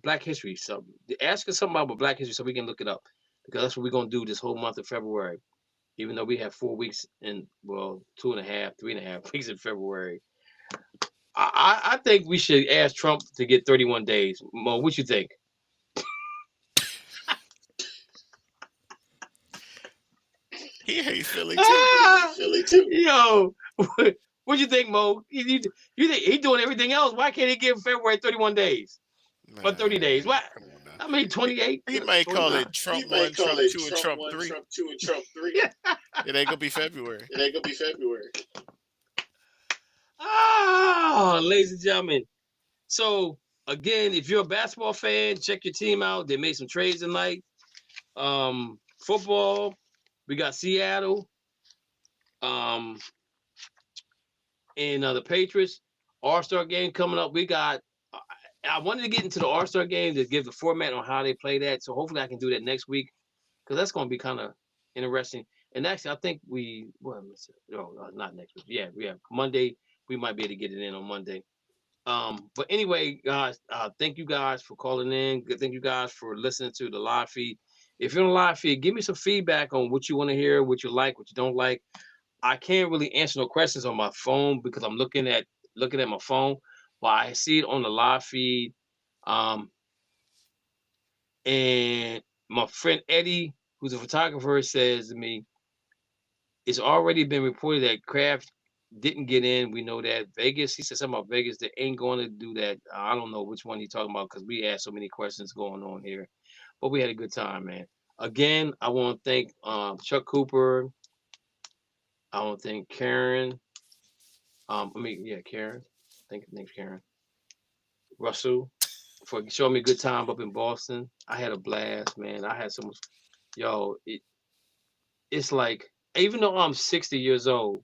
Black History. So ask us something about Black History so we can look it up. Because that's what we're gonna do this whole month of February. Even though we have 4 weeks and 2.5, 3.5 weeks in February. I think we should ask Trump to get 31 days. Mo, what you think? He hates Philly too. Yo, what you think, Mo? You think he's doing everything else? Why can't he give February 31 days? Or 30 days? What? Come on now. I mean, 28. He might call 29. it Trump 1, Trump 2, and Trump 3. It ain't gonna be February. Ladies and gentlemen. So again, if you're a basketball fan, check your team out. They made some trades tonight. Football, we got Seattle. And the Patriots All-Star game coming up. We got. I wanted to get into the All-Star game to give the format on how they play that. So hopefully I can do that next week because that's going to be kind of interesting. And actually, I think not next week. Yeah, we have Monday. We might be able to get it in on Monday. But anyway, guys, thank you guys for calling in. Thank you guys for listening to the live feed. If you're on the live feed, give me some feedback on what you want to hear, what you like, what you don't like. I can't really answer no questions on my phone because I'm looking at my phone, but I see it on the live feed. And my friend Eddie, who's a photographer, says to me, it's already been reported that Kraft didn't get in. We know that Vegas. He said something about Vegas. They ain't going to do that. I don't know which one he's talking about because we had so many questions going on here, but we had a good time, man. Again, I want to thank Chuck Cooper. I want to thank Karen. Karen. I think her name's Karen. Russell for showing me a good time up in Boston. I had a blast, man. I had so much. It's like even though I'm 60 years old,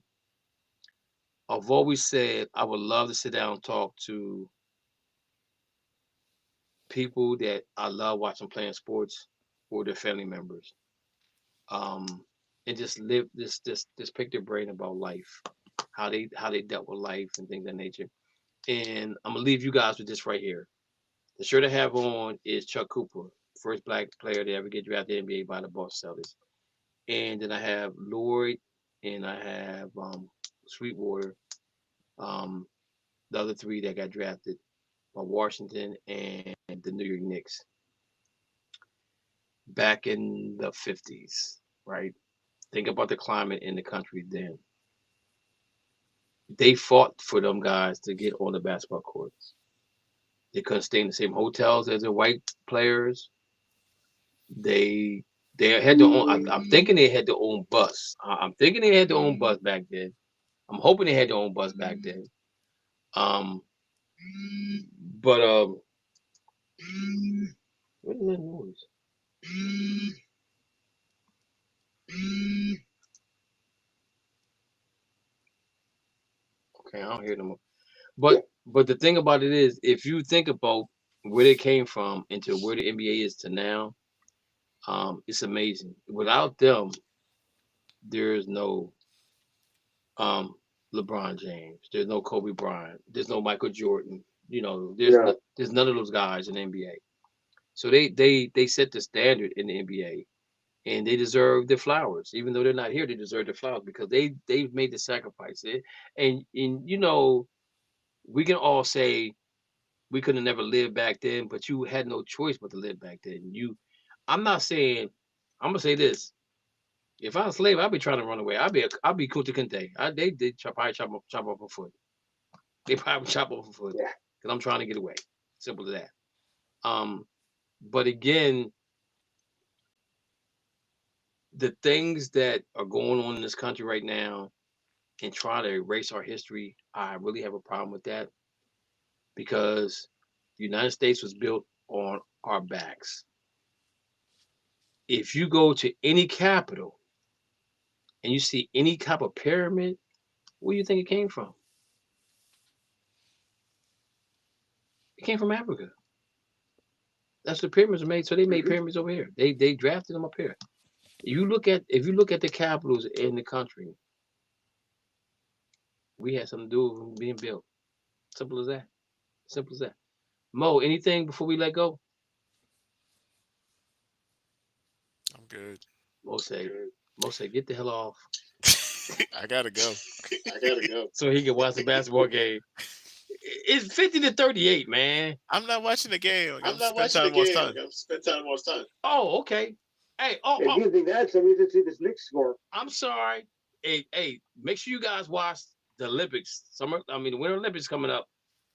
I've always said I would love to sit down and talk to people that I love watching playing sports or their family members. And just pick their brain about life, how they dealt with life and things of that nature. And I'm gonna leave you guys with this right here. The shirt I have on is Chuck Cooper, first black player to ever get drafted in the NBA by the Boston Celtics. And then I have Lloyd and I have Sweetwater, the other three that got drafted by Washington and the New York Knicks back in the 50s, right? Think about the climate in the country then. They fought for them guys to get on the basketball courts. They couldn't stay in the same hotels as the white players. They had their own. I'm thinking they had their own bus. I'm thinking they had their own bus back then. I'm hoping they had their own bus back then. But what is that noise? Okay, I don't hear no more. But the thing about it is, if you think about where they came from into where the NBA is to now, it's amazing. Without them, there's no LeBron James. There's no Kobe Bryant. There's no Michael Jordan. You know, there's none of those guys in the NBA. So they set the standard in the NBA, and they deserve their flowers. Even though they're not here, they deserve their flowers because they've made the sacrifice. And you know, we can all say we could have never lived back then, but you had no choice but to live back then. I'm not saying. I'm gonna say this. If I was a slave, I'd be trying to run away. I'd be Kunta Kinte. They probably chop off a foot. They probably chop off a foot because I'm trying to get away. Simple as that. But again, the things that are going on in this country right now and trying to erase our history, I really have a problem with that because the United States was built on our backs. If you go to any capital and you see any type of pyramid, where do you think it came from? It came from Africa. That's the pyramids are made. So they made pyramids over here. They drafted them up here. If you look at the capitals in the country, we had something to do with them being built. Simple as that. Simple as that. Mo, anything before we let go? I'm good. Mo said, get the hell off. I gotta go. So he can watch the basketball game. It's 50-38, man. I'm not watching the game. I'm not watching the game. I'm spend time on time. Oh, okay. Hey, If you think that, so we didn't see this Knicks score. I'm sorry. Hey, make sure you guys watch the Olympics. The Winter Olympics coming up.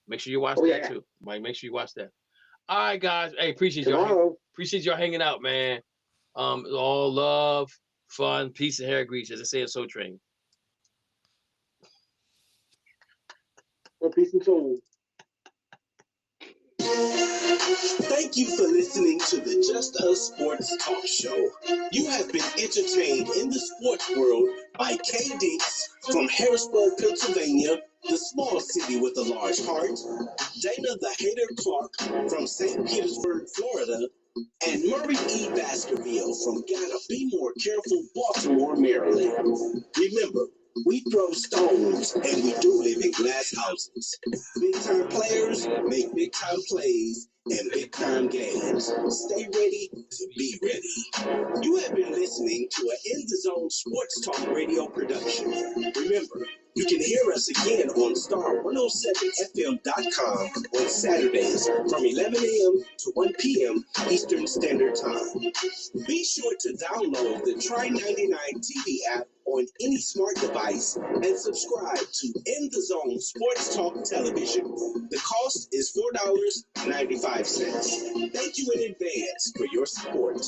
Make sure you watch that too. Mike, make sure you watch that. All right, guys. Hey, appreciate y'all. Appreciate y'all hanging out, man. All love, fun, peace, and hair grease, as I say in Soul Train. Well, peace and soul. Thank you for listening to the Just Us Sports Talk Show. You have been entertained in the sports world by K. Dinks from Harrisburg, Pennsylvania, the small city with a large heart, Dana the Hater Clark from St. Petersburg, Florida, and Murray E. Baskerville from Gotta Be More Careful, Baltimore, Maryland. Remember, we throw stones and we do live in glass houses. Big time players make big time plays and big time games. Stay ready to be ready. You have been listening to an In the Zone Sports Talk Radio production. Remember, you can hear us again on star107fm.com on Saturdays from 11 a.m. to 1 p.m. Eastern Standard Time. Be sure to download the Try 99 TV app on any smart device and subscribe to In the Zone Sports Talk Television. The cost is $4.95. Thank you in advance for your support.